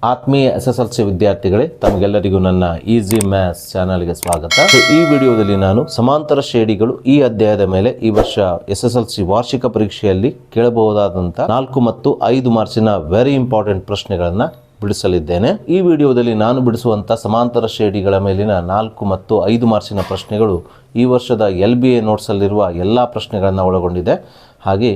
ಆತ್ಮೀಯ SSLC ವಿದ್ಯಾರ್ಥಿಗಳೇ, ತಮಗೆಲ್ಲರಿಗೂ ನನ್ನ ಈಸಿ ಮ್ಯಾಥ್ಸ್ ಚಾನಲ್ಗೆ ಸ್ವಾಗತ. ಈ ವಿಡಿಯೋದಲ್ಲಿ ನಾನು ಸಮಾಂತರ ಶ್ರೇಣಿಗಳು ಈ ಅಧ್ಯಾಯದ ಮೇಲೆ ಈ ವರ್ಷ SSLC ವಾರ್ಷಿಕ ಪರೀಕ್ಷೆಯಲ್ಲಿ ಕೇಳಬಹುದಾದಂಥ 4 ಮತ್ತು 5 ಮಾರ್ಕ್ಸಿನ ವೆರಿ ಇಂಪಾರ್ಟೆಂಟ್ ಪ್ರಶ್ನೆಗಳನ್ನು ಬಿಡಿಸಲಿದ್ದೇನೆ. ಈ ವಿಡಿಯೋದಲ್ಲಿ ನಾನು ಬಿಡಿಸುವಂಥ ಸಮಾಂತರ ಶ್ರೇಣಿಗಳ ಮೇಲಿನ 4 ಮತ್ತು 5 ಮಾರ್ಕ್ಸಿನ ಪ್ರಶ್ನೆಗಳು ಈ ವರ್ಷದ LBA ನೋಟ್ಸಲ್ಲಿರುವ ಎಲ್ಲ ಪ್ರಶ್ನೆಗಳನ್ನು ಒಳಗೊಂಡಿದೆ. ಹಾಗೆ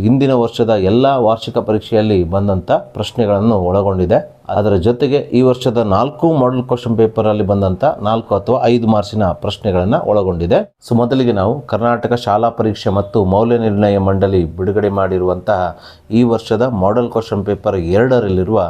ಹಿಂದಿನ ವರ್ಷದ ಎಲ್ಲ ವಾರ್ಷಿಕ ಪರೀಕ್ಷೆಯಲ್ಲಿ ಬಂದಂಥ ಪ್ರಶ್ನೆಗಳನ್ನು ಒಳಗೊಂಡಿದೆ. ಅದರ ಜೊತೆಗೆ ಈ ವರ್ಷದ 4 ಮಾಡೆಲ್ ಕ್ವಶನ್ ಪೇಪರಲ್ಲಿ ಬಂದಂಥ 4 ಅಥವಾ 5 ಮಾರ್ಕ್ಸಿನ ಪ್ರಶ್ನೆಗಳನ್ನು ಒಳಗೊಂಡಿದೆ. ಸೊ ಮೊದಲಿಗೆ ನಾವು ಕರ್ನಾಟಕ ಶಾಲಾ ಪರೀಕ್ಷೆ ಮತ್ತು ಮೌಲ್ಯ ನಿರ್ಣಯ ಮಂಡಳಿ ಬಿಡುಗಡೆ ಮಾಡಿರುವಂತಹ ಈ ವರ್ಷದ ಮಾಡೆಲ್ ಕ್ವಶನ್ ಪೇಪರ್ 2ರಲ್ಲಿರುವ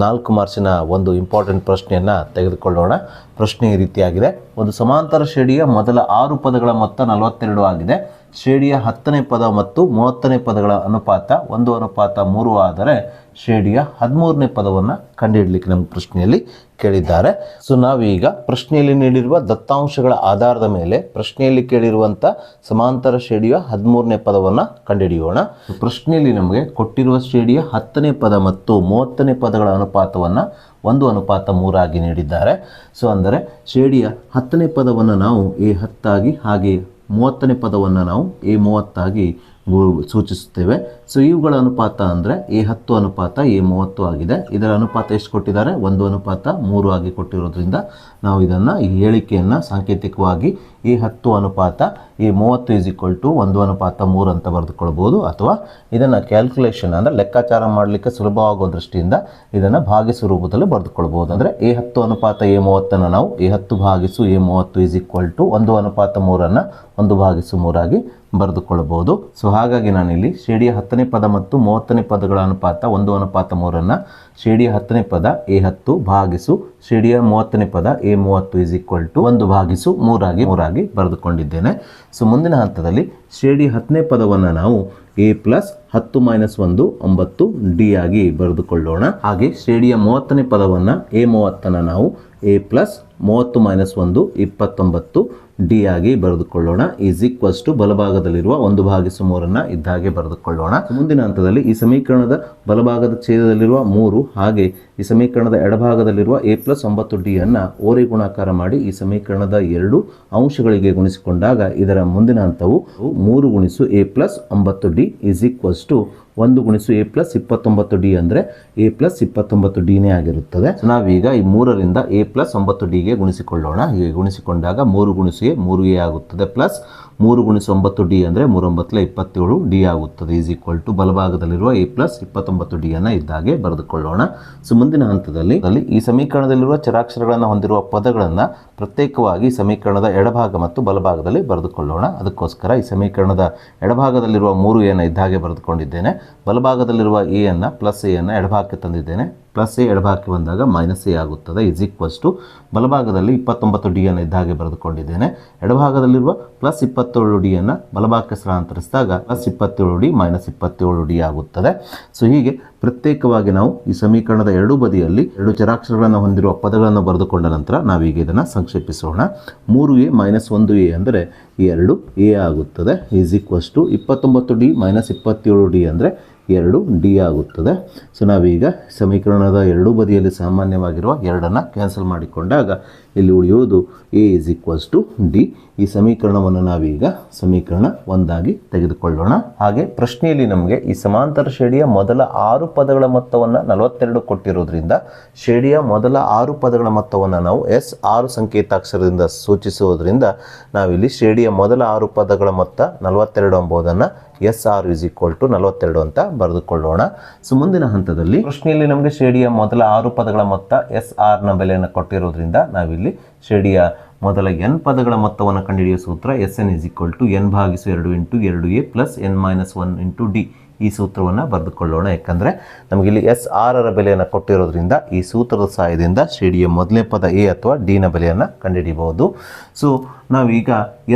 4 ಮಾರ್ಕ್ಸಿನ ಒಂದು ಇಂಪಾರ್ಟೆಂಟ್ ಪ್ರಶ್ನೆಯನ್ನು ತೆಗೆದುಕೊಳ್ಳೋಣ. ಪ್ರಶ್ನೆ ಈ ರೀತಿಯಾಗಿದೆ. ಒಂದು ಸಮಾಂತರ ಶ್ರೇಣಿಯ ಮೊದಲ 6 ಪದಗಳ ಮೊತ್ತ 42 ಆಗಿದೆ. ಶ್ರೇಣಿಯ 10ನೇ ಪದ ಮತ್ತು 30ನೇ ಪದಗಳ ಅನುಪಾತ 1:3 ಆದರೆ ಶ್ರೇಣಿಯ 13ನೇ ಪದವನ್ನು ಕಂಡುಹಿಡಲಿಕ್ಕೆ ನಮ್ಮ ಪ್ರಶ್ನೆಯಲ್ಲಿ ಕೇಳಿದ್ದಾರೆ. ಸೊ ನಾವೀಗ ಪ್ರಶ್ನೆಯಲ್ಲಿ ನೀಡಿರುವ ದತ್ತಾಂಶಗಳ ಆಧಾರದ ಮೇಲೆ ಪ್ರಶ್ನೆಯಲ್ಲಿ ಕೇಳಿರುವಂಥ ಸಮಾಂತರ ಶ್ರೇಣಿಯ 13ನೇ ಪದವನ್ನು ಕಂಡುಹಿಡಿಯೋಣ. ಪ್ರಶ್ನೆಯಲ್ಲಿ ನಮಗೆ ಕೊಟ್ಟಿರುವ ಶ್ರೇಣಿಯ 10ನೇ ಪದ ಮತ್ತು 30ನೇ ಪದಗಳ ಅನುಪಾತವನ್ನು 1:3 ಆಗಿ ನೀಡಿದ್ದಾರೆ. ಸೊ ಅಂದರೆ ಶ್ರೇಣಿಯ 10ನೇ ಪದವನ್ನು ನಾವು A10 ಆಗಿ, ಹಾಗೆ 30ನೇ ಪದವನ್ನು ನಾವು A30 ಆಗಿ ಸೂಚಿಸುತ್ತೇವೆ. ಸೊ ಇವುಗಳ ಅನುಪಾತ ಅಂದರೆ A10 ಅನುಪಾತ A30 ಆಗಿದೆ. ಇದರ ಅನುಪಾತ ಎಷ್ಟು ಕೊಟ್ಟಿದ್ದಾರೆ? 1:3 ಆಗಿ ಕೊಟ್ಟಿರೋದ್ರಿಂದ ನಾವು ಇದನ್ನು ಈ ಹೇಳಿಕೆಯನ್ನು ಸಾಂಕೇತಿಕವಾಗಿ A10 ಅನುಪಾತ A30 1:3 ಅಂತ ಬರೆದುಕೊಳ್ಬೋದು. ಅಥವಾ ಇದನ್ನು ಕ್ಯಾಲ್ಕುಲೇಷನ್ ಅಂದರೆ ಲೆಕ್ಕಾಚಾರ ಮಾಡಲಿಕ್ಕೆ ಸುಲಭವಾಗುವ ದೃಷ್ಟಿಯಿಂದ ಇದನ್ನು ಭಾಗಿಸು ರೂಪದಲ್ಲಿ ಬರೆದುಕೊಳ್ಬೋದು. ಅಂದರೆ A10 ಅನುಪಾತ A30 ನಾವು A10 ಭಾಗಿಸು A30 1:3 1/3 ಆಗಿ ಬರೆದುಕೊಳ್ಳಬಹುದು. ಸೊ ಹಾಗಾಗಿ ನಾನಿಲ್ಲಿ ಶ್ರೇಣಿಯ 10ನೇ ಪದ ಮತ್ತು 30ನೇ ಪದಗಳ ಅನುಪಾತ 1:3 ಶ್ರೇಣಿಯ 10ನೇ ಪದ A10 ಭಾಗಿಸು ಶ್ರೇಣಿಯ 30ನೇ ಪದ A30 1/3 ಆಗಿ ಬರೆದುಕೊಂಡಿದ್ದೇನೆ. ಸೊ ಮುಂದಿನ ಹಂತದಲ್ಲಿ ಶ್ರೇಣಿಯ 10ನೇ ಪದವನ್ನು ನಾವು A+10 - 1 9D ಆಗಿ ಬರೆದುಕೊಳ್ಳೋಣ. ಹಾಗೆ ಶ್ರೇಣಿಯ 30ನೇ ಪದವನ್ನು A30 ನಾವು A+30 - 1 29D ಆಗಿ ಬರೆದುಕೊಳ್ಳೋಣ. ಬಲಭಾಗದಲ್ಲಿರುವ 1/3 ಇದ್ದಾಗೆ ಬರೆದುಕೊಳ್ಳೋಣ. ಮುಂದಿನ ಹಂತದಲ್ಲಿ ಈ ಸಮೀಕರಣದ ಬಲಭಾಗದ ಛೇದದಲ್ಲಿರುವ 3 ಹಾಗೆ ಈ ಸಮೀಕರಣದ ಎಡಭಾಗದಲ್ಲಿರುವ A+9D ಅನ್ನು ಓರೆ ಗುಣಾಕಾರ ಮಾಡಿ ಈ ಸಮೀಕರಣದ 2 ಅಂಶಗಳಿಗೆ ಗುಣಿಸಿಕೊಂಡಾಗ ಇದರ ಮುಂದಿನ ಹಂತವು 3 × A+9D 1 × A+29D ಅಂದರೆ A+29Dನೇ ಆಗಿರುತ್ತದೆ. ನಾವೀಗ ಈ 3ರಿಂದ A+9Dಗೆ ಗುಣಿಸಿಕೊಳ್ಳೋಣ. ಹೀಗೆ ಗುಣಿಸಿಕೊಂಡಾಗ 3 × A 3A ಆಗುತ್ತದೆ, ಪ್ಲಸ್ 3 × 9D ಅಂದರೆ 3 9 27D ಆಗುತ್ತದೆ. ಬಲಭಾಗದಲ್ಲಿರುವ A+29D ಅನ್ನು ಇದ್ದಾಗೆ ಬರೆದುಕೊಳ್ಳೋಣ. ಸೊ ಮುಂದಿನ ಹಂತದಲ್ಲಿ ಈ ಸಮೀಕರಣದಲ್ಲಿರುವ ಚರಾಕ್ಷರಗಳನ್ನು ಹೊಂದಿರುವ ಪದಗಳನ್ನು ಪ್ರತ್ಯೇಕವಾಗಿ ಸಮೀಕರಣದ ಎಡಭಾಗ ಮತ್ತು ಬಲಭಾಗದಲ್ಲಿ ಬರೆದುಕೊಳ್ಳೋಣ. ಅದಕ್ಕೋಸ್ಕರ ಈ ಸಮೀಕರಣದ ಎಡಭಾಗದಲ್ಲಿರುವ 3A ಇದ್ದಾಗೆ ಬರೆದುಕೊಂಡಿದ್ದೇನೆ. ಬಲಭಾಗದಲ್ಲಿರುವ A ಅನ್ನು A ಅನ್ನು ಎಡಭಾಗಕ್ಕೆ ತಂದಿದ್ದೇನೆ. A ಎಡಭಾಗಕ್ಕೆ ಬಂದಾಗ -A ಆಗುತ್ತದೆ. ಬಲಭಾಗದಲ್ಲಿ 29D ಅನ್ನು ಇದ್ದಾಗೆ ಬರೆದುಕೊಂಡಿದ್ದೇನೆ. ಎಡಭಾಗದಲ್ಲಿರುವ +27D ಅನ್ನು ಬಲಭಾಗಕ್ಕೆ ಸ್ಥಳಾಂತರಿಸಿದಾಗ +27D -27D ಆಗುತ್ತದೆ. ಸೊ ಹೀಗೆ ಪ್ರತ್ಯೇಕವಾಗಿ ನಾವು ಈ ಸಮೀಕರಣದ ಎರಡೂ ಬದಿಯಲ್ಲಿ 2 ಚರಾಕ್ಷರಗಳನ್ನು ಹೊಂದಿರುವ ಪದಗಳನ್ನು ಬರೆದುಕೊಂಡ ನಂತರ ನಾವೀಗ ಇದನ್ನು ಸಂಕ್ಷೇಪಿಸೋಣ. 3A - 1A ಅಂದರೆ 2A ಆಗುತ್ತದೆ. 29D - 27D ಅಂದರೆ 2D ಆಗುತ್ತದೆ. ಸೊ ನಾವೀಗ ಸಮೀಕರಣದ ಎರಡೂ ಬದಿಯಲ್ಲಿ ಸಾಮಾನ್ಯವಾಗಿರುವ 2ಅನ್ನು ಕ್ಯಾನ್ಸಲ್ ಮಾಡಿಕೊಂಡಾಗ ಇಲ್ಲಿ ಉಳಿಯುವುದು A D. ಈ ಸಮೀಕರಣವನ್ನು ನಾವೀಗ ಸಮೀಕರಣ 1 ಆಗಿ ತೆಗೆದುಕೊಳ್ಳೋಣ. ಹಾಗೆ ಪ್ರಶ್ನೆಯಲ್ಲಿ ನಮಗೆ ಈ ಸಮಾಂತರ ಶ್ರೇಣಿಯ ಮೊದಲ 6 ಪದಗಳ ಮೊತ್ತವನ್ನು 42 ಕೊಟ್ಟಿರೋದ್ರಿಂದ ಶ್ರೇಣಿಯ ಮೊದಲ 6 ಪದಗಳ ಮೊತ್ತವನ್ನು ನಾವು S6 ಸಂಕೇತಾಕ್ಷರದಿಂದ ಸೂಚಿಸುವುದರಿಂದ ನಾವಿಲ್ಲಿ ಶ್ರೇಣಿಯ ಮೊದಲ 6 ಪದಗಳ ಮೊತ್ತ 42 ಎಂಬುದನ್ನು SR 42 ಅಂತ ಬರೆದುಕೊಳ್ಳೋಣ. ಸೊ ಮುಂದಿನ ಹಂತದಲ್ಲಿ ಪ್ರಶ್ನೆಯಲ್ಲಿ ನಮಗೆ ಶ್ರೇಣಿಯ ಮೊದಲ 6 ಪದಗಳ ಮೊತ್ತ SRನ ಬೆಲೆಯನ್ನು ಕೊಟ್ಟಿರೋದ್ರಿಂದ ನಾವಿಲ್ಲಿ ಶ್ರೇಣಿಯ ಮೊದಲ n ಪದಗಳ ಮೊತ್ತವನ್ನು ಕಂಡುಹಿಡಿಯುವ ಸೂತ್ರ SN n/2 × 2A + n - 1 × D. ಈ ಸೂತ್ರವನ್ನು ಬರೆದುಕೊಳ್ಳೋಣ. ಯಾಕಂದರೆ ನಮಗಿಲ್ಲಿ SRರ ಬೆಲೆಯನ್ನು ಕೊಟ್ಟಿರೋದ್ರಿಂದ ಈ ಸೂತ್ರದ ಸಹಾಯದಿಂದ ಶ್ರೇಣಿಯ ಮೊದಲನೇ ಪದ A ಅಥವಾ Dನ ಬೆಲೆಯನ್ನು ಕಂಡುಹಿಡಿಯಬಹುದು. ಸೊ ನಾವೀಗ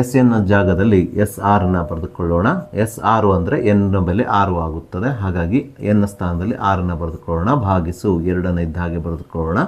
SN ಜಾಗದಲ್ಲಿ SRನ ಬರೆದುಕೊಳ್ಳೋಣ. S6 ಅಂದರೆ n ಬೆಲೆ 6 ಆಗುತ್ತದೆ. ಹಾಗಾಗಿ n ಸ್ಥಾನದಲ್ಲಿ 6ಅನ್ನು ಬರೆದುಕೊಳ್ಳೋಣ. ಭಾಗಿಸು 2ಅನ್ನು ಇದ್ದ ಹಾಗೆ ಬರೆದುಕೊಳ್ಳೋಣ.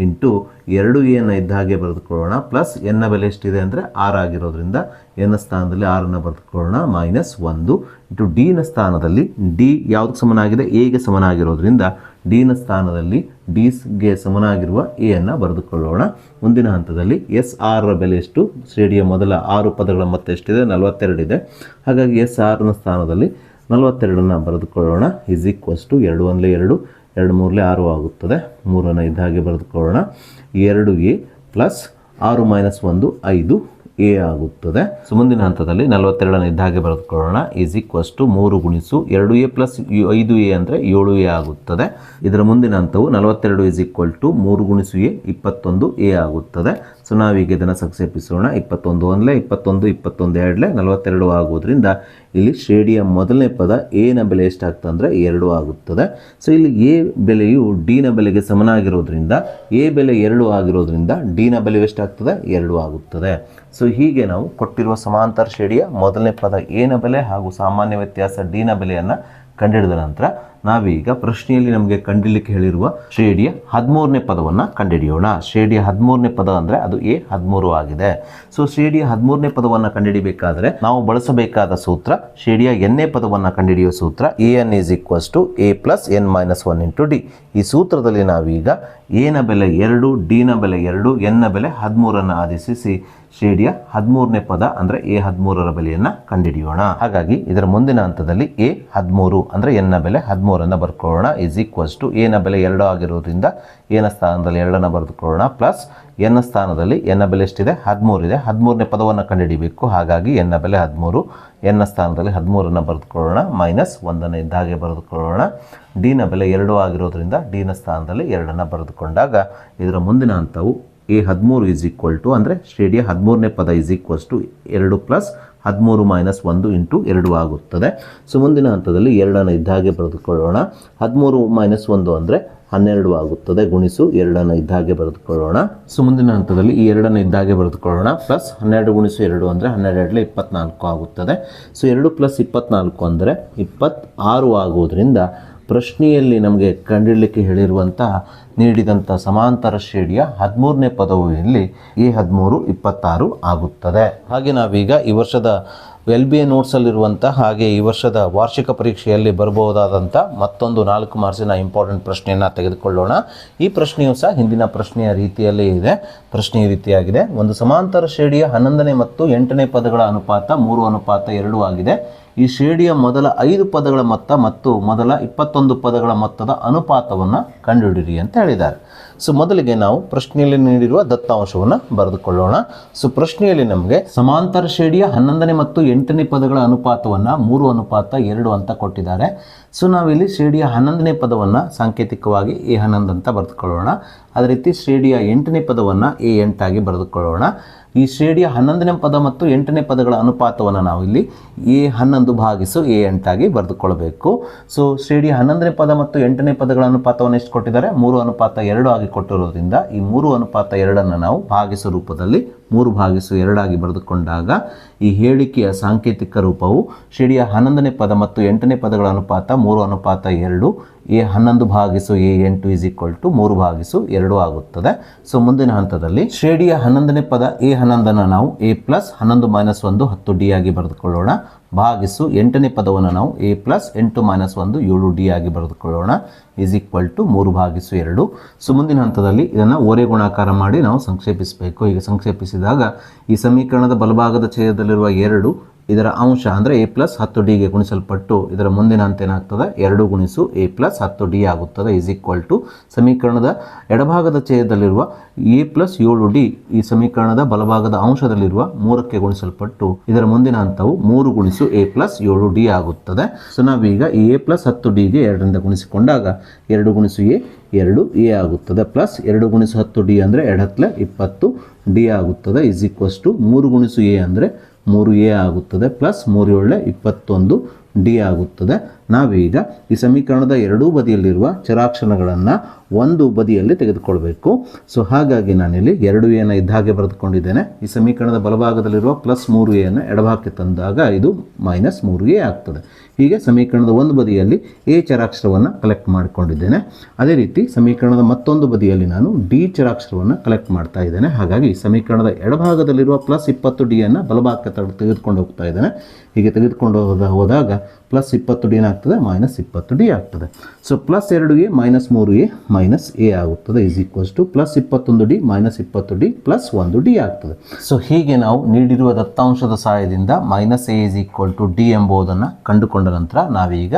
ಇಂಟು 2A ಇದ್ದ ಹಾಗೆ ಬರೆದುಕೊಳ್ಳೋಣ. ಪ್ಲಸ್ ಎನ್ನ ಬೆಲೆ ಎಷ್ಟಿದೆ ಅಂದರೆ 6 ಆಗಿರೋದ್ರಿಂದ ಎನ್ನ ಸ್ಥಾನದಲ್ಲಿ 6ಅನ್ನು ಬರೆದುಕೊಳ್ಳೋಣ. -1 ಇಂಟು ಡಿನ ಸ್ಥಾನದಲ್ಲಿ ಡಿ ಯಾವುದಕ್ಕೆ ಸಮನಾಗಿದೆ? ಎಗೆ ಸಮನಾಗಿರೋದ್ರಿಂದ ಡಿನ ಸ್ಥಾನದಲ್ಲಿ ಡಿಗೆ ಸಮನಾಗಿರುವ ಎ ಅನ್ನು ಬರೆದುಕೊಳ್ಳೋಣ. ಮುಂದಿನ ಹಂತದಲ್ಲಿ ಎಸ್ ಆರ್ ರ ಬೆಲೆ ಎಷ್ಟು? ಶ್ರೇಣಿಯ ಮೊದಲ 6 ಪದಗಳ ಮೊತ್ತ ಎಷ್ಟಿದೆ? 42 ಇದೆ. ಹಾಗಾಗಿ ಎಸ್ ಆರ್ನ ಸ್ಥಾನದಲ್ಲಿ 42 ಬರೆದುಕೊಳ್ಳೋಣ. ಈಸ್ ಈಕ್ವಲ್ಸ್ ಟು 2 1 2 2 3 6 ಆಗುತ್ತದೆ. 3 ಇದ್ದ ಹಾಗೆ ಬರೆದುಕೊಳ್ಳೋಣ. 2a ಪ್ಲಸ್ 6 ಮೈನಸ್ 1 5 ಎ ಆಗುತ್ತದೆ. ಸೊ ಮುಂದಿನ ಹಂತದಲ್ಲಿ 42 ಇದ್ದ ಹಾಗೆ ಬರೆದುಕೊಳ್ಳೋಣ. ಈಸ್ ಈಕ್ವಲ್ಸ್ ಟು 3 ಗುಣಿಸು 2a ಪ್ಲಸ್ 5a ಅಂದರೆ 7a ಆಗುತ್ತದೆ. ಇದರ ಮುಂದಿನ ಹಂತವು 42 ಈಸ್ ಈಕ್ವಲ್ ಟು 3 ಗುಣಿಸು ಎ 21a ಆಗುತ್ತದೆ. ಸೊ ನಾವೀಗ ಇದನ್ನು ಸಂಕ್ಷೇಪಿಸೋಣ. 21 1 21 21 2 42 ಆಗುವುದರಿಂದ ಇಲ್ಲಿ ಶ್ರೇಣಿಯ ಮೊದಲನೇ ಪದ ಎನ ಬೆಲೆ ಎಷ್ಟಾಗ್ತದೆ ಅಂದರೆ 2 ಆಗುತ್ತದೆ. ಸೊ ಇಲ್ಲಿ ಎ ಬೆಲೆಯು ಡಿನ ಬೆಲೆಗೆ ಸಮನಾಗಿರೋದ್ರಿಂದ ಎ ಬೆಲೆ 2 ಆಗಿರೋದ್ರಿಂದ ಡಿನ ಬೆಲೆ ಎಷ್ಟಾಗ್ತದೆ? 2 ಆಗುತ್ತದೆ. ಸೊ ಹೀಗೆ ನಾವು ಕೊಟ್ಟಿರುವ ಸಮಾಂತರ ಶ್ರೇಣಿಯ ಮೊದಲನೇ ಪದ ಎನ ಬೆಲೆ ಹಾಗೂ ಸಾಮಾನ್ಯ ವ್ಯತ್ಯಾಸ ಡಿನ ಬೆಲೆಯನ್ನು ಕಂಡುಹಿಡಿದ ನಂತರ ನಾವೀಗ ಪ್ರಶ್ನೆಯಲ್ಲಿ ನಮಗೆ ಕಂಡುಹಿಡಿಯಲಿಕ್ಕೆ ಹೇಳಿರುವ ಶ್ರೇಣಿಯ 13ನೇ ಪದವನ್ನು ಕಂಡುಹಿಡಿಯೋಣ. ಶ್ರೇಣಿಯ 13ನೇ ಪದ ಅಂದರೆ ಅದು ಎ 13 ಆಗಿದೆ. ಸೊ ಶ್ರೇಣಿಯ 13ನೇ ಪದವನ್ನು ಕಂಡುಹಿಡಿಯಬೇಕಾದರೆ ನಾವು ಬಳಸಬೇಕಾದ ಸೂತ್ರ ಶ್ರೇಣಿಯ ಎನ್ನೇ ಪದವನ್ನು ಕಂಡುಹಿಡಿಯುವ ಸೂತ್ರ n is equals to a plus n minus 1 into d. ಈ ಸೂತ್ರದಲ್ಲಿ ನಾವೀಗ ಎನ ಬೆಲೆ 2, ಡಿನ ಬೆಲೆ 2, ಎನ್ನ ಬೆಲೆ 13 ಆದೇಶಿಸಿ ಶ್ರೇಣಿಯ 13ನೇ ಪದ ಅಂದರೆ ಎ 13ರ ಬೆಲೆಯನ್ನು ಕಂಡುಹಿಡಿಯೋಣ. ಹಾಗಾಗಿ ಇದರ ಮುಂದಿನ ಹಂತದಲ್ಲಿ ಎ 13 ಅಂದರೆ ಎನ್ನ ಬೆಲೆ 13 ಬರ್ಕೊಳ್ಳೋಣ. ಈಸ್ ಈಕ್ವಲ್ಸ್ ಟು ಎನ ಬೆಲೆ 2 ಆಗಿರೋದ್ರಿಂದ ಎನ ಸ್ಥಾನದಲ್ಲಿ 2 ಬರೆದುಕೊಳ್ಳೋಣ. ಪ್ಲಸ್ ಎನ್ನ ಸ್ಥಾನದಲ್ಲಿ ಎನ್ನ ಬೆಲೆ ಎಷ್ಟಿದೆ? 13 ಇದೆ. 13ನೇ ಪದವನ್ನು ಕಂಡುಹಿಡಿಯಬೇಕು. ಹಾಗಾಗಿ ಎನ್ನ ಬೆಲೆ 13, ಎನ್ನ ಸ್ಥಾನದಲ್ಲಿ 13 ಬರೆದುಕೊಳ್ಳೋಣ. ಮೈನಸ್ 1 ಇದ್ದ ಹಾಗೆ ಬರೆದುಕೊಳ್ಳೋಣ. ಡಿನ ಬೆಲೆ 2 ಆಗಿರೋದ್ರಿಂದ ಡಿನ ಸ್ಥಾನದಲ್ಲಿ 2 ಬರೆದುಕೊಂಡಾಗ ಇದರ ಮುಂದಿನ ಹಂತವು ಎ 13 ಈಸ್ ಈಕ್ವಲ್ ಟು ಅಂದರೆ ಶ್ರೇಣಿಯ 13ನೇ ಪದ is equals to 2 plus 13 minus 1 into 2 ಆಗುತ್ತದೆ. ಸೊ ಮುಂದಿನ ಹಂತದಲ್ಲಿ 2 ಇದ್ದ ಹಾಗೆ ಬರೆದುಕೊಳ್ಳೋಣ. 13 ಮೈನಸ್ 1 ಅಂದರೆ 12 ಆಗುತ್ತದೆ. ಗುಣಿಸು 2 ಇದ್ದ ಹಾಗೆ ಬರೆದುಕೊಳ್ಳೋಣ. ಸೊ ಮುಂದಿನ ಹಂತದಲ್ಲಿ ಈ 2 ಇದ್ದ ಹಾಗೆ ಬರೆದುಕೊಳ್ಳೋಣ. ಪ್ಲಸ್ 12 ಗುಣಿಸು 2 ಅಂದರೆ 12 24 ಆಗುತ್ತದೆ. ಸೊ 2 ಪ್ಲಸ್ 24 ಅಂದರೆ 26 ಆಗುವುದರಿಂದ ಪ್ರಶ್ನೆಯಲ್ಲಿ ನಮಗೆ ಕಂಡುಹಿಡಲಿಕ್ಕೆ ಹೇಳಿರುವಂತಹ ನೀಡಿದಂಥ ಸಮಾಂತರ ಶ್ರೇಣಿಯ 13ನೇ ಪದವು ಇಲ್ಲಿ ಎ 13 26 ಆಗುತ್ತದೆ. ಹಾಗೆ ನಾವೀಗ ಈ ವರ್ಷದ LBA ನೋಟ್ಸಲ್ಲಿರುವಂಥ ಹಾಗೆ ಈ ವರ್ಷದ ವಾರ್ಷಿಕ ಪರೀಕ್ಷೆಯಲ್ಲಿ ಬರಬಹುದಾದಂಥ ಮತ್ತೊಂದು 4 ಮಾರ್ಕ್ಸಿನ ಇಂಪಾರ್ಟೆಂಟ್ ಪ್ರಶ್ನೆಯನ್ನು ತೆಗೆದುಕೊಳ್ಳೋಣ. ಈ ಪ್ರಶ್ನೆಯು ಸಹ ಹಿಂದಿನ ಪ್ರಶ್ನೆಯ ರೀತಿಯಲ್ಲೇ ಇದೆ. ಪ್ರಶ್ನೆ ಈ ರೀತಿಯಾಗಿದೆ: ಒಂದು ಸಮಾಂತರ ಶ್ರೇಣಿಯ 11ನೇ ಮತ್ತು 8ನೇ ಪದಗಳ ಅನುಪಾತ 3:2 ಆಗಿದೆ. ಈ ಶ್ರೇಣಿಯ ಮೊದಲ 5 ಪದಗಳ ಮೊತ್ತ ಮತ್ತು ಮೊದಲ 21 ಪದಗಳ ಮೊತ್ತದ ಅನುಪಾತವನ್ನು ಕಂಡುಹಿಡಿಯಿರಿ ಅಂತ ಹೇಳಿದ್ದಾರೆ. ಸೊ ಮೊದಲಿಗೆ ನಾವು ಪ್ರಶ್ನೆಯಲ್ಲಿ ನೀಡಿರುವ ದತ್ತಾಂಶವನ್ನು ಬರೆದುಕೊಳ್ಳೋಣ. ಸೊ ಪ್ರಶ್ನೆಯಲ್ಲಿ ನಮಗೆ ಸಮಾಂತರ ಶ್ರೇಣಿಯ 11ನೇ ಮತ್ತು 8ನೇ ಪದಗಳ ಅನುಪಾತವನ್ನು 3:2 ಅಂತ ಕೊಟ್ಟಿದ್ದಾರೆ. ಸೊ ನಾವಿಲ್ಲಿ ಶ್ರೇಣಿಯ 11ನೇ ಪದವನ್ನು ಸಾಂಕೇತಿಕವಾಗಿ A11 ಅಂತ ಬರೆದುಕೊಳ್ಳೋಣ. ಅದೇ ರೀತಿ ಶ್ರೇಣಿಯ 8ನೇ ಪದವನ್ನು A8 ಆಗಿ ಬರೆದುಕೊಳ್ಳೋಣ. ಈ ಶ್ರೇಣಿಯ 11ನೇ ಪದ ಮತ್ತು 8ನೇ ಪದಗಳ ಅನುಪಾತವನ್ನು ನಾವು ಇಲ್ಲಿ A11 ಭಾಗಿಸು A8 ಆಗಿ ಬರೆದುಕೊಳ್ಳಬೇಕು. ಸೊ ಶ್ರೇಣಿಯ 11ನೇ ಪದ ಮತ್ತು 8ನೇ ಪದಗಳ ಅನುಪಾತವನ್ನು ಎಷ್ಟು ಕೊಟ್ಟಿದ್ದಾರೆ? 3:2 ಆಗಿ ಕೊಟ್ಟಿರೋದ್ರಿಂದ ಈ 3:2 ನಾವು ಭಾಗಿಸು ರೂಪದಲ್ಲಿ 3/2 ಆಗಿ ಬರೆದುಕೊಂಡಾಗ ಈ ಹೇಳಿಕೆಯ ಸಾಂಕೇತಿಕ ರೂಪವು ಶ್ರೇಣಿಯ 11ನೇ ಪದ ಮತ್ತು 8ನೇ ಪದಗಳ ಅನುಪಾತ 3:2 A11 ಭಾಗಿಸು A8 ಈಸ್ ಈಕ್ವಲ್ ಟು 3/2 ಆಗುತ್ತದೆ. ಸೊ ಮುಂದಿನ ಹಂತದಲ್ಲಿ ಶ್ರೇಣಿಯ 11ನೇ ಪದ A11 ನಾವು A ಪ್ಲಸ್ 11 ಮೈನಸ್ 1 10D ಆಗಿ ಬರೆದುಕೊಳ್ಳೋಣ. ಭಾಗಿಸು 8ನೇ ಪದವನ್ನು ನಾವು A ಪ್ಲಸ್ 8 ಮೈನಸ್ 1 7D ಆಗಿ ಬರೆದುಕೊಳ್ಳೋಣ. Is equal to 3/2. ಸೊ ಮುಂದಿನ ಹಂತದಲ್ಲಿ ಇದನ್ನು ಓರೆ ಗುಣಾಕಾರ ಮಾಡಿ ನಾವು ಸಂಕ್ಷೇಪಿಸಬೇಕು. ಈಗ ಸಂಕ್ಷೇಪಿಸಿದಾಗ ಈ ಸಮೀಕರಣದ ಬಲಭಾಗದ ಛೇದದಲ್ಲಿರುವ 2 ಇದರ ಅಂಶ ಅಂದರೆ A ಪ್ಲಸ್ 10Dಗೆ ಗುಣಿಸಲ್ಪಟ್ಟು ಇದರ ಮುಂದಿನ ಹಂತ ಏನಾಗ್ತದೆ? 2 ಗುಣಿಸು A ಪ್ಲಸ್ 10D ಆಗುತ್ತದೆ. ಈಸ್ ಈಕ್ವಲ್ ಟು ಸಮೀಕರಣದ ಎಡಭಾಗದ ಛೇದದಲ್ಲಿರುವ A ಪ್ಲಸ್ 7D ಈ ಸಮೀಕರಣದ ಬಲಭಾಗದ ಅಂಶದಲ್ಲಿರುವ 3ಕ್ಕೆ ಗುಣಿಸಲ್ಪಟ್ಟು ಇದರ ಮುಂದಿನ ಹಂತವು 3 ಗುಣಿಸು A ಪ್ಲಸ್ 7D ಆಗುತ್ತದೆ. ಸೊ ನಾವೀಗ ಈ A ಪ್ಲಸ್ 10Dಗೆ 2ರಿಂದ ಗುಣಿಸಿಕೊಂಡಾಗ 2 ಗುಣಿಸು A 2A ಆಗುತ್ತದೆ. ಪ್ಲಸ್ 2 ಗುಣಿಸು 10D ಅಂದರೆ 2 20D ಆಗುತ್ತದೆ. ಈಸ್ ಈಕ್ವಲ್ಸ್ ಟು 3 ಗುಣಿಸು A ಅಂದರೆ 3A ಆಗುತ್ತದೆ. ಪ್ಲಸ್ 3 21D ಆಗುತ್ತದೆ. ನಾವೀಗ ಈ ಸಮೀಕರಣದ ಎರಡೂ ಬದಿಯಲ್ಲಿರುವ ಚರಾಕ್ಷರಗಳನ್ನು ಒಂದು ಬದಿಯಲ್ಲಿ ತೆಗೆದುಕೊಳ್ಬೇಕು. ಸೊ ಹಾಗಾಗಿ ನಾನಿಲ್ಲಿ 2A ಇದ್ದ ಹಾಗೆ ಬರೆದುಕೊಂಡಿದ್ದೇನೆ. ಈ ಸಮೀಕರಣದ ಬಲಭಾಗದಲ್ಲಿರುವ ಪ್ಲಸ್ 3A ಎಡಭಾಗಕ್ಕೆ ತಂದಾಗ ಇದು ಮೈನಸ್ 3A ಆಗ್ತದೆ. ಹೀಗೆ ಸಮೀಕರಣದ ಒಂದು ಬದಿಯಲ್ಲಿ A ಚರಾಕ್ಷರವನ್ನು ಕಲೆಕ್ಟ್ ಮಾಡಿಕೊಂಡಿದ್ದೇನೆ. ಅದೇ ರೀತಿ ಸಮೀಕರಣದ ಮತ್ತೊಂದು ಬದಿಯಲ್ಲಿ ನಾನು D ಚರಾಕ್ಷರವನ್ನು ಕಲೆಕ್ಟ್ ಮಾಡ್ತಾ ಇದ್ದೇನೆ. ಹಾಗಾಗಿ ಸಮೀಕರಣದ ಎಡಭಾಗದಲ್ಲಿರುವ ಪ್ಲಸ್ 20D ಬಲಭಾಗಕ್ಕೆ ತೆಗೆದುಕೊಂಡು ಹೋಗ್ತಾ ಇದ್ದೇನೆ. ಹೀಗೆ ತೆಗೆದುಕೊಂಡು ಹೋದಾಗ ಪ್ಲಸ್ 20 ಡಿ ಏನಾಗ್ತದೆ ಮೈನಸ್ 20 ಡಿ ಆಗ್ತದೆ. So plus 2a minus 3a minus a ಆಗುತ್ತದೆ is equals to plus 21 d minus 20 d plus 1 d ಆಗ್ತದೆ. ಸೊ ಹೀಗೆ ನಾವು ನೀಡಿರುವ ದತ್ತಾಂಶದ ಸಹಾಯದಿಂದ minus a is equal to d ಎಂಬುದನ್ನು ಕಂಡುಕೊಂಡ ನಂತರ ನಾವೀಗ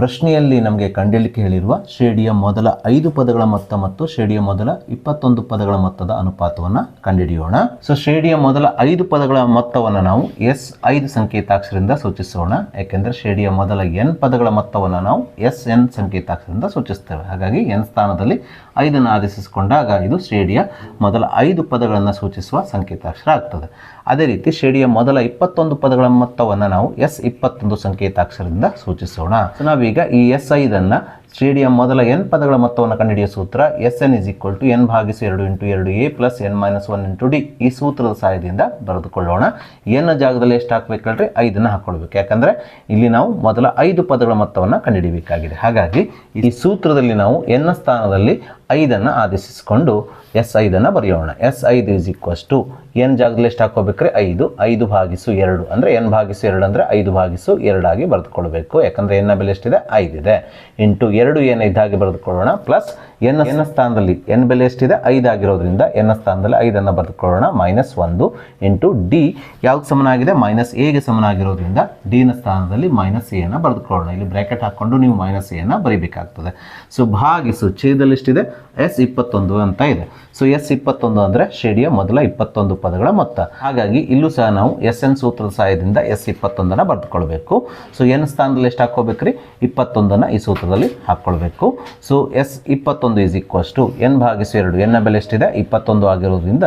ಪ್ರಶ್ನೆಯಲ್ಲಿ ನಮಗೆ ಕಂಡುಹಿಡಿಯಲಿಕ್ಕೆ ಹೇಳಿರುವ ಶ್ರೇಣಿಯ ಮೊದಲ 5 ಪದಗಳ ಮೊತ್ತ ಮತ್ತು ಶ್ರೇಣಿಯ ಮೊದಲ 21 ಪದಗಳ ಮೊತ್ತದ ಅನುಪಾತವನ್ನು ಕಂಡುಹಿಡಿಯೋಣ. ಸೊ ಶ್ರೇಣಿಯ ಮೊದಲ 5 ಪದಗಳ ಮೊತ್ತವನ್ನು ನಾವು S5 ಸಂಕೇತಾಕ್ಷರದಿಂದ ಸೂಚಿಸೋಣ. ಯಾಕೆಂದರೆ ಶ್ರೇಣಿಯ ಮೊದಲ n ಪದಗಳ ಮೊತ್ತವನ್ನು ನಾವು Sn ಸಂಕೇತಾಕ್ಷರದಿಂದ ಸೂಚಿಸ್ತೇವೆ. ಹಾಗಾಗಿ n ಸ್ಥಾನದಲ್ಲಿ 5ಅನ್ನು ಆದೇಶಿಸಿಕೊಂಡಾಗ ಇದು ಶ್ರೇಣಿಯ ಮೊದಲ 5 ಪದಗಳನ್ನು ಸೂಚಿಸುವ ಸಂಕೇತಾಕ್ಷರ ಆಗ್ತದೆ. ಅದೇ ರೀತಿ ಶ್ರೇಣಿಯ ಮೊದಲ 21 ಪದಗಳ ಮೊತ್ತವನ್ನು ನಾವು S21 ಸಂಕೇತಾಕ್ಷರದಿಂದ ಸೂಚಿಸೋಣ. ಸೊ ನಾವೀಗ ಈ S5ಅನ್ನು ಶ್ರೇಣಿಯ ಮೊದಲ n ಪದಗಳ ಮೊತ್ತವನ್ನು ಕಂಡುಹಿಡಿಯುವ ಸೂತ್ರ Sn = n / 2 × 2a + n - 1 × d ಈ ಸೂತ್ರದ ಸಹಾಯದಿಂದ ಬರೆದುಕೊಳ್ಳೋಣ. n ಜಾಗದಲ್ಲಿ ಎಷ್ಟು ಹಾಕಬೇಕಲ್ರಿ 5ಅನ್ನು ಹಾಕೊಳ್ಬೇಕು. ಯಾಕಂದರೆ ಇಲ್ಲಿ ನಾವು ಮೊದಲ 5 ಪದಗಳ ಮೊತ್ತವನ್ನು ಕಂಡುಹಿಡಿಯಬೇಕಾಗಿದೆ. ಹಾಗಾಗಿ ಈ ಸೂತ್ರದಲ್ಲಿ ನಾವು n ಸ್ಥಾನದಲ್ಲಿ 5ಅನ್ನು ಆದೇಶಿಸಿಕೊಂಡು S5ಅನ್ನು ಬರೆಯೋಣ. S5 = n ಜಾಗದಲ್ಲಿ ಎಷ್ಟು ಹಾಕೋಬೇಕ್ರಿ 5 5/2 ಅಂದರೆ n / 2 ಅಂದರೆ 5/2 ಆಗಿ ಬರೆದುಕೊಳ್ಬೇಕು. ಯಾಕಂದರೆ n ನ ಬೆಲೆ ಎಷ್ಟಿದೆ 5 ಇದೆ ಇಂಟು 2 n ಇದ್ದಾಗೆ ಬರೆದುಕೊಳ್ಳೋಣ ಪ್ಲಸ್ n ಸ್ಥಾನದಲ್ಲಿ n ಬೆಲೆ ಎಷ್ಟಿದೆ 5 ಆಗಿರೋದ್ರಿಂದ n ಸ್ಥಾನದಲ್ಲಿ 5ಅನ್ನು ಬರೆದುಕೊಳ್ಳೋಣ ಮೈನಸ್ 1 ಇಂಟು ಡಿ ಯಾವ್ದು ಸಮನಾಗಿದೆ ಮೈನಸ್ ಎಗೆ ಸಮನಾಗಿರೋದ್ರಿಂದ ಡಿ ನ ಸ್ಥಾನದಲ್ಲಿ ಮೈನಸ್ ಎ ಅನ್ನು ಬರೆದುಕೊಳ್ಳೋಣ. ಇಲ್ಲಿ ಬ್ರ್ಯಾಕೆಟ್ ಹಾಕೊಂಡು ನೀವು ಮೈನಸ್ ಎ ಅನ್ನು ಬರೀಬೇಕಾಗ್ತದೆ. ಸೊ ಭಾಗಿಸು ಛೇದದಲ್ಲಿ ಎಷ್ಟಿದೆ S21 ಅಂತ ಇದೆ. ಸೊ S21 ಅಂದರೆ ಶ್ರೇಣಿಯ ಮೊದಲ 21 ಪದಗಳ ಮೊತ್ತ. ಹಾಗಾಗಿ ಇಲ್ಲೂ ಸಹ ನಾವು Sn ಸೂತ್ರದ ಸಹಾಯದಿಂದ S21ಅನ್ನು ಬರೆದುಕೊಳ್ಬೇಕು. ಸೊ n ಸ್ಥಾನದಲ್ಲಿ ಎಷ್ಟು ಹಾಕೋಬೇಕ್ರಿ 21ಅನ್ನು ಈ ಸೂತ್ರದಲ್ಲಿ ಹಾಕ್ಕೊಳ್ಬೇಕು. ಸೊ S21 = n / 2 n ನ ಬೆಲೆ ಎಷ್ಟಿದೆ 21 ಆಗಿರೋದ್ರಿಂದ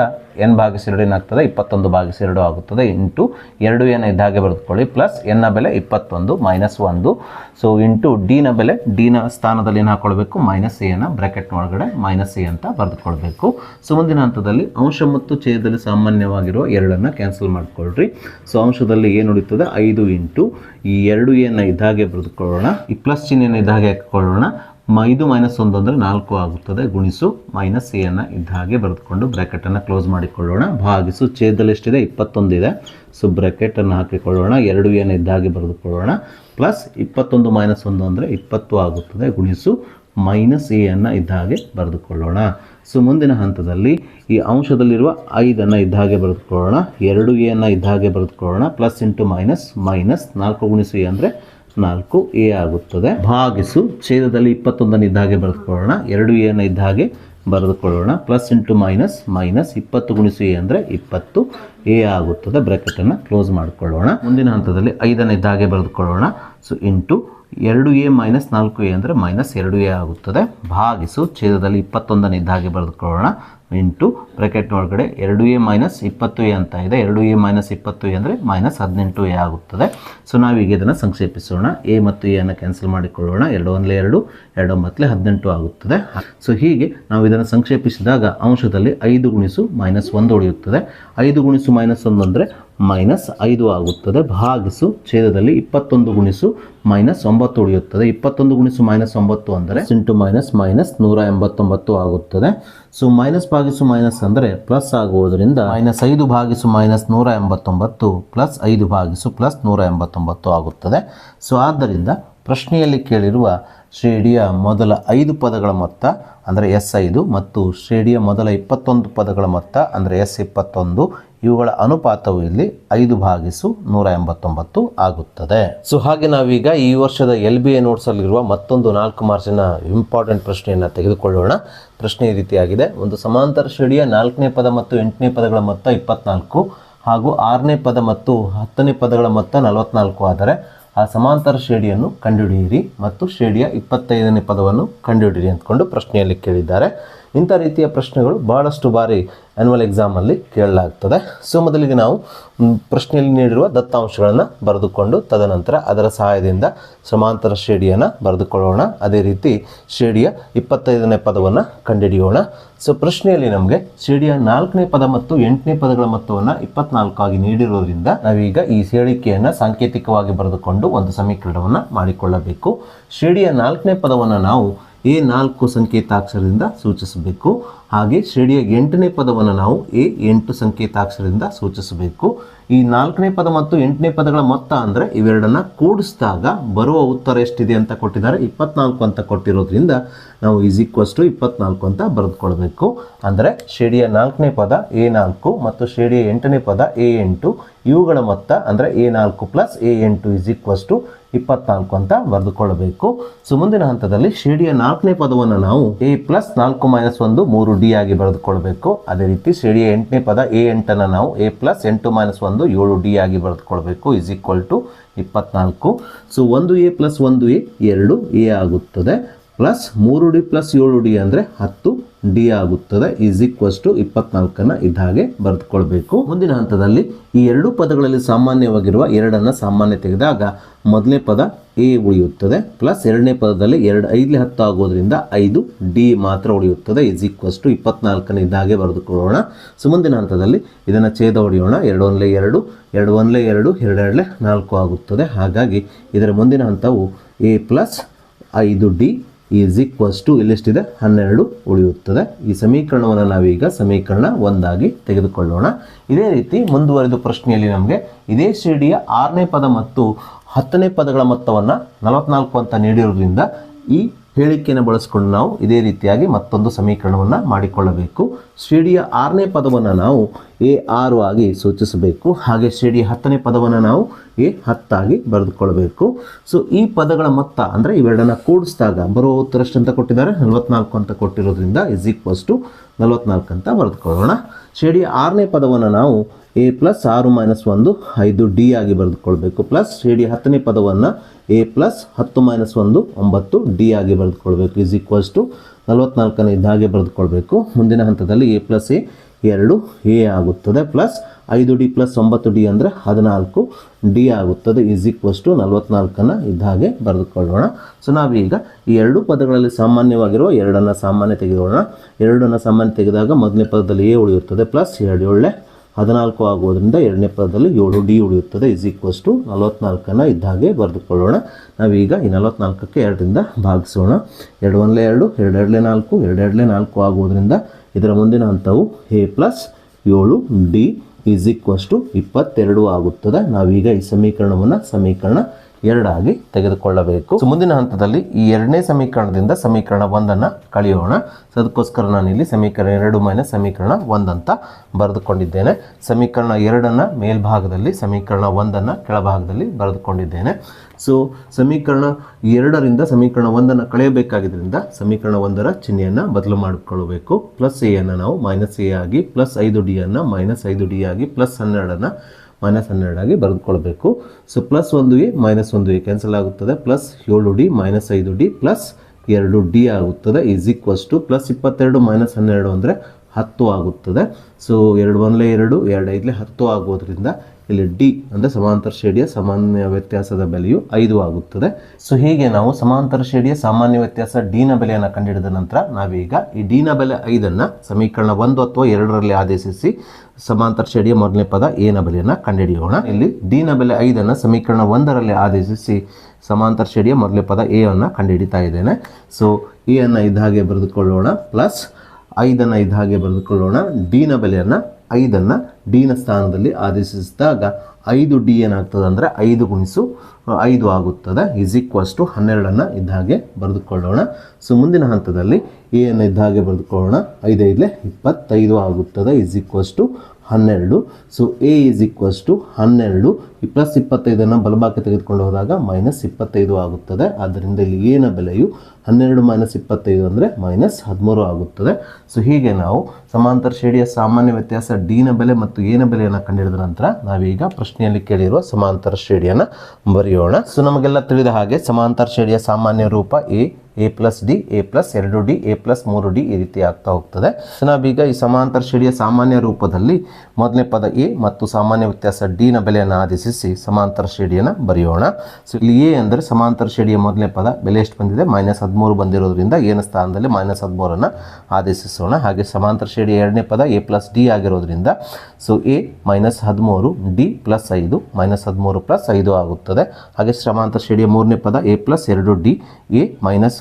n / 2 ಏನಾಗ್ತದೆ 21/2 ಆಗುತ್ತದೆ ಇಂಟು 2n ಇದ್ದಾಗೆ ಬರೆದುಕೊಳ್ಳಿ ಪ್ಲಸ್ n ನ ಬೆಲೆ 21 ಮೈನಸ್ 1 ಸೊ ಇಂಟು ಡಿ ನ ಬೆಲೆ ಡಿ ನ ಸ್ಥಾನದಲ್ಲಿ ಏನು ಹಾಕೊಳ್ಬೇಕು ಮೈನಸ್ ಎ ನ ಬ್ರಾಕೆಟ್ ಒಳಗಡೆ ಮೈನಸ್ ಎ ಅಂತ ಬರೆದುಕೊಳ್ಬೇಕು. ಸೊ ಮುಂದಿನ ಹಂತದಲ್ಲಿ ಅಂಶ ಮತ್ತು ಛೇದದಲ್ಲಿ ಸಾಮಾನ್ಯವಾಗಿರುವ 2ಅನ್ನು ಕ್ಯಾನ್ಸಲ್ ಮಾಡ್ಕೊಳ್ರಿ. ಸೊ ಅಂಶದಲ್ಲಿ ಏನು ಉಳಿತದೆ 5 ಇಂಟು ಈ 2a ಇದ್ದಾಗೆ ಬರೆದುಕೊಳ್ಳೋಣ, ಈ ಪ್ಲಸ್ ಚಿಹ್ನೆಯನ್ನು ಇದ್ದಾಗೆ ಹಾಕಿಕೊಳ್ಳೋಣ. 5 - 1 ಅಂದರೆ 4 ಆಗುತ್ತದೆ ಗುಣಿಸು ಮೈನಸ್ ಎ ಅನ್ನು ಇದ್ದ ಹಾಗೆ ಬರೆದುಕೊಂಡು ಬ್ರ್ಯಾಕೆಟನ್ನು ಕ್ಲೋಸ್ ಮಾಡಿಕೊಳ್ಳೋಣ. ಭಾಗಿಸು ಛೇದದಲ್ಲಿ ಎಷ್ಟಿದೆ 21 ಇದೆ. ಸೊ ಬ್ರ್ಯಾಕೆಟನ್ನು ಹಾಕಿಕೊಳ್ಳೋಣ 2a ಇದ್ದ ಹಾಗೆ ಬರೆದುಕೊಳ್ಳೋಣ ಪ್ಲಸ್ 21 - 1 ಅಂದರೆ 20 ಆಗುತ್ತದೆ ಗುಣಿಸು ಮೈನಸ್ ಎ ಅನ್ನು ಇದ್ದ ಹಾಗೆ ಬರೆದುಕೊಳ್ಳೋಣ. ಸೊ ಮುಂದಿನ ಹಂತದಲ್ಲಿ ಈ ಅಂಶದಲ್ಲಿರುವ 5ಅನ್ನು ಇದ್ದ ಹಾಗೆ ಬರೆದುಕೊಳ್ಳೋಣ, 2a ಇದ್ದ ಹಾಗೆ ಬರೆದುಕೊಳ್ಳೋಣ ಪ್ಲಸ್ ಇಂಟು ಮೈನಸ್ 4 ಗುಣಿಸು ಎ ಅಂದರೆ 4a ಆಗುತ್ತದೆ. ಭಾಗಿಸು ಛೇದದಲ್ಲಿ 21 ಇದ್ದ ಹಾಗೆ ಬರೆದುಕೊಳ್ಳೋಣ, 2a ಇದ್ದ ಹಾಗೆ ಬರೆದುಕೊಳ್ಳೋಣ ಪ್ಲಸ್ ಇಂಟು ಮೈನಸ್ 20 ಗುಣಿಸು ಎ ಅಂದರೆ 20a ಆಗುತ್ತದೆ. ಬ್ರ್ಯಾಕೆಟನ್ನು ಕ್ಲೋಸ್ ಮಾಡಿಕೊಳ್ಳೋಣ. ಮುಂದಿನ ಹಂತದಲ್ಲಿ 5ಅನ್ನು ಇದ್ದ ಹಾಗೆ ಬರೆದುಕೊಳ್ಳೋಣ. ಸೊ ಇಂಟು 2a - 4a ಅಂದರೆ ಮೈನಸ್ 2a ಆಗುತ್ತದೆ. ಭಾಗಿಸು ಛೇದದಲ್ಲಿ 21 ಇದ್ದ ಹಾಗೆ ಬರೆದುಕೊಳ್ಳೋಣ ಇಂಟು ಬ್ರ್ಯಾಕೆಟ್ ಒಳಗಡೆ 2a - 20a ಅಂತ ಇದೆ. 2a - 20a ಅಂದರೆ ಮೈನಸ್ 18a ಆಗುತ್ತದೆ. ಸೊ ನಾವೀಗ ಇದನ್ನು ಸಂಕ್ಷೇಪಿಸೋಣ. a ಮತ್ತು a ಅನ್ನು ಕ್ಯಾನ್ಸಲ್ ಮಾಡಿಕೊಳ್ಳೋಣ. 2 1 2 2 9 18 ಆಗುತ್ತದೆ. ಸೊ ಹೀಗೆ ನಾವು ಇದನ್ನು ಸಂಕ್ಷೇಪಿಸಿದಾಗ ಅಂಶದಲ್ಲಿ 5 ಗುಣಿಸು ಮೈನಸ್ 1 ಉಳಿಯುತ್ತದೆ. 5 ಗುಣಿಸು ಮೈನಸ್ 1 ಅಂದರೆ ಮೈನಸ್ 5 ಆಗುತ್ತದೆ. ಭಾಗಿಸು ಛೇದದಲ್ಲಿ 21 ಗುಣಿಸು ಮೈನಸ್ 9 ಉಳಿಯುತ್ತದೆ. 21 ಗುಣಿಸು ಮೈನಸ್ 9 ಅಂದರೆ ಇಂಟು ಮೈನಸ್ 189 ಆಗುತ್ತದೆ. ಸೊ ಮೈನಸ್ ಭಾಗಿಸು ಮೈನಸ್ ಅಂದರೆ ಪ್ಲಸ್ ಆಗುವುದರಿಂದ -5 ಭಾಗಿಸು -189 ಪ್ಲಸ್ 5 ಭಾಗಿಸು ಪ್ಲಸ್ 189 ಆಗುತ್ತದೆ. ಸೊ ಆದ್ದರಿಂದ ಪ್ರಶ್ನೆಯಲ್ಲಿ ಕೇಳಿರುವ ಶ್ರೇಣಿಯ ಮೊದಲ 5 ಪದಗಳ ಮೊತ್ತ ಅಂದರೆ S5 ಮತ್ತು ಶ್ರೇಣಿಯ ಮೊದಲ 21 ಪದಗಳ ಮೊತ್ತ ಅಂದರೆ S21 ಇವುಗಳ ಅನುಪಾತವು ಇಲ್ಲಿ 5/189 ಆಗುತ್ತದೆ. ಸೊ ಹಾಗೆ ನಾವೀಗ ಈ ವರ್ಷದ LBA ನೋಟ್ಸಲ್ಲಿರುವ ಮತ್ತೊಂದು 4 ಮಾರ್ಕ್ಸಿನ ಇಂಪಾರ್ಟೆಂಟ್ ಪ್ರಶ್ನೆಯನ್ನು ತೆಗೆದುಕೊಳ್ಳೋಣ. ಪ್ರಶ್ನೆ ಈ ರೀತಿಯಾಗಿದೆ. ಒಂದು ಸಮಾಂತರ ಶ್ರೇಣಿಯ 4ನೇ ಪದ ಮತ್ತು 8ನೇ ಪದಗಳ ಮೊತ್ತ 24 ಹಾಗೂ 6ನೇ ಪದ ಮತ್ತು 10ನೇ ಪದಗಳ ಮೊತ್ತ 44 ಆದರೆ ಆ ಸಮಾಂತರ ಶ್ರೇಣಿಯನ್ನು ಕಂಡುಹಿಡಿಯಿರಿ ಮತ್ತು ಶ್ರೇಣಿಯ 25ನೇ ಪದವನ್ನು ಕಂಡುಹಿಡಿಯಿರಿ ಅಂದ್ಕೊಂಡು ಪ್ರಶ್ನೆಯಲ್ಲಿ ಕೇಳಿದ್ದಾರೆ. ಇಂಥ ರೀತಿಯ ಪ್ರಶ್ನೆಗಳು ಬಹಳಷ್ಟು ಬಾರಿ ಆ್ಯನ್ಯುವಲ್ ಎಕ್ಸಾಮಲ್ಲಿ ಕೇಳಲಾಗ್ತದೆ. ಸೊ ಮೊದಲಿಗೆ ನಾವು ಪ್ರಶ್ನೆಯಲ್ಲಿ ನೀಡಿರುವ ದತ್ತಾಂಶಗಳನ್ನು ಬರೆದುಕೊಂಡು ತದನಂತರ ಅದರ ಸಹಾಯದಿಂದ ಸಮಾಂತರ ಶ್ರೇಣಿಯನ್ನು ಬರೆದುಕೊಳ್ಳೋಣ. ಅದೇ ರೀತಿ ಶ್ರೇಣಿಯ 25ನೇ ಪದವನ್ನು ಕಂಡುಹಿಡಿಯೋಣ. ಸೊ ಪ್ರಶ್ನೆಯಲ್ಲಿ ನಮಗೆ ಶ್ರೇಣಿಯ 4ನೇ ಪದ ಮತ್ತು 8ನೇ ಪದಗಳ ಮೊತ್ತವನ್ನು 24 ಆಗಿ ನೀಡಿರೋದ್ರಿಂದ ನಾವೀಗ ಈ ಹೇಳಿಕೆಯನ್ನು ಸಾಂಕೇತಿಕವಾಗಿ ಬರೆದುಕೊಂಡು ಒಂದು ಸಮೀಕರಣವನ್ನು ಮಾಡಿಕೊಳ್ಳಬೇಕು. ಶ್ರೇಣಿಯ 4ನೇ ಪದವನ್ನು ನಾವು ಎ 4 ಸಂಕೇತಾಕ್ಷರದಿಂದ ಸೂಚಿಸಬೇಕು. ಹಾಗೆ ಶ್ರೇಣಿಯ 8ನೇ ಪದವನ್ನು ನಾವು ಎ 8 ಸಂಕೇತಾಕ್ಷರದಿಂದ ಸೂಚಿಸಬೇಕು. ಈ 4ನೇ ಪದ ಮತ್ತು 8ನೇ ಪದಗಳ ಮೊತ್ತ ಅಂದರೆ ಇವೆರಡನ್ನ ಕೂಡಿಸಿದಾಗ ಬರುವ ಉತ್ತರ ಎಷ್ಟಿದೆ ಅಂತ ಕೊಟ್ಟಿದ್ದಾರೆ, 24 ಅಂತ ಕೊಟ್ಟಿರೋದ್ರಿಂದ ನಾವು = 24 ಅಂತ ಬರೆದುಕೊಳ್ಬೇಕು. ಅಂದರೆ ಶ್ರೇಣಿಯ 4ನೇ ಪದ A4 ಮತ್ತು ಶ್ರೇಣಿಯ 8ನೇ ಪದ A8 ಇವುಗಳ ಮೊತ್ತ ಅಂದರೆ A4 + A8 = 24 ಅಂತ ಬರೆದುಕೊಳ್ಳಬೇಕು. ಸೊ ಮುಂದಿನ ಹಂತದಲ್ಲಿ ಶ್ರೇಣಿಯ 4ನೇ ಪದವನ್ನು ನಾವು A + 4 - 1 3D ಆಗಿ ಬರೆದುಕೊಳ್ಬೇಕು. ಅದೇ ರೀತಿ ಶ್ರೇಣಿಯ 8ನೇ ಪದ A8 ಅನ್ನು ನಾವು A + 8 - 1 7D ಆಗಿ ಬರೆದುಕೊಳ್ಬೇಕು = 24. ಸೊ 1A + 1A 2A ಆಗುತ್ತದೆ, ಪ್ಲಸ್ 3D + 7D ಅಂದರೆ 10D ಆಗುತ್ತದೆ = 24 ಇದ್ದ ಹಾಗೆ ಬರೆದುಕೊಳ್ಬೇಕು. ಮುಂದಿನ ಹಂತದಲ್ಲಿ ಈ ಎರಡು ಪದಗಳಲ್ಲಿ ಸಾಮಾನ್ಯವಾಗಿರುವ 2ಅನ್ನು ಸಾಮಾನ್ಯ ತೆಗೆದಾಗ ಮೊದಲನೇ ಪದ A ಉಳಿಯುತ್ತದೆ, ಪ್ಲಸ್ ಎರಡನೇ ಪದದಲ್ಲಿ 2 5 10 ಆಗೋದ್ರಿಂದ 5D ಮಾತ್ರ ಉಳಿಯುತ್ತದೆ = 24 ಇದ್ದ ಹಾಗೆ ಬರೆದುಕೊಳ್ಳೋಣ. ಸೊ ಮುಂದಿನ ಹಂತದಲ್ಲಿ ಇದನ್ನು ಛೇದ ಹೊಡೆಯೋಣ. 2 1 2 2 1 2 2 4 ಆಗುತ್ತದೆ. ಹಾಗಾಗಿ ಇದರ ಮುಂದಿನ ಹಂತವು A + 5D = ಇಲ್ಲೆಷ್ಟಿದೆ 12 ಉಳಿಯುತ್ತದೆ. ಈ ಸಮೀಕರಣವನ್ನು ನಾವೀಗ ಸಮೀಕರಣ 1 ಆಗಿ ತೆಗೆದುಕೊಳ್ಳೋಣ. ಇದೇ ರೀತಿ ಮುಂದುವರೆದ ಪ್ರಶ್ನೆಯಲ್ಲಿ ನಮಗೆ ಇದೇ ಶ್ರೇಣಿಯ 6ನೇ ಪದ ಮತ್ತು 10ನೇ ಪದಗಳ ಮೊತ್ತವನ್ನು 44 ಅಂತ ನೀಡಿರೋದ್ರಿಂದ ಈ ಹೇಳಿಕೆಯನ್ನು ಬಳಸಿಕೊಂಡು ನಾವು ಇದೇ ರೀತಿಯಾಗಿ ಮತ್ತೊಂದು ಸಮೀಕರಣವನ್ನು ಮಾಡಿಕೊಳ್ಳಬೇಕು. ಶ್ರೇಣಿಯ 6ನೇ ಪದವನ್ನು ನಾವು A6 ಆಗಿ ಸೂಚಿಸಬೇಕು. ಹಾಗೆ ಶ್ರೇಣಿಯ 10ನೇ ಪದವನ್ನು ನಾವು A10 ಆಗಿ ಬರೆದುಕೊಳ್ಳಬೇಕು. ಸೊ ಈ ಪದಗಳ ಮೊತ್ತ ಅಂದರೆ ಇವೆರಡನ್ನು ಕೂಡಿಸಿದಾಗ ಬರುವ ಉತ್ತರ ಎಷ್ಟು ಅಂತ ಕೊಟ್ಟಿದ್ದಾರೆ, 44 ಅಂತ ಕೊಟ್ಟಿರೋದ್ರಿಂದ = 44 ಅಂತ ಬರೆದುಕೊಳ್ಳೋಣ. ಶ್ರೇಣಿಯ 6ನೇ ಪದವನ್ನು ನಾವು A + 6 - 1 5D ಆಗಿ ಬರೆದುಕೊಳ್ಬೇಕು. ಪ್ಲಸ್ ಶ್ರೇಣಿಯ 10ನೇ ಪದವನ್ನು A + 10 - 1 9D ಆಗಿ ಬರೆದುಕೊಳ್ಬೇಕು = 44 ಇದ್ದ ಹಾಗೆ ಬರೆದುಕೊಳ್ಬೇಕು. ಮುಂದಿನ ಹಂತದಲ್ಲಿ A + A 2A ಆಗುತ್ತದೆ, ಪ್ಲಸ್ 5D + 9D ಅಂದರೆ 14D ಆಗುತ್ತದೆ = 44 ಇದ್ದ ಹಾಗೆ ಬರೆದುಕೊಳ್ಳೋಣ. ಸೊ ನಾವೀಗ ಈ ಎರಡು ಪದಗಳಲ್ಲಿ ಸಾಮಾನ್ಯವಾಗಿರುವ 2ಅನ್ನು ಸಾಮಾನ್ಯ ತೆಗೆದುಕೊಳ್ಳೋಣ. 2ಅನ್ನು ಸಾಮಾನ್ಯ ತೆಗೆದಾಗ ಮೊದಲನೇ ಪದದಲ್ಲಿ A ಉಳಿಯುತ್ತದೆ, ಪ್ಲಸ್ 2 7 14 ಆಗುವುದರಿಂದ ಎರಡನೇ ಪದದಲ್ಲಿ 7D ಉಳಿಯುತ್ತದೆ = 44 ಇದ್ದ ಹಾಗೆ ಬರೆದುಕೊಳ್ಳೋಣ. ನಾವೀಗ ಈ 44ಕ್ಕೆ 2ರಿಂದ ಭಾಗಿಸೋಣ. 2 1 2 2 2 4 2 2 4 ಆಗುವುದರಿಂದ ಇದರ ಮುಂದಿನ ಹಂತವು A + 7D = 22 ಆಗುತ್ತದೆ. ನಾವೀಗ ಈ ಸಮೀಕರಣವನ್ನು ಸಮೀಕರಣ 2 ಆಗಿ ತೆಗೆದುಕೊಳ್ಳಬೇಕು. ಸೊ ಮುಂದಿನ ಹಂತದಲ್ಲಿ ಈ ಎರಡನೇ ಸಮೀಕರಣದಿಂದ ಸಮೀಕರಣ 1ಅನ್ನು ಕಳೆಯೋಣ. ಸೊ ಅದಕ್ಕೋಸ್ಕರ ನಾನಿಲ್ಲಿ ಸಮೀಕರಣ 2 - ಸಮೀಕರಣ 1 ಅಂತ ಬರೆದುಕೊಂಡಿದ್ದೇನೆ. ಸಮೀಕರಣ 2ಅನ್ನು ಮೇಲ್ಭಾಗದಲ್ಲಿ, ಸಮೀಕರಣ 1ಅನ್ನು ಕೆಳಭಾಗದಲ್ಲಿ ಬರೆದುಕೊಂಡಿದ್ದೇನೆ. ಸೊ ಸಮೀಕರಣ 2ರಿಂದ ಸಮೀಕರಣ 1ಅನ್ನು ಕಳೆಯಬೇಕಾಗಿದ್ದರಿಂದ ಸಮೀಕರಣ 1ರ ಚಿಹ್ನೆಯನ್ನು ಬದಲು ಮಾಡಿಕೊಳ್ಳಬೇಕು. ಪ್ಲಸ್ A ಅನ್ನು ನಾವು -A ಆಗಿ, ಪ್ಲಸ್ 5D ಅನ್ನು -5D ಆಗಿ, ಪ್ಲಸ್ 12ಅನ್ನು -12 ಆಗಿ ಬರೆದುಕೊಳ್ಬೇಕು. So plus 1A -1A cancel ಆಗುತ್ತದೆ, plus 7D -5D plus 2D ಆಗುತ್ತದೆ = ಪ್ಲಸ್ 22 -12 ಅಂದರೆ 10 ಆಗುತ್ತದೆ. ಸೊ 2 1 2 2 5 10 ಆಗೋದ್ರಿಂದ ಇಲ್ಲಿ D ಅಂದರೆ ಸಮಾಂತರ ಶ್ರೇಣಿಯ ಸಾಮಾನ್ಯ ವ್ಯತ್ಯಾಸದ ಬೆಲೆಯು 5 ಆಗುತ್ತದೆ. ಸೊ ಹೀಗೆ ನಾವು ಸಮಾಂತರ ಶ್ರೇಣಿಯ ಸಾಮಾನ್ಯ ವ್ಯತ್ಯಾಸ D ನ ಬೆಲೆಯನ್ನು ಕಂಡುಹಿಡಿದ ನಂತರ ನಾವೀಗ ಈ D ನ ಬೆಲೆ 5ಅನ್ನು ಸಮೀಕರಣ 1 ಅಥವಾ 2ರಲ್ಲಿ ಆದೇಶಿಸಿ ಸಮಾಂತರ ಶ್ರೇಣಿಯ ಮೊದಲನೇ ಪದ A ನ ಬೆಲೆಯನ್ನು ಕಂಡುಹಿಡಿಯೋಣ. ಇಲ್ಲಿ D ನ ಬೆಲೆ 5ಅನ್ನು ಸಮೀಕರಣ 1ರಲ್ಲಿ ಆದೇಶಿಸಿ ಸಮಾಂತರ ಶ್ರೇಣಿಯ ಮೊದಲನೇ ಪದ A ಅನ್ನು ಕಂಡುಹಿಡಿತಾ ಇದ್ದೇನೆ. ಸೊ A ಅನ್ನು ಇದ್ದ ಹಾಗೆ ಬರೆದುಕೊಳ್ಳೋಣ, ಪ್ಲಸ್ 5ಅನ್ನು ಇದ್ದ ಹಾಗೆ ಬರೆದುಕೊಳ್ಳೋಣ. D ನ ಬೆಲೆಯನ್ನು 5ಅನ್ನು D ನ ಸ್ಥಾನದಲ್ಲಿ ಆದೇಶಿಸಿದಾಗ 5D ಏನಾಗ್ತದೆ ಅಂದರೆ 5 × 5 ಆಗುತ್ತದೆ = 12ಅನ್ನು ಇದ್ದ ಹಾಗೆ ಬರೆದುಕೊಳ್ಳೋಣ. ಸೊ ಮುಂದಿನ ಹಂತದಲ್ಲಿ A ಅನ್ನು ಇದ್ದ ಹಾಗೆ ಬರೆದುಕೊಳ್ಳೋಣ. 5 5 25 ಆಗುತ್ತದೆ = 12. ಸೊ A = 12 ಪ್ಲಸ್ 25ಅನ್ನು ಬಲಭಾಗಕ್ಕೆ ತೆಗೆದುಕೊಂಡು ಹೋದಾಗ -25 ಆಗುತ್ತದೆ. ಆದ್ದರಿಂದ ಇಲ್ಲಿ A ನ ಬೆಲೆಯು 12 - 25 ಅಂದರೆ -13 ಆಗುತ್ತದೆ. ಸೊ ಹೀಗೆ ನಾವು ಸಮಾಂತರ ಶ್ರೇಣಿಯ ಸಾಮಾನ್ಯ ವ್ಯತ್ಯಾಸ D ನ ಬೆಲೆ ಮತ್ತು A ನ ಬೆಲೆಯನ್ನು ಕಂಡುಹಿಡಿದ ನಂತರ ನಾವೀಗ ಪ್ರಶ್ನೆಯಲ್ಲಿ ಕೇಳಿರುವ ಸಮಾಂತರ ಶ್ರೇಣಿಯನ್ನು ಬರೆಯೋಣ. ಸೊ ನಮಗೆಲ್ಲ ತಿಳಿದ ಹಾಗೆ ಸಮಾಂತರ ಶ್ರೇಣಿಯ ಸಾಮಾನ್ಯ ರೂಪ A + D A + 2D A + 3D ಈ ರೀತಿ ಆಗ್ತಾ ಹೋಗ್ತದೆ. ಸೊ ನಾವೀಗ ಈ ಸಮಾಂತರ ಶ್ರೇಣಿಯ ಸಾಮಾನ್ಯ ರೂಪದಲ್ಲಿ ಮೊದಲನೇ ಪದ A ಮತ್ತು ಸಾಮಾನ್ಯ ವ್ಯತ್ಯಾಸ D ನ ಬೆಲೆಯನ್ನು ಆದೇಶಿಸಿ ಸಮಾಂತರ ಶ್ರೇಣಿಯನ್ನು ಬರೆಯೋಣ. ಸೊ ಇಲ್ಲಿ A ಅಂದರೆ ಸಮಾಂತರ ಶ್ರೇಣಿಯ ಮೊದಲನೇ ಪದ ಬೆಲೆ ಎಷ್ಟು ಬಂದಿದೆ, -13 ಬಂದಿರೋದ್ರಿಂದ A ನ ಸ್ಥಾನದಲ್ಲಿ -13ಅನ್ನು ಆದೇಶಿಸೋಣ. ಹಾಗೆ ಸಮಾಂತರ ಶ್ರೇಣಿಯ ಎರಡನೇ ಪದ A + D ಆಗಿರೋದ್ರಿಂದ ಸೊ A -13 D + 5 -13 + 5 ಆಗುತ್ತದೆ. ಹಾಗೆ ಸಮಾಂತರ ಶ್ರೇಣಿಯ ಮೂರನೇ ಪದ A + 2D A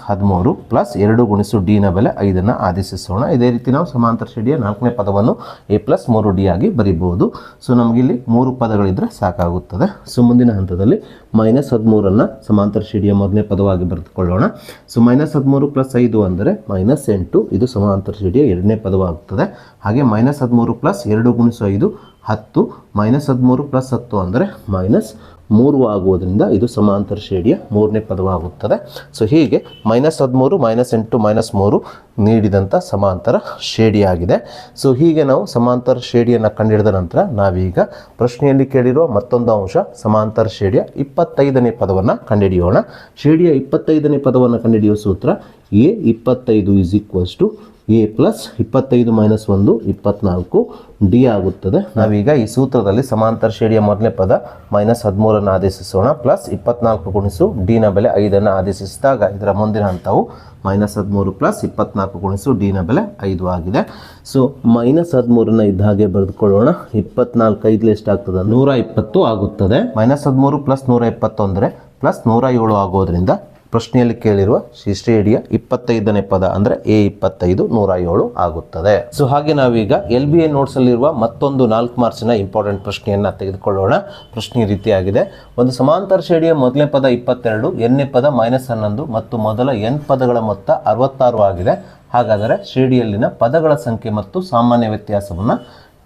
13 ಪ್ಲಸ್ 2 ಗುಣಿಸು ಡಿನ ಬೆಲೆ 5 ಆದೇಶಿಸೋಣ. ಇದೇ ರೀತಿ ನಾವು ಸಮಾಂತರ ಶ್ರೇಣಿಯ 4ನೇ ಪದವನ್ನು a ಪ್ಲಸ್ 3d ಆಗಿ ಬರೀಬಹುದು. ಸೊ ನಮಗಿಲ್ಲಿ 3 ಪದಗಳಿದ್ರೆ ಸಾಕಾಗುತ್ತದೆ. ಸೊ ಮುಂದಿನ ಹಂತದಲ್ಲಿ -13 ಸಮಾಂತರ ಶ್ರೇಣಿಯ ಮೊದಲನೇ ಪದವಾಗಿ ಬರೆದುಕೊಳ್ಳೋಣ. ಸೊ -13 ಪ್ಲಸ್ 5 ಅಂದರೆ -8, ಇದು ಸಮಾಂತರ ಶ್ರೇಣಿಯ ಎರಡನೇ ಪದವಾಗುತ್ತದೆ. ಹಾಗೆ -13 ಪ್ಲಸ್ 2 ಗುಣಿಸು 5 10, -13 ಪ್ಲಸ್ 10 ಅಂದರೆ -3 ಆಗುವುದರಿಂದ ಇದು ಸಮಾಂತರ ಶ್ರೇಣಿಯ ಮೂರನೇ ಪದವಾಗುತ್ತದೆ. ಸೊ ಹೀಗೆ -13 -8 -3 ನೀಡಿದಂಥ ಸಮಾಂತರ ಶ್ರೇಣಿಯಾಗಿದೆ. ಸೊ ಹೀಗೆ ನಾವು ಸಮಾಂತರ ಶ್ರೇಣಿಯನ್ನು ಕಂಡುಹಿಡಿದ ನಂತರ ನಾವೀಗ ಪ್ರಶ್ನೆಯಲ್ಲಿ ಕೇಳಿರುವ ಮತ್ತೊಂದು ಅಂಶ ಸಮಾಂತರ ಶ್ರೇಣಿಯ 25ನೇ ಪದವನ್ನು ಕಂಡುಹಿಡಿಯೋಣ. ಶ್ರೇಣಿಯ 25ನೇ ಪದವನ್ನು ಕಂಡುಹಿಡಿಯುವ ಸೂತ್ರ A25 = a ಪ್ಲಸ್ 25 - 1 24 ಡಿ ಆಗುತ್ತದೆ. ನಾವೀಗ ಈ ಸೂತ್ರದಲ್ಲಿ ಸಮಾಂತರ ಶ್ರೇಣಿಯ ಮೊದಲನೇ ಪದ -13 ಆದೇಶಿಸೋಣ. ಪ್ಲಸ್ 24 ಗುಣಿಸು ಡಿನ ಬೆಲೆ 5 ಆದೇಶಿಸಿದಾಗ ಇದರ ಮುಂದಿನ ಹಂತವು -13 ಪ್ಲಸ್ 24 ಗುಣಿಸು ಡಿನ ಬೆಲೆ 5 ಆಗಿದೆ. ಸೊ -13 ಇದ್ದ ಹಾಗೆ ಬರೆದುಕೊಳ್ಳೋಣ. 24 5 ಎಷ್ಟಾಗ್ತದೆ? 120 ಆಗುತ್ತದೆ. -13 ಪ್ಲಸ್ 120 ಅಂದರೆ ಪ್ಲಸ್ 107 ಆಗೋದ್ರಿಂದ ಪ್ರಶ್ನೆಯಲ್ಲಿ ಕೇಳಿರುವ ಶ್ರೇಣಿಯ 25ನೇ ಪದ ಅಂದರೆ A25 107 ಆಗುತ್ತದೆ. ಸೊ ಹಾಗೆ ನಾವೀಗ LBA ನೋಟ್ಸಲ್ಲಿರುವ ಮತ್ತೊಂದು 4 ಮಾರ್ಕ್ಸಿನ ಇಂಪಾರ್ಟೆಂಟ್ ಪ್ರಶ್ನೆಯನ್ನು ತೆಗೆದುಕೊಳ್ಳೋಣ. ಪ್ರಶ್ನೆ ರೀತಿಯಾಗಿದೆ. ಒಂದು ಸಮಾಂತರ ಶ್ರೇಣಿಯ ಮೊದಲನೇ ಪದ 22, n ಪದ -11 ಮತ್ತು ಮೊದಲ n ಪದಗಳ ಮೊತ್ತ 66 ಆಗಿದೆ. ಹಾಗಾದರೆ ಶ್ರೇಣಿಯಲ್ಲಿನ ಪದಗಳ ಸಂಖ್ಯೆ ಮತ್ತು ಸಾಮಾನ್ಯ ವ್ಯತ್ಯಾಸವನ್ನು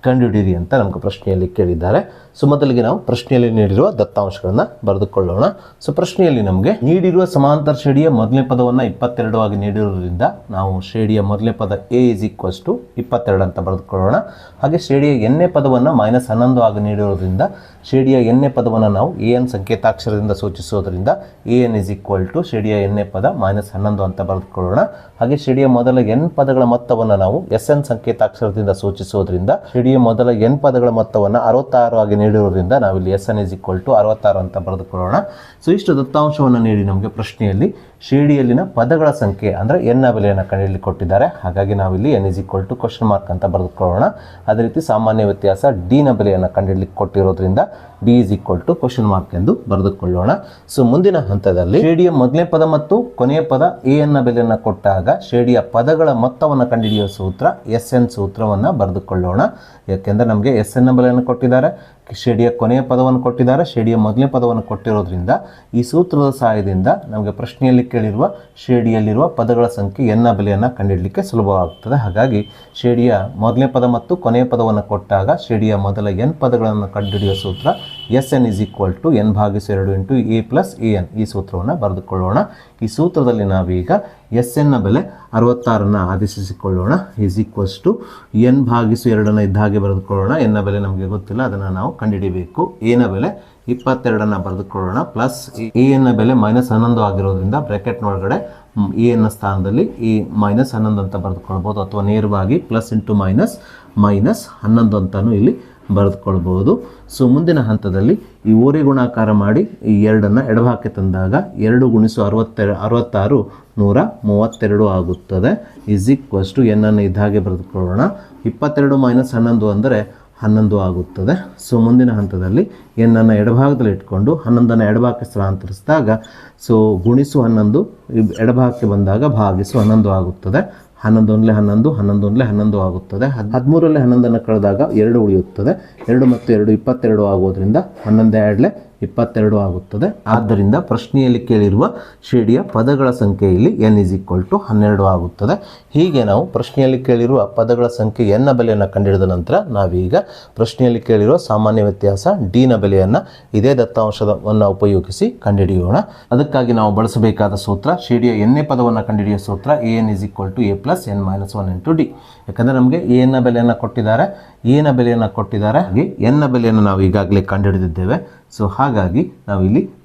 ಕಂಡುಹಿಡಿಯಿರಿ ಅಂತ ನಮಗೆ ಪ್ರಶ್ನೆಯಲ್ಲಿ ಕೇಳಿದ್ದಾರೆ. ಸೊ ಮೊದಲಿಗೆ ನಾವು ಪ್ರಶ್ನೆಯಲ್ಲಿ ನೀಡಿರುವ ದತ್ತಾಂಶಗಳನ್ನು ಬರೆದುಕೊಳ್ಳೋಣ. ಸೊ ಪ್ರಶ್ನೆಯಲ್ಲಿ ನಮಗೆ ನೀಡಿರುವ ಸಮಾಂತರ ಶ್ರೇಣಿಯ ಮೊದಲನೇ ಪದವನ್ನು 22 ಆಗಿ ನೀಡಿರುವುದರಿಂದ ನಾವು ಶ್ರೇಣಿಯ ಮೊದಲನೇ ಪದ A = 22 ಅಂತ ಬರೆದುಕೊಳ್ಳೋಣ. ಹಾಗೆ ಶ್ರೇಣಿಯ n ಪದವನ್ನು -11 ಆಗಿ ನೀಡಿರುವುದರಿಂದ ಶ್ರೇಣಿಯ n ಪದವನ್ನು ನಾವು an ಸಂಕೇತಾಕ್ಷರದಿಂದ ಸೂಚಿಸೋದ್ರಿಂದ an = ಶ್ರೇಣಿಯ n ಪದ -11 ಅಂತ ಬರೆದುಕೊಳ್ಳೋಣ. ಹಾಗೆ ಶ್ರೇಣಿಯ ಮೊದಲ n ಪದಗಳ ಮೊತ್ತವನ್ನು ನಾವು SN ಸಂಕೇತಾಕ್ಷರದಿಂದ ಸೂಚಿಸೋದ್ರಿಂದ ಶ್ರೇಣಿಯ ಮೊದಲ n ಪದಗಳ ಮೊತ್ತವನ್ನು 66 ಆಗಿ ನೀಡಿರುವುದರಿಂದ ನಾವಿಲ್ಲಿ SN = 66 ಅಂತ ಬರೆದುಕೊಳ್ಳೋಣ. ಸೊ ಇಷ್ಟು ದತ್ತಾಂಶವನ್ನು ನೀಡಿ ನಮಗೆ ಪ್ರಶ್ನೆಯಲ್ಲಿ ಶ್ರೇಣಿಯಲ್ಲಿನ ಪದಗಳ ಸಂಖ್ಯೆ ಅಂದರೆ n ನ ಬೆಲೆಯನ್ನು ಕಂಡುಹಿಡಿಯಲು ಕೊಟ್ಟಿದ್ದಾರೆ. ಹಾಗಾಗಿ ನಾವಿಲ್ಲಿ n = ? ಅಂತ ಬರೆದುಕೊಳ್ಳೋಣ. ಅದೇ ರೀತಿ ಸಾಮಾನ್ಯ ವ್ಯತ್ಯಾಸ d ನ ಬೆಲೆಯನ್ನು ಕಂಡುಹಿಡಿಯಲಿಕ್ಕೆ ಕೊಟ್ಟಿರೋದ್ರಿಂದ d = ? ಎಂದು ಬರೆದುಕೊಳ್ಳೋಣ. ಸೊ ಮುಂದಿನ ಹಂತದಲ್ಲಿ ಶ್ರೇಣಿಯ ಮೊದಲನೇ ಪದ ಮತ್ತು ಕೊನೆಯ ಪದ an ನ ಬೆಲೆಯನ್ನು ಕೊಟ್ಟಾಗ ಶ್ರೇಣಿಯ ಪದಗಳ ಮೊತ್ತವನ್ನು ಕಂಡುಹಿಡಿಯುವ ಸೂತ್ರ SN ಸೂತ್ರವನ್ನು ಬರೆದುಕೊಳ್ಳೋಣ. ಯಾಕೆಂದರೆ ನಮಗೆ SN ನ ಬೆಲೆಯನ್ನು ಕೊಟ್ಟಿದ್ದಾರೆ, ಶ್ರೇಣಿಯ ಕೊನೆಯ ಪದವನ್ನು ಕೊಟ್ಟಿದ್ದಾರೆ, ಶ್ರೇಣಿಯ ಮೊದಲನೇ ಪದವನ್ನು ಕೊಟ್ಟಿರೋದ್ರಿಂದ ಈ ಸೂತ್ರದ ಸಹಾಯದಿಂದ ನಮಗೆ ಪ್ರಶ್ನೆಯಲ್ಲಿ ಕೇಳಿರುವ ಶ್ರೇಣಿಯಲ್ಲಿರುವ ಪದಗಳ ಸಂಖ್ಯೆ n ನ ಬೆಲೆಯನ್ನು ಕಂಡುಹಿಡಲಿಕ್ಕೆ ಸುಲಭವಾಗುತ್ತದೆ. ಹಾಗಾಗಿ ಶ್ರೇಣಿಯ ಮೊದಲನೇ ಪದ ಮತ್ತು ಕೊನೆಯ ಪದವನ್ನು ಕೊಟ್ಟಾಗ ಶ್ರೇಣಿಯ ಮೊದಲ n ಪದಗಳನ್ನು ಕಂಡುಹಿಡಿಯುವ ಸೂತ್ರ SN = n/2 × a + an ಈ ಸೂತ್ರವನ್ನು ಬರೆದುಕೊಳ್ಳೋಣ. ಈ ಸೂತ್ರದಲ್ಲಿ ನಾವೀಗ SN ನ ಬೆಲೆ 66 ಆದೇಶಿಸಿಕೊಳ್ಳೋಣ. = n/2 ಇದ್ದ ಹಾಗೆ ಬರೆದುಕೊಳ್ಳೋಣ. n ನ ಬೆಲೆ ನಮಗೆ ಗೊತ್ತಿಲ್ಲ, ಅದನ್ನು ನಾವು ಕಂಡುಹಿಡಿಯಬೇಕು. a ನ ಬೆಲೆ 22 ಬರೆದುಕೊಳ್ಳೋಣ. ಪ್ಲಸ್ an ನ ಬೆಲೆ -11 ಆಗಿರೋದ್ರಿಂದ ಬ್ರಾಕೆಟ್ ಒಳಗಡೆ an ನ ಸ್ಥಾನದಲ್ಲಿ -11 ಅಂತ ಬರೆದುಕೊಳ್ಬೋದು, ಅಥವಾ ನೇರವಾಗಿ ಪ್ಲಸ್ ಇಂಟು -11 ಅಂತಾನು ಇಲ್ಲಿ ಬರೆದುಕೊಳ್ಬಹುದು. ಸೊ ಮುಂದಿನ ಹಂತದಲ್ಲಿ ಈ ಓರೆ ಗುಣಾಕಾರ ಮಾಡಿ ಈ 2ಅನ್ನು ಎಡಭಾಗಕ್ಕೆ ತಂದಾಗ 2 ಗುಣಿಸು 66 132 ಆಗುತ್ತದೆ. = n ಅನ್ನು ಇದ್ದ ಹಾಗೆ ಬರೆದುಕೊಳ್ಳೋಣ. 22 - 11 ಅಂದರೆ 11 ಆಗುತ್ತದೆ. ಸೊ ಮುಂದಿನ ಹಂತದಲ್ಲಿ n ಅನ್ನು ಎಡಭಾಗದಲ್ಲಿ ಇಟ್ಕೊಂಡು 11ಅನ್ನು ಎಡಭಾಗಕ್ಕೆ ಸ್ಥಳಾಂತರಿಸಿದಾಗ ಸೊ ಗುಣಿಸು 11 ಎಡಭಾಗಕ್ಕೆ ಬಂದಾಗ ಭಾಗಿಸು 11 ಆಗುತ್ತದೆ. 11 × 11 11 × 11 ಆಗುತ್ತದೆ. 13ರಲ್ಲಿ 11ಅನ್ನು ಕಳೆದಾಗ 2 ಉಳಿಯುತ್ತದೆ. 2 ಮತ್ತು 2 22 ಆಗೋದ್ರಿಂದ 11 2 22 ಆಗುತ್ತದೆ. ಆದ್ದರಿಂದ ಪ್ರಶ್ನೆಯಲ್ಲಿ ಕೇಳಿರುವ ಶ್ರೇಣಿಯ ಪದಗಳ ಸಂಖ್ಯೆ ಇಲ್ಲಿ n = 12 ಆಗುತ್ತದೆ. ಹೀಗೆ ನಾವು ಪ್ರಶ್ನೆಯಲ್ಲಿ ಕೇಳಿರುವ ಪದಗಳ ಸಂಖ್ಯೆ n ನ ಬೆಲೆಯನ್ನು ಕಂಡುಹಿಡಿದ ನಂತರ ನಾವೀಗ ಪ್ರಶ್ನೆಯಲ್ಲಿ ಕೇಳಿರುವ ಸಾಮಾನ್ಯ ವ್ಯತ್ಯಾಸ d ನ ಬೆಲೆಯನ್ನು ಇದೇ ದತ್ತಾಂಶವನ್ನು ಉಪಯೋಗಿಸಿ ಕಂಡುಹಿಡಿಯೋಣ. ಅದಕ್ಕಾಗಿ ನಾವು ಬಳಸಬೇಕಾದ ಸೂತ್ರ ಶ್ರೇಣಿಯ n ನೇ ಪದವನ್ನು ಕಂಡುಹಿಡಿಯುವ ಸೂತ್ರ an = a + n - 1 × d. ಯಾಕಂದರೆ ನಮಗೆ a ನ ಬೆಲೆಯನ್ನು ಕೊಟ್ಟಿದ್ದಾರೆ, a ನ ಬೆಲೆಯನ್ನು ಕೊಟ್ಟಿದ್ದಾರೆ, ಹಾಗೆ n ನ ಬೆಲೆಯನ್ನು ನಾವು ಈಗಾಗಲೇ ಕಂಡುಹಿಡಿದಿದ್ದೇವೆ. ಸೊ ಹಾಗಾಗಿ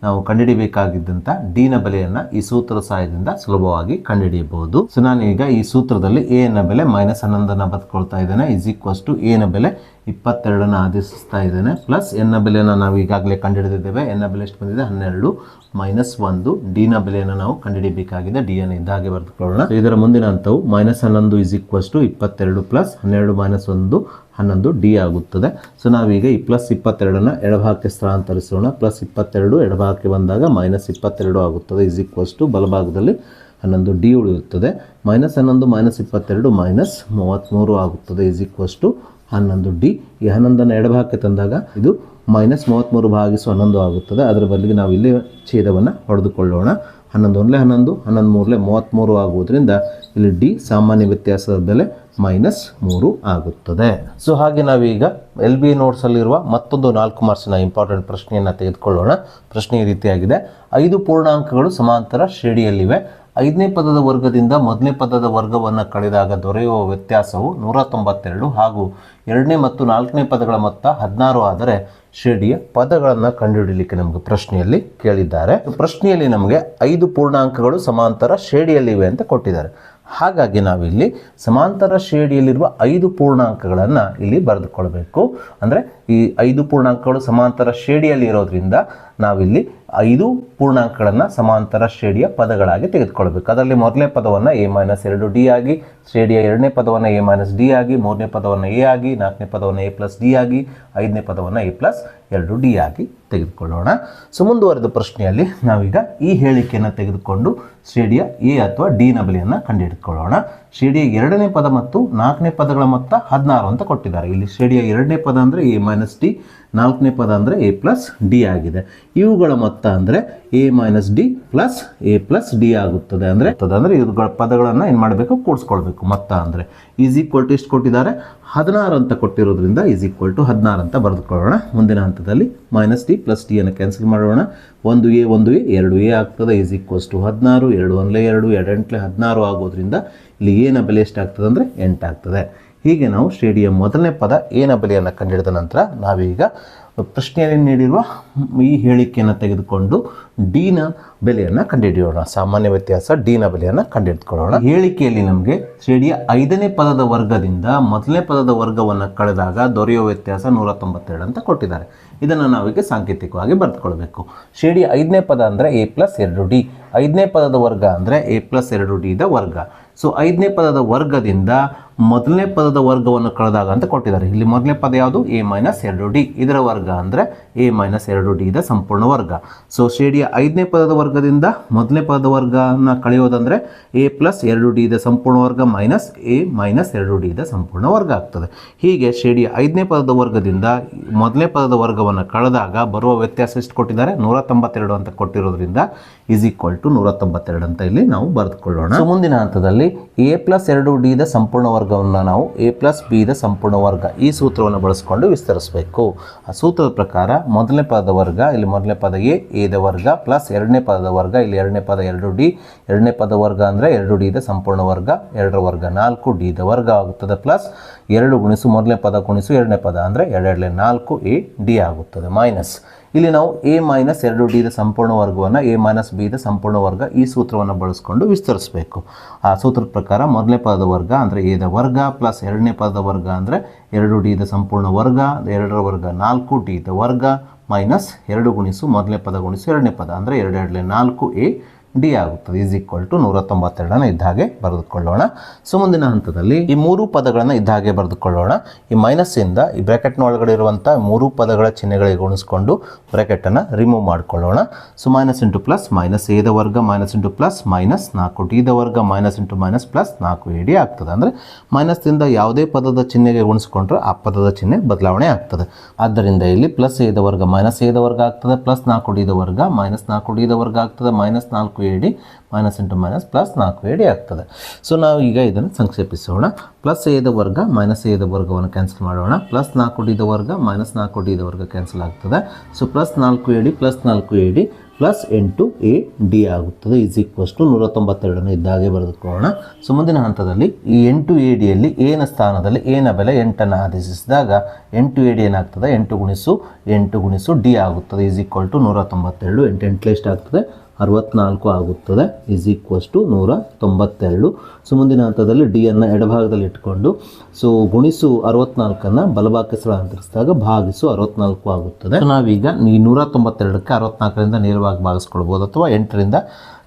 ನಾವು ಕಂಡುಹಿಡಿಯಬೇಕಾಗಿದ್ದಂಥ d ನ ಬೆಲೆಯನ್ನು ಈ ಸೂತ್ರದ ಸಹಾಯದಿಂದ ಸುಲಭವಾಗಿ ಕಂಡುಹಿಡಿಯಬಹುದು. ಸೊ ನಾನು ಈಗ ಈ ಸೂತ್ರದಲ್ಲಿ a ನ ಬೆಲೆ -11 ಬರೆದುಕೊಳ್ತಾ ಇದ್ದೇನೆ. = a ನ ಬೆಲೆ 22 ಆದೇಶಿಸ್ತಾ ಇದ್ದೇನೆ. ಪ್ಲಸ್ n ನ ಬೆಲೆಯನ್ನು ನಾವು ಈಗಾಗಲೇ ಕಂಡುಹಿಡಿದಿದ್ದೇವೆ. n ನ ಬೆಲೆ ಎಷ್ಟು ಬಂದಿದೆ? 12 - 1. d ನ ಬೆಲೆಯನ್ನು ನಾವು ಕಂಡುಹಿಡಿಯಬೇಕಾಗಿದೆ. d ಅನ್ನು ಇದ್ದ ಹಾಗೆ ಬರೆದುಕೊಳ್ಳೋಣ. ಇದರ ಮುಂದಿನ ಹಂತವು -11 = 22 ಪ್ಲಸ್ 12 - 1 11 d ಆಗುತ್ತದೆ. ಸೊ ನಾವೀಗ ಈ +22 ಎಡಭಾಗಕ್ಕೆ ಸ್ಥಳಾಂತರಿಸೋಣ. +22 ಎಡಭಾಗಕ್ಕೆ ಬಂದಾಗ -22 ಆಗುತ್ತದೆ. = ಬಲಭಾಗದಲ್ಲಿ 11D ಉಳಿಯುತ್ತದೆ. -11 -22 -33 ಆಗುತ್ತದೆ ಈಸ್ ಈಕ್ವಲ್ಸ್ ಟು 11D. ಈ 11ನ್ನು ಎಡಭಾಗಕ್ಕೆ ತಂದಾಗ ಇದು -33 ಭಾಗಿಸು 11 ಆಗುತ್ತದೆ. ಅದರ ಬದಲಿಗೆ ನಾವು ಇಲ್ಲಿ ಛೇದವನ್ನು ಹೊಡೆದುಕೊಳ್ಳೋಣ. 11 × 11 11 × 33 ಆಗುವುದರಿಂದ ಇಲ್ಲಿ ಡಿ ಸಾಮಾನ್ಯ ವ್ಯತ್ಯಾಸದ ಬೆಲೆ -3 ಆಗುತ್ತದೆ. ಸೊ ಹಾಗೆ ನಾವೀಗ LB ನೋಟ್ಸಲ್ಲಿರುವ ಮತ್ತೊಂದು 4 ಮಾರ್ಕ್ಸಿನ ಇಂಪಾರ್ಟೆಂಟ್ ಪ್ರಶ್ನೆಯನ್ನು ತೆಗೆದುಕೊಳ್ಳೋಣ. ಪ್ರಶ್ನೆ ಈ ರೀತಿಯಾಗಿದೆ: 5 ಪೂರ್ಣಾಂಕಗಳು ಸಮಾಂತರ ಶ್ರೇಣಿಯಲ್ಲಿವೆ. 5ನೇ ಪದದ ವರ್ಗದಿಂದ ಮೊದಲನೇ ಪದದ ವರ್ಗವನ್ನು ಕಳೆದಾಗ ದೊರೆಯುವ ವ್ಯತ್ಯಾಸವು 192 ಹಾಗೂ 2ನೇ ಮತ್ತು 4ನೇ ಪದಗಳ ಮೊತ್ತ 16 ಆದರೆ ಶ್ರೇಣಿಯ ಪದಗಳನ್ನು ಕಂಡುಹಿಡಿಯಲಿಕ್ಕೆ ನಮಗೆ ಪ್ರಶ್ನೆಯಲ್ಲಿ ಕೇಳಿದ್ದಾರೆ. ಪ್ರಶ್ನೆಯಲ್ಲಿ ನಮಗೆ 5 ಪೂರ್ಣಾಂಕಗಳು ಸಮಾಂತರ ಶ್ರೇಣಿಯಲ್ಲಿವೆ ಅಂತ ಕೊಟ್ಟಿದ್ದಾರೆ. ಹಾಗಾಗಿ ನಾವಿಲ್ಲಿ ಸಮಾಂತರ ಶ್ರೇಣಿಯಲ್ಲಿರುವ 5 ಪೂರ್ಣಾಂಕಗಳನ್ನು ಇಲ್ಲಿ ಬರೆದುಕೊಳ್ಬೇಕು. ಅಂದರೆ ಈ 5 ಪೂರ್ಣಾಂಕಗಳು ಸಮಾಂತರ ಶ್ರೇಣಿಯಲ್ಲಿ ಇರೋದ್ರಿಂದ ನಾವಿಲ್ಲಿ 5 ಪೂರ್ಣಾಂಕಗಳನ್ನು ಸಮಾಂತರ ಶ್ರೇಣಿಯ ಪದಗಳಾಗಿ ತೆಗೆದುಕೊಳ್ಬೇಕು. ಅದರಲ್ಲಿ ಮೊದಲನೇ ಪದವನ್ನು a-2d ಆಗಿ, ಶ್ರೇಣಿಯ 2ನೇ ಪದವನ್ನು a-d ಆಗಿ, 3ನೇ ಪದವನ್ನು a ಆಗಿ, 4ನೇ ಪದವನ್ನು a+d ಆಗಿ, 5ನೇ ಪದವನ್ನು a+2d ಆಗಿ ತೆಗೆದುಕೊಳ್ಳೋಣ. ಸೊ ಮುಂದುವರೆದ ಪ್ರಶ್ನೆಯಲ್ಲಿ ನಾವೀಗ ಈ ಹೇಳಿಕೆಯನ್ನು ತೆಗೆದುಕೊಂಡು ಶ್ರೇಣಿಯ a ಅಥವಾ d ನ ಬೆಲೆಯನ್ನು ಕಂಡುಹಿಡಿದುಕೊಳ್ಳೋಣ. ಶ್ರೇಣಿಯ 2ನೇ ಪದ ಮತ್ತು 4ನೇ ಪದಗಳ ಮೊತ್ತ 16 ಅಂತ ಕೊಟ್ಟಿದ್ದಾರೆ. ಇಲ್ಲಿ ಶ್ರೇಣಿಯ 2ನೇ ಪದ ಅಂದರೆ a-d, 4ನೇ ಪದ ಅಂದರೆ a+d ಆಗಿದೆ. ಇವುಗಳ ಮೊತ್ತ ಅಂದರೆ a-d + a+d ಆಗುತ್ತದೆ. ಅಂದರೆ ಇವುಗಳ ಪದಗಳನ್ನು ಏನು ಮಾಡಬೇಕು, ಕೂಡಿಸ್ಕೊಳ್ಬೇಕು. ಮೊತ್ತ ಅಂದರೆ ಈಸ್ ಈಕ್ವಲ್ ಟು ಎಷ್ಟು ಕೊಟ್ಟಿದ್ದಾರೆ, 16 ಅಂತ ಕೊಟ್ಟಿರೋದ್ರಿಂದ ಈಸ್ ಈಕ್ವಲ್ ಟು 16 ಅಂತ ಬರೆದುಕೊಳ್ಳೋಣ. ಮುಂದಿನ ಹಂತದಲ್ಲಿ -d + d ಅನ್ನು ಕ್ಯಾನ್ಸಲ್ ಮಾಡೋಣ. 1a 1a 2a ಆಗ್ತದೆ ಈಸ್ ಈಕ್ವಲ್ಸ್ ಟು 16. 2 1 2 2 8 16 ಆಗೋದ್ರಿಂದ ಇಲ್ಲಿ a ನ ಬೆಲೆ ಎಷ್ಟಾಗ್ತದೆ ಅಂದರೆ 8 ಆಗ್ತದೆ. ಹೀಗೆ ನಾವು ಶ್ರೇಣಿಯ ಮೊದಲನೇ ಪದ a ನ ಬೆಲೆಯನ್ನು ಕಂಡುಹಿಡಿದ ನಂತರ ನಾವೀಗ ಪ್ರಶ್ನೆಯಲ್ಲಿ ನೀಡಿರುವ ಈ ಹೇಳಿಕೆಯನ್ನು ತೆಗೆದುಕೊಂಡು d ನ ಬೆಲೆಯನ್ನು ಕಂಡುಹಿಡಿಯೋಣ. ಸಾಮಾನ್ಯ ವ್ಯತ್ಯಾಸ d ನ ಬೆಲೆಯನ್ನು ಕಂಡುಹಿಡಿದುಕೊಳ್ಳೋಣ. ಹೇಳಿಕೆಯಲ್ಲಿ ನಮಗೆ ಶ್ರೇಣಿಯ 5ನೇ ಪದದ ವರ್ಗದಿಂದ ಮೊದಲನೇ ಪದದ ವರ್ಗವನ್ನು ಕಳೆದಾಗ ದೊರೆಯುವ ವ್ಯತ್ಯಾಸ 192 ಅಂತ ಕೊಟ್ಟಿದ್ದಾರೆ. ಇದನ್ನು ನಾವೀಗ ಸಾಂಕೇತಿಕವಾಗಿ ಬರೆದುಕೊಳ್ಬೇಕು. ಶ್ರೇಣಿಯ 5ನೇ ಪದ ಅಂದರೆ a+2d, 5ನೇ ಪದದ ವರ್ಗ ಅಂದರೆ a+2d ದ ವರ್ಗ. ಸೊ 5ನೇ ಪದದ ವರ್ಗದಿಂದ ಮೊದಲನೇ ಪದದ ವರ್ಗವನ್ನು ಕಳೆದಾಗ ಅಂತ ಕೊಟ್ಟಿದ್ದಾರೆ. ಇಲ್ಲಿ ಮೊದಲನೇ ಪದ ಯಾವುದು, a-2d, ಇದರ ವರ್ಗ ಅಂದರೆ a-2d ದ ಸಂಪೂರ್ಣ ವರ್ಗ. ಸೊ ಶ್ರೇಣಿಯ 5ನೇ ಪದದ ವರ್ಗದಿಂದ ಮೊದಲನೇ ಪದದ ವರ್ಗನ ಕಳೆಯೋದಂದರೆ a+2d ದ ಸಂಪೂರ್ಣ ವರ್ಗ -a-2d ದ ಸಂಪೂರ್ಣ ವರ್ಗ ಆಗ್ತದೆ. ಹೀಗೆ ಶ್ರೇಣಿಯ 5ನೇ ಪದದ ವರ್ಗದಿಂದ ಮೊದಲನೇ ಪದದ ವರ್ಗವನ್ನು ಕಳೆದಾಗ ಬರುವ ವ್ಯತ್ಯಾಸ ಎಷ್ಟು ಕೊಟ್ಟಿದ್ದಾರೆ, 192 ಅಂತ ಕೊಟ್ಟಿರೋದ್ರಿಂದ ಈಸ್ ಈಕ್ವಲ್ ಟು 192 ಅಂತ ಇಲ್ಲಿ ನಾವು ಬರೆದುಕೊಳ್ಳೋಣ. ಸೊ ಮುಂದಿನ ಹಂತದಲ್ಲಿ a+2d ದ ಸಂಪೂರ್ಣ ವರ್ಗವನ್ನು ನಾವು a+b ದ ಸಂಪೂರ್ಣ ವರ್ಗ ಈ ಸೂತ್ರವನ್ನು ಬಳಸಿಕೊಂಡು ವಿಸ್ತರಿಸಬೇಕು. ಆ ಸೂತ್ರದ ಪ್ರಕಾರ ಮೊದಲನೇ ಪದದ ವರ್ಗ, ಇಲ್ಲಿ ಮೊದಲನೇ ಪದ a ದ ವರ್ಗ ಪ್ಲಸ್ 2ನೇ ಪದದ ವರ್ಗ, ಇಲ್ಲಿ 2ನೇ ಪದ 2d, 2ನೇ ಪದ ವರ್ಗ ಅಂದರೆ 2d ದ ಸಂಪೂರ್ಣ ವರ್ಗ, 2ರ ವರ್ಗ 4d ದ ವರ್ಗ ಆಗುತ್ತದೆ, ಪ್ಲಸ್ 2 ಗುಣಿಸು ಮೊದಲನೇ ಪದ ಗುಣಿಸು 2ನೇ ಪದ ಅಂದರೆ 2 4 a d ಆಗುತ್ತದೆ, ಮೈನಸ್ ಇಲ್ಲಿ ನಾವು a-2d ದ ಸಂಪೂರ್ಣ ವರ್ಗವನ್ನು a-b ದ ಸಂಪೂರ್ಣ ವರ್ಗ ಈ ಸೂತ್ರವನ್ನು ಬಳಸಿಕೊಂಡು ವಿಸ್ತರಿಸಬೇಕು. ಆ ಸೂತ್ರದ ಪ್ರಕಾರ ಮೊದಲನೇ ಪದದ ವರ್ಗ ಅಂದರೆ a ದ ವರ್ಗ ಪ್ಲಸ್ 2ನೇ ಪದದ ವರ್ಗ ಅಂದರೆ 2d ದ ಸಂಪೂರ್ಣ ವರ್ಗ, 2ರ ವರ್ಗ 4d ದ ವರ್ಗ, ಮೈನಸ್ 2 ಗುಣಿಸು ಮೊದಲನೇ ಪದ ಗುಣಿಸು 2ನೇ ಪದ ಅಂದರೆ 2 4 a d ಆಗುತ್ತದೆ ಈಸ್ ಈಕ್ವಲ್ ಟು 192 ಇದ್ದ ಹಾಗೆ ಬರೆದುಕೊಳ್ಳೋಣ. ಸೊ ಮುಂದಿನ ಹಂತದಲ್ಲಿ ಈ ಮೂರು ಪದಗಳನ್ನು ಇದ್ದ ಹಾಗೆ ಬರೆದುಕೊಳ್ಳೋಣ. ಈ ಮೈನಸ್ಸಿಂದ ಈ ಬ್ರ್ಯಾಕೆಟ್ನ ಒಳಗಡೆ ಇರುವಂಥ ಮೂರು ಪದಗಳ ಚಿಹ್ನೆಗಳಿಗೆ ಗುಣಿಸ್ಕೊಂಡು ಬ್ರ್ಯಾಕೆಟನ್ನು ರಿಮೂವ್ ಮಾಡಿಕೊಳ್ಳೋಣ. So minus into plus minus a ದ ವರ್ಗ minus into plus minus 4d ದ ವರ್ಗ minus into minus plus 4ad ಆಗ್ತದೆ. ಅಂದರೆ ಮೈನಸ್ದಿಂದ ಯಾವುದೇ ಪದದ ಚಿಹ್ನೆಗೆ ಗುಣಿಸ್ಕೊಂಡ್ರೆ ಆ ಪದದ ಚಿಹ್ನೆ ಬದಲಾವಣೆ ಆಗ್ತದೆ. ಆದ್ದರಿಂದ ಇಲ್ಲಿ ಪ್ಲಸ್ a ದ ವರ್ಗ ಮೈನಸ್ a ದ ವರ್ಗ ಆಗ್ತದೆ, ಪ್ಲಸ್ 4d ದ ವರ್ಗ ಮೈನಸ್ 4d ದ ವರ್ಗ ಆಗ್ತದೆ, minus 4ad minus into minus plus 4ad ಆಗ್ತದೆ. ಸೊ ನಾವು ಈಗ ಇದನ್ನು ಸಂಕ್ಷೇಪಿಸೋಣ. ಪ್ಲಸ್ a ದ ವರ್ಗ ಮೈನಸ್ a ದ ವರ್ಗವನ್ನು ಕ್ಯಾನ್ಸಲ್ ಮಾಡೋಣ. ಪ್ಲಸ್ 4d ದ ವರ್ಗ ಮೈನಸ್ 4d ದ ವರ್ಗ ಕ್ಯಾನ್ಸಲ್ ಆಗ್ತದೆ. So plus 4ad plus 4ad plus 8ad ಆಗುತ್ತದೆ ಈಸ್ ಈಕ್ವಲ್ಸ್ ಟು 192 ಇದ್ದ ಹಾಗೆ ಬರೆದುಕೊಳ್ಳೋಣ. ಸೊ ಮುಂದಿನ ಹಂತದಲ್ಲಿ ಈ 8adಯಲ್ಲಿ a ನ ಸ್ಥಾನದಲ್ಲಿ a ನ ಬೆಲೆ 8ಅನ್ನು ಆದೇಶಿಸಿದಾಗ 8ad ಏನಾಗ್ತದೆ, 8 ಗುಣಿಸು d ಆಗುತ್ತದೆ ಈಸ್ ಈಕ್ವಲ್ ಟು 192. 8 8 ಎಷ್ಟಾಗ್ತದೆ, 64 ಆಗುತ್ತದೆ ಈಸ್ ಈಕ್ವಲ್ಸ್ ಟು 192. ಸೊ ಮುಂದಿನ ಹಂತದಲ್ಲಿ ಡಿ ಅನ್ನು ಎಡಭಾಗದಲ್ಲಿ ಇಟ್ಕೊಂಡು ಸೊ ಗುಣಿಸು 64ಅನ್ನು ಬಲಭಾಗಕ್ಕೆ ಸ್ಥಳಾಂತರಿಸಿದಾಗ ಭಾಗಿಸು 64 ಆಗುತ್ತದೆ. ಸೊ ನಾವೀಗ ಈ 192ಕ್ಕೆ 64ರಿಂದ ನೇರವಾಗಿ ಭಾಗಿಸ್ಕೊಳ್ಬೋದು ಅಥವಾ 8ರಿಂದ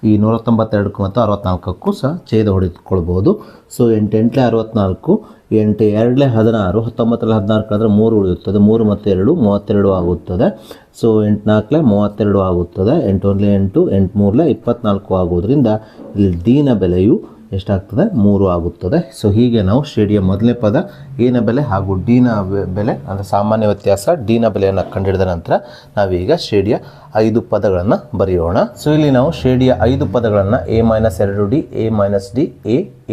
ಈ 192ಕ್ಕೂ ಮತ್ತು 64ಕ್ಕೂ ಸಹ ಛೇದ ಹೊಡೆದುಕೊಳ್ಬೋದು. ಸೊ 8 8 64, 8 2 16, 19 14 ಕಳೆದ್ರೆ 3 ಉಳಿಯುತ್ತದೆ. 3 ಮತ್ತು 2 32 ಆಗುತ್ತದೆ. ಸೊ 8 4 32 ಆಗುತ್ತದೆ. 8 1 8, 8 3 24 ಆಗುವುದರಿಂದ ಇಲ್ಲಿ ಡಿನ ಬೆಲೆಯು ಎಷ್ಟಾಗ್ತದೆ? 3 ಆಗುತ್ತದೆ. ಸೊ ಹೀಗೆ ನಾವು ಶ್ರೇಣಿಯ ಮೊದಲನೇ ಪದ ಎನ ಬೆಲೆ ಹಾಗೂ ಡಿನ ಬೆಲೆ ಅಂದರೆ ಸಾಮಾನ್ಯ ವ್ಯತ್ಯಾಸ ಡಿನ ಬೆಲೆಯನ್ನು ಕಂಡುಹಿಡಿದ ನಂತರ ನಾವೀಗ ಶ್ರೇಣಿಯ 5 ಪದಗಳನ್ನು ಬರೆಯೋಣ. ಸೊ ಇಲ್ಲಿ ನಾವು ಶ್ರೇಣಿಯ 5 ಪದಗಳನ್ನು a-2d, a-d,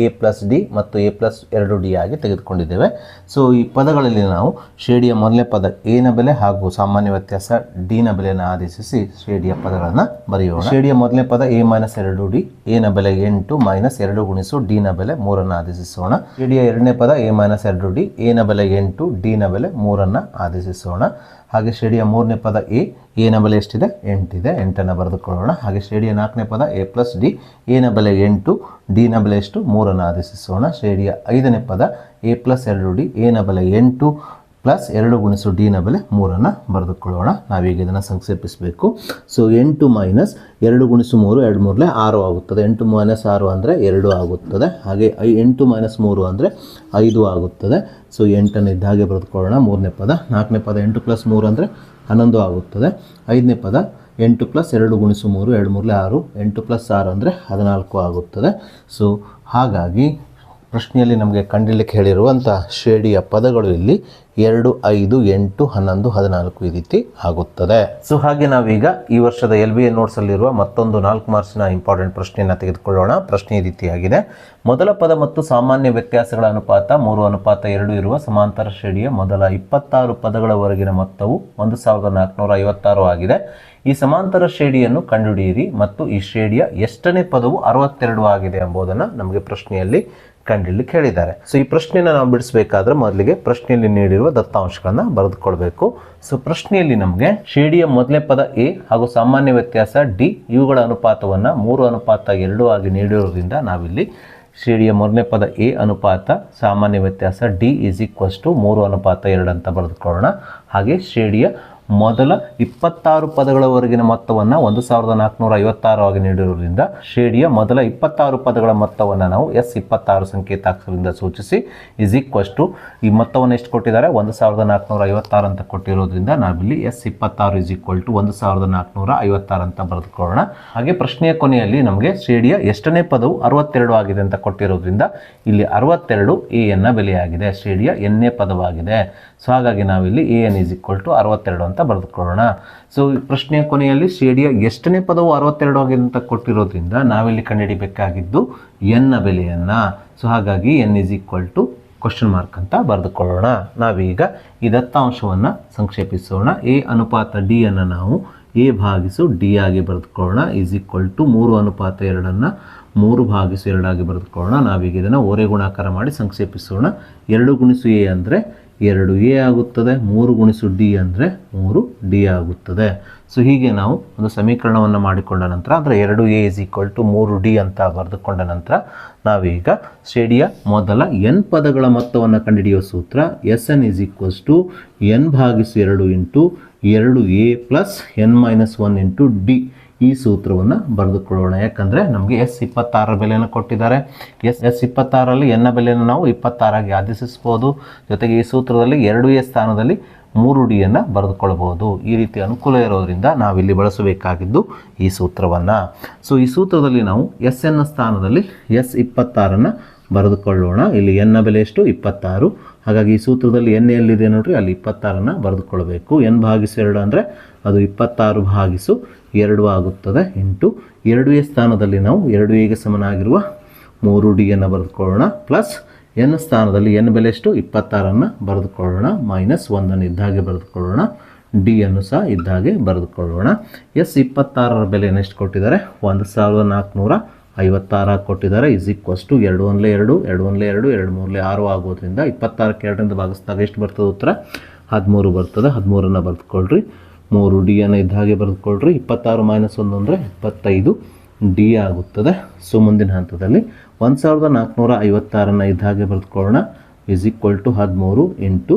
a+d ಮತ್ತು a+2d ಆಗಿ ತೆಗೆದುಕೊಂಡಿದ್ದೇವೆ. ಸೊ ಈ ಪದಗಳಲ್ಲಿ ನಾವು ಶ್ರೇಣಿಯ ಮೊದಲನೇ ಪದ ಎನ ಬೆಲೆ ಹಾಗೂ ಸಾಮಾನ್ಯ ವ್ಯತ್ಯಾಸ ಡಿನ ಬೆಲೆಯನ್ನು ಆದೇಶಿಸಿ ಶ್ರೇಣಿಯ ಪದಗಳನ್ನು ಬರೆಯೋಣ. ಶ್ರೇಣಿಯ ಮೊದಲನೇ ಪದ a-2d, ಎನ ಬೆಲೆ 8 ಮೈನಸ್ 2 ಗುಣಿಸು ಡಿನ ಬೆಲೆ 3 ಆದೇಶಿಸೋಣ. ಶ್ರೇಣಿಯ ಎರಡನೇ ಪದ a-2d, ಎನ ಬೆಲೆ 8, ಡಿನ ಬೆಲೆ 3 ಆದೇಶಿಸೋಣ. ಹಾಗೆ ಶ್ರೇಣಿಯ ಮೂರನೇ ಪದ ಎನ ಬೆಲೆ ಎಷ್ಟಿದೆ? 8 ಇದೆ, 8 ಬರೆದುಕೊಳ್ಳೋಣ. ಹಾಗೆ ಶ್ರೇಣಿಯ ನಾಲ್ಕನೇ ಪದ a+d, ಎನ ಬೆಲೆ 8, ಡಿನ ಬೆಲೆ ಎಷ್ಟು? 3 ಆದೇಶಿಸೋಣ. ಶ್ರೇಣಿಯ ಐದನೇ ಪದ a+2d, ಎನ ಬೆಲೆ 8 ಪ್ಲಸ್ 2 ಗುಣಿಸು ಡಿನ ಬೆಲೆ 3 ಬರೆದುಕೊಳ್ಳೋಣ. ನಾವೀಗ ಇದನ್ನು ಸಂಕ್ಷೇಪಿಸಬೇಕು. ಸೊ 8 ಮೈನಸ್ 2 ಗುಣಿಸು 3, 2 3 6 ಆಗುತ್ತದೆ. 8 ಮೈನಸ್ 6 ಅಂದರೆ 2 ಆಗುತ್ತದೆ. ಹಾಗೆ 8 ಮೈನಸ್ 3 ಅಂದರೆ 5 ಆಗುತ್ತದೆ. ಸೊ 8 ಇದ್ದ ಹಾಗೆ ಬರೆದುಕೊಳ್ಳೋಣ. ಮೂರನೇ ಪದ ನಾಲ್ಕನೇ ಪದ 8 ಪ್ಲಸ್ 3 ಅಂದರೆ 11 ಆಗುತ್ತದೆ. ಐದನೇ ಪದ 8 ಪ್ಲಸ್ 2 ಗುಣಿಸು 3, 2 3 6, 8 ಪ್ಲಸ್ 6 ಅಂದರೆ 14 ಆಗುತ್ತದೆ. ಸೊ ಹಾಗಾಗಿ ಪ್ರಶ್ನೆಯಲ್ಲಿ ನಮಗೆ ಕಂಡುಹಿಡಿಯಲಿಕ್ಕೆ ಹೇಳಿರುವಂಥ ಶ್ರೇಣಿಯ ಪದಗಳು ಇಲ್ಲಿ 2, 5, 8, 11, 14 ಈ ರೀತಿ ಆಗುತ್ತದೆ. ಸೊ ಹಾಗೆ ನಾವೀಗ ಈ ವರ್ಷದ LBA ನೋಟ್ಸಲ್ಲಿರುವ ಮತ್ತೊಂದು 4 ಮಾರ್ಕ್ಸಿನ ಇಂಪಾರ್ಟೆಂಟ್ ಪ್ರಶ್ನೆಯನ್ನು ತೆಗೆದುಕೊಳ್ಳೋಣ. ಪ್ರಶ್ನೆ ಈ ರೀತಿಯಾಗಿದೆ. ಮೊದಲ ಪದ ಮತ್ತು ಸಾಮಾನ್ಯ ವ್ಯತ್ಯಾಸಗಳ ಅನುಪಾತ 3:2 ಇರುವ ಸಮಾಂತರ ಶ್ರೇಣಿಯ ಮೊದಲ 26 ಪದಗಳವರೆಗಿನ ಮೊತ್ತವು 1456 ಆಗಿದೆ. ಈ ಸಮಾಂತರ ಶ್ರೇಣಿಯನ್ನು ಕಂಡುಹಿಡಿಯಿರಿ ಮತ್ತು ಈ ಶ್ರೇಣಿಯ ಎಷ್ಟನೇ ಪದವು 62 ಆಗಿದೆ ಎಂಬುದನ್ನು ನಮಗೆ ಪ್ರಶ್ನೆಯಲ್ಲಿ ಕಂಡುಹಿಡಿಯಲಿಕ್ಕೆ ಹೇಳಿದ್ದಾರೆ. ಸೊ ಈ ಪ್ರಶ್ನೆಯನ್ನು ನಾವು ಬಿಡಿಸಬೇಕಾದ್ರೆ ಮೊದಲಿಗೆ ಪ್ರಶ್ನೆಯಲ್ಲಿ ನೀಡಿರುವ ದತ್ತಾಂಶಗಳನ್ನು ಬರೆದುಕೊಳ್ಬೇಕು. ಸೊ ಪ್ರಶ್ನೆಯಲ್ಲಿ ನಮಗೆ ಶ್ರೇಣಿಯ ಮೊದಲನೇ ಪದ ಎ ಹಾಗೂ ಸಾಮಾನ್ಯ ವ್ಯತ್ಯಾಸ ಡಿ ಇವುಗಳ ಅನುಪಾತವನ್ನು 3:2 ಆಗಿ ನೀಡಿರೋದ್ರಿಂದ ನಾವಿಲ್ಲಿ ಶ್ರೇಣಿಯ ಮೊದಲನೇ ಪದ ಎ ಅನುಪಾತ ಸಾಮಾನ್ಯ ವ್ಯತ್ಯಾಸ ಡಿ = 3:2 ಅಂತ ಬರೆದುಕೊಳ್ಳೋಣ. ಹಾಗೆ ಶ್ರೇಣಿಯ ಮೊದಲ 26 ಪದಗಳವರೆಗಿನ ಮೊತ್ತವನ್ನು 1456 ಆಗಿ ನೀಡಿರುವುದರಿಂದ ಶ್ರೇಣಿಯ ಮೊದಲ 26 ಪದಗಳ ಮೊತ್ತವನ್ನು ನಾವು S26 ಸಂಕೇತಾಕ್ಷರದಿಂದ ಸೂಚಿಸಿ = ಈ ಮೊತ್ತವನ್ನು ಎಷ್ಟು ಕೊಟ್ಟಿದ್ದಾರೆ? 1456 ಅಂತ ಕೊಟ್ಟಿರೋದ್ರಿಂದ ನಾವಿಲ್ಲಿ S26 = 1456 ಅಂತ ಬರೆದುಕೊಳ್ಳೋಣ. ಹಾಗೆ ಪ್ರಶ್ನೆಯ ಕೊನೆಯಲ್ಲಿ ನಮಗೆ ಶ್ರೇಣಿಯ ಎಷ್ಟನೇ ಪದವು 62 ಆಗಿದೆ ಅಂತ ಕೊಟ್ಟಿರೋದ್ರಿಂದ ಇಲ್ಲಿ 62 ಎನ ಬೆಲೆಯಾಗಿದೆ, ಶ್ರೇಣಿಯ ಎನ್ನೇ ಪದವಾಗಿದೆ. ಸೊ ಹಾಗಾಗಿ ನಾವಿಲ್ಲಿ an = 62 ಅಂತ ಬರೆದುಕೊಳ್ಳೋಣ. ಸೊ ಪ್ರಶ್ನೆಯ ಕೊನೆಯಲ್ಲಿ ಶ್ರೇಣಿಯ ಎಷ್ಟನೇ ಪದವು 62 ಆಗಿದೆ ಅಂತ ಕೊಟ್ಟಿರೋದ್ರಿಂದ ನಾವಿಲ್ಲಿ ಕಂಡುಹಿಡಿಯಬೇಕಾಗಿದ್ದು ಎನ್ನ ಬೆಲೆಯನ್ನು. ಸೊ ಹಾಗಾಗಿ n = ಅಂತ ಬರೆದುಕೊಳ್ಳೋಣ. ನಾವೀಗ ಈ ದತ್ತಾಂಶವನ್ನು ಸಂಕ್ಷೇಪಿಸೋಣ. ಎ ಅನುಪಾತ ಡಿ ಅನ್ನು ನಾವು a/d ಆಗಿ ಬರೆದುಕೊಳ್ಳೋಣ = 3:2 3/2 ಆಗಿ ಬರೆದುಕೊಳ್ಳೋಣ. ನಾವೀಗ ಇದನ್ನು ಓರೆ ಗುಣಾಕಾರ ಮಾಡಿ ಸಂಕ್ಷೇಪಿಸೋಣ. 2 ಗುಣಿಸು a ಅಂದರೆ 2a ಆಗುತ್ತದೆ. 3 ಗುಣಿಸು ಡಿ ಅಂದರೆ 3d ಆಗುತ್ತದೆ. ಸೊ ಹೀಗೆ ನಾವು ಒಂದು ಸಮೀಕರಣವನ್ನು ಮಾಡಿಕೊಂಡ ನಂತರ ಅಂದರೆ 2a = 3d ಅಂತ ಬರೆದುಕೊಂಡ ನಂತರ ನಾವೀಗ ಶ್ರೇಣಿಯ ಮೊದಲ n ಪದಗಳ ಮೊತ್ತವನ್ನು ಕಂಡುಹಿಡಿಯುವ ಸೂತ್ರ Sn = n/2 2a plus n-1 d ಈ ಸೂತ್ರವನ್ನು ಬರೆದುಕೊಳ್ಳೋಣ. ಯಾಕಂದರೆ ನಮಗೆ S26 ಬೆಲೆಯನ್ನು ಕೊಟ್ಟಿದ್ದಾರೆ. S26ರಲ್ಲಿ ಎನ್ನ ಬೆಲೆಯನ್ನು ನಾವು 26 ಆಗಿ ಆದೇಶಿಸ್ಬೋದು. ಜೊತೆಗೆ ಈ ಸೂತ್ರದಲ್ಲಿ 2a ಸ್ಥಾನದಲ್ಲಿ 3d ಬರೆದುಕೊಳ್ಳಬಹುದು. ಈ ರೀತಿ ಅನುಕೂಲ ಇರೋದರಿಂದ ನಾವಿಲ್ಲಿ ಬಳಸಬೇಕಾಗಿದ್ದು ಈ ಸೂತ್ರವನ್ನು. ಸೊ ಈ ಸೂತ್ರದಲ್ಲಿ ನಾವು Sn ಸ್ಥಾನದಲ್ಲಿ S26 ಬರೆದುಕೊಳ್ಳೋಣ. ಇಲ್ಲಿ ಎನ್ನ ಬೆಲೆ ಎಷ್ಟು? 26. ಹಾಗಾಗಿ ಈ ಸೂತ್ರದಲ್ಲಿ n ಎಲ್ಲಿದೆ ನೋಡ್ರಿ, ಅಲ್ಲಿ 26 ಬರೆದುಕೊಳ್ಳಬೇಕು. n/2 ಅಂದರೆ ಅದು 26/2 ಆಗುತ್ತದೆ. ಇಂಟು 2a ಸ್ಥಾನದಲ್ಲಿ ನಾವು 2aಗೆ ಸಮನಾಗಿರುವ 3d ಬರೆದುಕೊಳ್ಳೋಣ. ಪ್ಲಸ್ n ಸ್ಥಾನದಲ್ಲಿ n ಬೆಲೆ ಎಷ್ಟು? 26 ಬರೆದುಕೊಳ್ಳೋಣ. -1 ಇದ್ದಾಗೆ ಬರೆದುಕೊಳ್ಳೋಣ. ಡಿ ಅನ್ನು ಸಹ ಇದ್ದಾಗೆ ಬರೆದುಕೊಳ್ಳೋಣ. S26 ಬೆಲೆಯನ್ನು ಎಷ್ಟು ಕೊಟ್ಟಿದ್ದಾರೆ? 1456 ಕೊಟ್ಟಿದ್ದಾರೆ. = 2 1 2 2 1 2 2 3 6 ಆಗೋದ್ರಿಂದ 26ಕ್ಕೆ 2ರಿಂದ ಭಾಗಿಸಿದಾಗ ಎಷ್ಟು ಬರ್ತದೆ? ಉತ್ತರ 13 ಬರ್ತದೆ. 13 ಬರೆದುಕೊಳ್ಳ್ರಿ. 3d ಇದ್ದ ಹಾಗೆ ಬರೆದುಕೊಳ್ಳ್ರಿ. 26 - 1 ಅಂದರೆ 25d ಆಗುತ್ತದೆ. ಸೊ ಮುಂದಿನ ಹಂತದಲ್ಲಿ 1456 ಇದ್ದ ಹಾಗೆ ಬರೆದುಕೊಳ್ಳೋಣ = 13 ಇಂಟು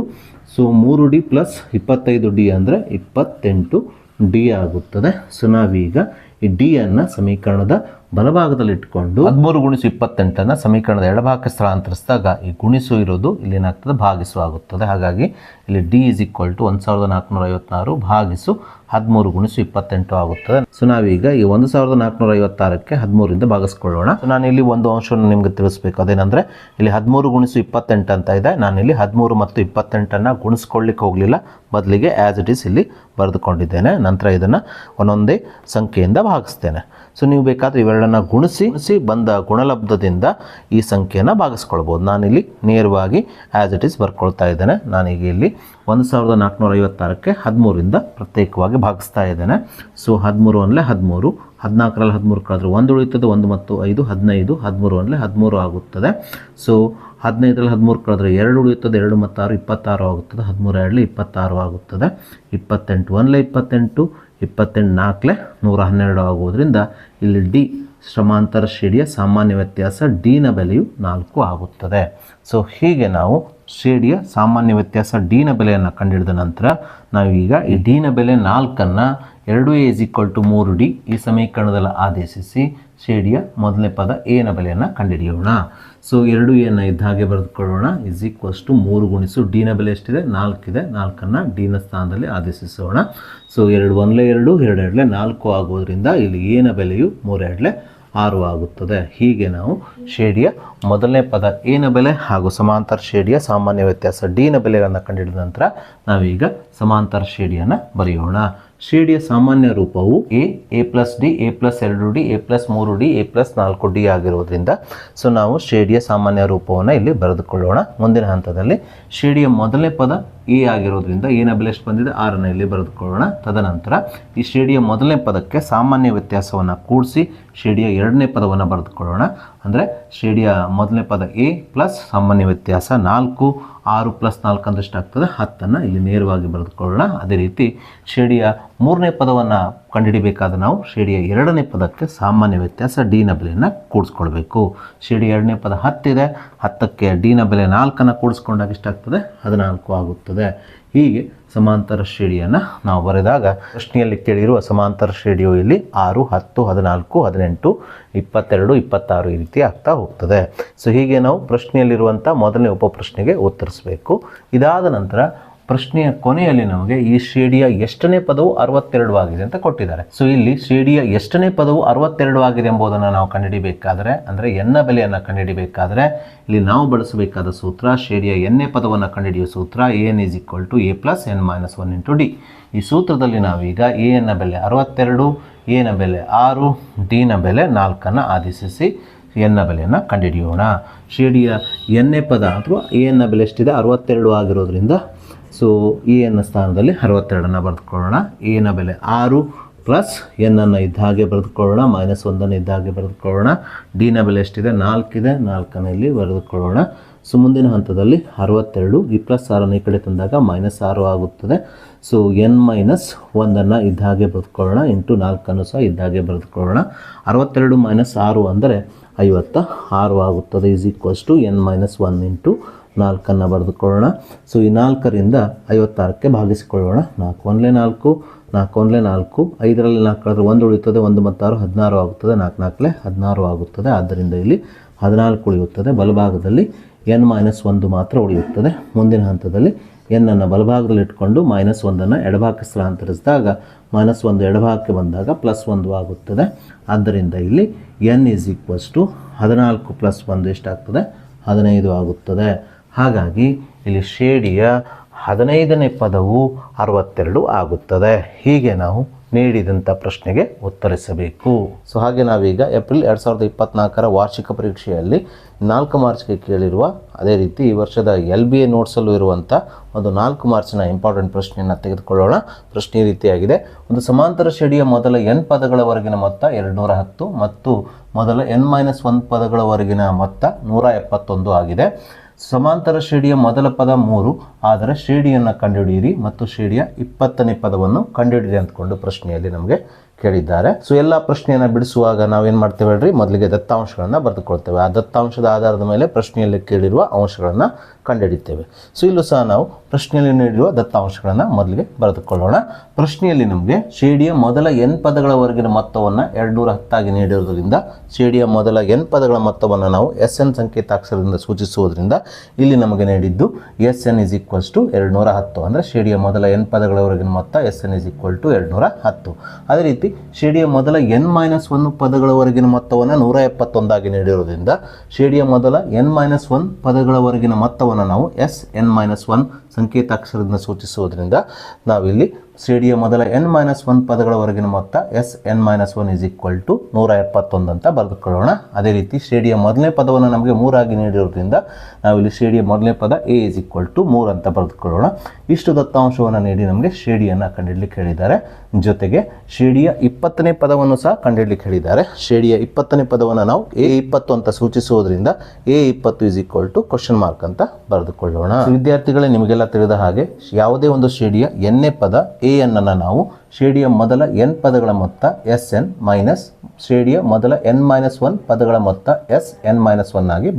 3d ಪ್ಲಸ್ 25d ಅಂದರೆ 28d ಆಗುತ್ತದೆ. ಸೊ ನಾವೀಗ ಈ ಡಿ ಅನ್ನು ಸಮೀಕರಣದ ಬಲಭಾಗದಲ್ಲಿ ಇಟ್ಕೊಂಡು 13 ಗುಣಿಸು 28 ಸಮೀಕರಣದ ಎಡಭಾಗಕ್ಕೆ ಸ್ಥಳಾಂತರಿಸಿದಾಗ ಈ ಗುಣಿಸು ಇರೋದು ಇಲ್ಲಿ ಏನಾಗ್ತದೆ ಭಾಗಿಸು ಆಗುತ್ತದೆ. ಹಾಗಾಗಿ ಇಲ್ಲಿ D = 1456 ಭಾಗಿಸು 13 ಗುಣಿಸು 28 ಆಗುತ್ತದೆ. ಸೊ ನಾವೀಗ ಈ 1456ಕ್ಕೆ 13ರಿಂದ ಭಾಗಿಸ್ಕೊಳ್ಳೋಣ. ಸೊ ನಾನು ಇಲ್ಲಿ ಒಂದು ಅಂಶವನ್ನು ನಿಮ್ಗೆ ತಿಳಿಸ್ಬೇಕು, ಅದೇನಂದ್ರೆ ಇಲ್ಲಿ 13 ಗುಣಿಸು 28 ಅಂತ ಇದೆ. ನಾನು ಇಲ್ಲಿ 13 ಮತ್ತು 28 ಗುಣಿಸ್ಕೊಳ್ಳಿಕ್ಕೆ ಹೋಗಲಿಲ್ಲ, ಬದಲಿಗೆ ಆ್ಯಸ್ ಇಟ್ ಈಸ್ ಇಲ್ಲಿ ಬರೆದುಕೊಂಡಿದ್ದೇನೆ. ನಂತರ ಇದನ್ನು ಒಂದೊಂದೇ ಸಂಖ್ಯೆಯಿಂದ ಭಾಗಿಸ್ತೇನೆ. ಸೊ ನೀವು ಬೇಕಾದರೆ ಇವೆರಡನ್ನು ಗುಣಿಸಿ ಬಂದ ಗುಣಲಬ್ಧದಿಂದ ಈ ಸಂಖ್ಯೆಯನ್ನು ಭಾಗಿಸ್ಕೊಳ್ಬೋದು. ನಾನಿಲ್ಲಿ ನೇರವಾಗಿ ಆ್ಯಸ್ ಇಟ್ ಈಸ್ ಬರ್ಕೊಳ್ತಾ ಇದ್ದೇನೆ. ನಾನೀಗ ಇಲ್ಲಿ 1456ಕ್ಕೆ 13ರಿಂದ ಪ್ರತ್ಯೇಕವಾಗಿ ಭಾಗಿಸ್ತಾ ಇದ್ದೇನೆ. ಸೊ 13 ಅಂದರೆ 13, 14ರಲ್ಲಿ 13 ಕಳೆದ್ರೆ 1 ಉಳಿಯುತ್ತದೆ, 1 ಮತ್ತು 5 15, 13 ಅಂದರೆ 13 ಆಗುತ್ತದೆ. ಸೊ 15ರಲ್ಲಿ 13 ಕಳೆದ್ರೆ 2 ಉಳಿಯುತ್ತದೆ, 2 ಮತ್ತು 6 26 ಆಗುತ್ತದೆ, 13 2 26 ಆಗುತ್ತದೆ, 28 1 28, 28 4 112 ಆಗುವುದರಿಂದ ಇಲ್ಲಿ ಡಿ ಸಮಾಂತರ ಶ್ರೇಣಿಯ ಸಾಮಾನ್ಯ ವ್ಯತ್ಯಾಸ ಡಿನ ಬೆಲೆಯು 4 ಆಗುತ್ತದೆ. ಸೊ ಹೀಗೆ ನಾವು ಶ್ರೇಣಿಯ ಸಾಮಾನ್ಯ ವ್ಯತ್ಯಾಸ ಡಿನ ಬೆಲೆಯನ್ನು ಕಂಡುಹಿಡಿದ ನಂತರ ನಾವೀಗ ಈ ಡಿನ ಬೆಲೆ 4ಅನ್ನು 2a = 3d ಈ ಸಮೀಕರಣದಲ್ಲಿ ಆದೇಶಿಸಿ ಶ್ರೇಣಿಯ ಮೊದಲನೇ ಪದ ಎನ ಬೆಲೆಯನ್ನು ಕಂಡುಹಿಡಿಯೋಣ. ಸೊ 2a ಇದ್ದ ಹಾಗೆ ಬರೆದುಕೊಳ್ಳೋಣ. = 3 ಗುಣಿಸು ಡಿನ ಬೆಲೆ ಎಷ್ಟಿದೆ? 4 ಇದೆ. 4ಅನ್ನು ಡಿನ ಸ್ಥಾನದಲ್ಲಿ ಆದೇಶಿಸೋಣ. ಸೊ 2 1 2, 2 2 4 ಆಗುವುದರಿಂದ ಇಲ್ಲಿ ಎನ ಬೆಲೆಯು 3 2 6 ಆಗುತ್ತದೆ. ಹೀಗೆ ನಾವು ಶ್ರೇಣಿಯ ಮೊದಲನೇ ಪದ ಎನ ಬೆಲೆ ಹಾಗೂ ಸಮಾಂತರ ಶ್ರೇಣಿಯ ಸಾಮಾನ್ಯ ವ್ಯತ್ಯಾಸ ಡಿನ ಬೆಲೆಗಳನ್ನು ಕಂಡುಹಿಡಿದ ನಂತರ ನಾವೀಗ ಸಮಾಂತರ ಶ್ರೇಣಿಯನ್ನು ಬರೆಯೋಣ. ಶ್ರೇಣಿಯ ಸಾಮಾನ್ಯ ರೂಪವು a + d, a + 2d, a + 3d, a + 4d ಆಗಿರುವುದರಿಂದ ಸೊ ನಾವು ಶ್ರೇಣಿಯ ಸಾಮಾನ್ಯ ರೂಪವನ್ನು ಇಲ್ಲಿ ಬರೆದುಕೊಳ್ಳೋಣ. ಮುಂದಿನ ಹಂತದಲ್ಲಿ ಶ್ರೇಣಿಯ ಮೊದಲನೇ ಪದ ಎ ಆಗಿರೋದ್ರಿಂದ ಎನ ಬೆಲೆ ಎಷ್ಟು ಬಂದಿದೆ? 6 ಇಲ್ಲಿ ಬರೆದುಕೊಳ್ಳೋಣ. ತದನಂತರ ಈ ಶ್ರೇಣಿಯ ಮೊದಲನೇ ಪದಕ್ಕೆ ಸಾಮಾನ್ಯ ವ್ಯತ್ಯಾಸವನ್ನು ಕೂಡಿಸಿ ಶ್ರೇಣಿಯ ಎರಡನೇ ಪದವನ್ನು ಬರೆದುಕೊಳ್ಳೋಣ. ಅಂದರೆ ಶ್ರೇಣಿಯ ಮೊದಲನೇ ಪದ ಎ ಪ್ಲಸ್ ಸಾಮಾನ್ಯ ವ್ಯತ್ಯಾಸ 4, 6 + 4 ಅಂದರೆ ಎಷ್ಟಾಗ್ತದೆ? 10 ಇಲ್ಲಿ ನೇರವಾಗಿ ಬರೆದುಕೊಳ್ಳೋಣ. ಅದೇ ರೀತಿ ಶ್ರೇಣಿಯ ಮೂರನೇ ಪದವನ್ನು ಕಂಡುಹಿಡಿಬೇಕಾದ್ರೆ ನಾವು ಶ್ರೇಣಿಯ ಎರಡನೇ ಪದಕ್ಕೆ ಸಾಮಾನ್ಯ ವ್ಯತ್ಯಾಸ ಡಿನ ಬೆಲೆಯನ್ನು ಕೂಡಿಸ್ಕೊಳ್ಬೇಕು. ಶ್ರೇಣಿಯ ಎರಡನೇ ಪದ 10 ಇದೆ, 10ಕ್ಕೆ ಡಿನ ಬೆಲೆ 4ಅನ್ನು ಕೂಡಿಸ್ಕೊಂಡಾಗ ಎಷ್ಟಾಗ್ತದೆ? 14 ಆಗುತ್ತದೆ. ಹೀಗೆ ಸಮಾಂತರ ಶ್ರೇಣಿಯನ್ನು ನಾವು ಬರೆದಾಗ ಪ್ರಶ್ನೆಯಲ್ಲಿ ಕೇಳಿರುವ ಸಮಾಂತರ ಶ್ರೇಣಿಯು ಇಲ್ಲಿ 6, 10, 14, 18, 22, 26 ಈ ರೀತಿ ಆಗ್ತಾ ಹೋಗ್ತದೆ. ಸೊ ಹೀಗೆ ನಾವು ಪ್ರಶ್ನೆಯಲ್ಲಿರುವಂಥ ಮೊದಲನೇ ಉಪಪ್ರಶ್ನೆಗೆ ಉತ್ತರಿಸಬೇಕು. ಇದಾದ ನಂತರ ಪ್ರಶ್ನೆಯ ಕೊನೆಯಲ್ಲಿ ನಮಗೆ ಈ ಶ್ರೇಣಿಯ ಎಷ್ಟನೇ ಪದವು 62 ಆಗಿದೆ ಅಂತ ಕೊಟ್ಟಿದ್ದಾರೆ. ಸೊ ಇಲ್ಲಿ ಶ್ರೇಣಿಯ ಎಷ್ಟನೇ ಪದವು 62 ಆಗಿದೆ ಎಂಬುದನ್ನು ನಾವು ಕಂಡುಹಿಡಿಬೇಕಾದರೆ, ಅಂದರೆ ಎನ್ನ ಬೆಲೆಯನ್ನು ಕಂಡುಹಿಡಿಬೇಕಾದರೆ ಇಲ್ಲಿ ನಾವು ಬಳಸಬೇಕಾದ ಸೂತ್ರ ಶ್ರೇಣಿಯ ಎನ್ನೇ ಪದವನ್ನು ಕಂಡುಹಿಡಿಯುವ ಸೂತ್ರ an = a + n - 1 × d. ಈ ಸೂತ್ರದಲ್ಲಿ ನಾವೀಗ ಎ ನ ಬೆಲೆ 62, ಎ ನ ಬೆಲೆ 6, ಡಿ ನ ಬೆಲೆ 4ಅನ್ನು ಆದೇಶಿಸಿ ಎನ್ನ ಬೆಲೆಯನ್ನು ಕಂಡುಹಿಡಿಯೋಣ. ಶ್ರೇಣಿಯ ಎನ್ನೇ ಪದ ಅಥವಾ ಎ ನ ಬೆಲೆ ಎಷ್ಟಿದೆ? 62 ಆಗಿರೋದ್ರಿಂದ ಸೊ ಎ ನ ಸ್ಥಾನದಲ್ಲಿ 62ಅನ್ನು ಬರೆದುಕೊಳ್ಳೋಣ. ಎ ನ ಬೆಲೆ 6 ಪ್ಲಸ್ ಎನ್ನನ್ನು ಇದ್ದ ಹಾಗೆ ಬರೆದುಕೊಳ್ಳೋಣ, -1 ಇದ್ದ ಹಾಗೆ ಬರೆದುಕೊಳ್ಳೋಣ. ಡಿ ನ ಬೆಲೆ ಎಷ್ಟಿದೆ? 4 ಇದೆ, 4ಅನ್ನು ಇಲ್ಲಿ ಬರೆದುಕೊಳ್ಳೋಣ. ಸೊ ಮುಂದಿನ ಹಂತದಲ್ಲಿ 62 ಈ +6 ಈ ಕಡೆ ತಂದಾಗ -6 ಆಗುತ್ತದೆ. ಸೊ n - 1ಅನ್ನು ಇದ್ದ ಹಾಗೆ ಬರೆದುಕೊಳ್ಳೋಣ, ಇಂಟು 4ಅನ್ನು ಸಹ ಇದ್ದ ಹಾಗೆ ಬರೆದುಕೊಳ್ಳೋಣ. 62 - 6 ಅಂದರೆ 56 ಆಗುತ್ತದೆ. = n - 1 ಇಂಟು 4ಅನ್ನು ಬರೆದುಕೊಳ್ಳೋಣ. ಸೊ ಈ 4ರಿಂದ 56ಕ್ಕೆ ಭಾಗಿಸಿಕೊಳ್ಳೋಣ. 4 1 4, 4 1 4, 5ರಲ್ಲಿ 4 ಕಳೆದ್ರೆ 1 ಉಳಿಯುತ್ತದೆ, 1 ಮತ್ತು 6 16 ಆಗುತ್ತದೆ, 4 4 16 ಆಗುತ್ತದೆ. ಆದ್ದರಿಂದ ಇಲ್ಲಿ 14 ಉಳಿಯುತ್ತದೆ. ಬಲಭಾಗದಲ್ಲಿ n - 1 ಮಾತ್ರ ಉಳಿಯುತ್ತದೆ. ಮುಂದಿನ ಹಂತದಲ್ಲಿ ಎನ್ನನ್ನು ಬಲಭಾಗದಲ್ಲಿ ಇಟ್ಕೊಂಡು -1ಅನ್ನು ಎಡಭಾಗಕ್ಕೆ ಸ್ಥಳಾಂತರಿಸಿದಾಗ -1 ಎಡಭಾಗಕ್ಕೆ ಬಂದಾಗ +1 ಆಗುತ್ತದೆ. ಆದ್ದರಿಂದ ಇಲ್ಲಿ n = 14 + 1 ಎಷ್ಟಾಗ್ತದೆ? 15 ಆಗುತ್ತದೆ. ಹಾಗಾಗಿ ಇಲ್ಲಿ ಶ್ರೇಣಿಯ 15ನೇ ಪದವು 62 ಆಗುತ್ತದೆ. ಹೀಗೆ ನಾವು ನೀಡಿದಂಥ ಪ್ರಶ್ನೆಗೆ ಉತ್ತರಿಸಬೇಕು. ಸೊ ಹಾಗೆ ನಾವೀಗ ಏಪ್ರಿಲ್ 2024 ವಾರ್ಷಿಕ ಪರೀಕ್ಷೆಯಲ್ಲಿ 4 ಮಾರ್ಚ್ಗೆ ಕೇಳಿರುವ ಅದೇ ರೀತಿ ಈ ವರ್ಷದ LBA ನೋಟ್ಸಲ್ಲೂ ಇರುವಂಥ ಒಂದು 4 ಮಾರ್ಚ್ನ ಇಂಪಾರ್ಟೆಂಟ್ ಪ್ರಶ್ನೆಯನ್ನು ತೆಗೆದುಕೊಳ್ಳೋಣ. ಪ್ರಶ್ನೆ ಈ ರೀತಿಯಾಗಿದೆ: ಒಂದು ಸಮಾಂತರ ಶ್ರೇಣಿಯ ಮೊದಲ n ಪದಗಳವರೆಗಿನ ಮೊತ್ತ 210 ಮತ್ತು ಮೊದಲ n - 1 ಪದಗಳವರೆಗಿನ ಮೊತ್ತ 171 ಆಗಿದೆ. ಸಮಾಂತರ ಶ್ರೇಣಿಯ ಮೊದಲ ಪದ 3 ಆದರೆ ಶ್ರೇಣಿಯನ್ನು ಕಂಡುಹಿಡಿಯಿರಿ ಮತ್ತು ಶ್ರೇಣಿಯ 20ನೇ ಪದವನ್ನು ಕಂಡುಹಿಡಿಯಿರಿ ಅಂದ್ಕೊಂಡು ಪ್ರಶ್ನೆಯಲ್ಲಿ ನಮಗೆ ಕೇಳಿದ್ದಾರೆ. ಸೊ ಎಲ್ಲ ಪ್ರಶ್ನೆಯನ್ನು ಬಿಡಿಸುವಾಗ ನಾವೇನು ಮಾಡ್ತೇವೆ ಹೇಳ್ರಿ, ಮೊದಲಿಗೆ ದತ್ತಾಂಶಗಳನ್ನು ಬರೆದುಕೊಳ್ತೇವೆ. ಆ ದತ್ತಾಂಶದ ಆಧಾರದ ಮೇಲೆ ಪ್ರಶ್ನೆಯಲ್ಲಿ ಕೇಳಿರುವ ಅಂಶಗಳನ್ನು ಕಂಡುಹಿಡಿತೇವೆ. ಸೊ ಇಲ್ಲೂ ಸಹ ನಾವು ಪ್ರಶ್ನೆಯಲ್ಲಿ ನೀಡಿರುವ ದತ್ತಾಂಶಗಳನ್ನು ಮೊದಲಿಗೆ ಬರೆದುಕೊಳ್ಳೋಣ. ಪ್ರಶ್ನೆಯಲ್ಲಿ ನಮಗೆ ಶ್ರೇಣಿಯ ಮೊದಲ n ಪದಗಳವರೆಗಿನ ಮೊತ್ತವನ್ನು 210 ಆಗಿ ನೀಡಿರುವುದರಿಂದ ಶ್ರೇಣಿಯ ಮೊದಲ n ಪದಗಳ ಮೊತ್ತವನ್ನು ನಾವು SN ಸಂಕೇತಾಕ್ಷರದಿಂದ ಸೂಚಿಸುವುದರಿಂದ ಇಲ್ಲಿ ನಮಗೆ ನೀಡಿದ್ದು SN = 210. ಅಂದರೆ ಶ್ರೇಣಿಯ ಮೊದಲ n ಪದಗಳವರೆಗಿನ ಮೊತ್ತ SN = 210. ಅದೇ ರೀತಿ ಶ್ರೇಣಿಯ ಮೊದಲ n-1 ಪದಗಳವರೆಗಿನ ಮೊತ್ತವನ್ನು 171 ಆಗಿ ನೀಡಿರುವುದರಿಂದ ಶ್ರೇಣಿಯ ಮೊದಲ n-1 ಪದಗಳವರೆಗಿನ ಮೊತ್ತವನ್ನು ನಾವು SN-1 ಸಂಕೇತಾಕ್ಷರದಿಂದ ಸೂಚಿಸುವುದರಿಂದ ನಾವಿಲ್ಲಿ ಶ್ರೇಣಿಯ ಮೊದಲ n-1 ಪದಗಳವರೆಗಿನ ಮೊತ್ತ SN-1 = 171 ಅಂತ ಬರೆದುಕೊಳ್ಳೋಣ. ಅದೇ ರೀತಿ ಶ್ರೇಣಿಯ ಮೊದಲನೇ ಪದವನ್ನು ನಮಗೆ 3 ಆಗಿ ನೀಡಿರೋದ್ರಿಂದ ನಾವಿಲ್ಲಿ ಶ್ರೇಣಿಯ ಮೊದಲನೇ ಪದ A = 3 ಅಂತ ಬರೆದುಕೊಳ್ಳೋಣ. ಇಷ್ಟು ದತ್ತಾಂಶವನ್ನು ನೀಡಿ ನಮಗೆ ಶ್ರೇಣಿಯನ್ನು ಕಂಡುಹಿಡಲಿಕ್ಕೆ ಹೇಳಿದ್ದಾರೆ. ಜೊತೆಗೆ ಶ್ರೇಣಿಯ 20ನೇ ಪದವನ್ನು ಸಹ ಕಂಡುಹಿಡಲಿಕ್ಕೆ ಹೇಳಿದ್ದಾರೆ. ಶ್ರೇಣಿಯ 20ನೇ ಪದವನ್ನು ನಾವು A20 ಅಂತ ಸೂಚಿಸುವುದರಿಂದ A20 = ? ಅಂತ ಬರೆದುಕೊಳ್ಳೋಣ. ವಿದ್ಯಾರ್ಥಿಗಳೇ, ನಿಮಗೆಲ್ಲ ತಿಳಿದ ಹಾಗೆ ಯಾವುದೇ ಒಂದು ಶ್ರೇಣಿಯ n-ನೇ ಪದ AN ಅನ್ನು ನಾವು ಶ್ರೇಣಿಯ ಮೊದಲ n ಪದಗಳ ಮೊತ್ತ SN ಮೈನಸ್ ಶ್ರೇಣಿಯ ಮೊದಲ n-1 ಪದಗಳ ಮೊತ್ತ SN-1 ಆಗಿ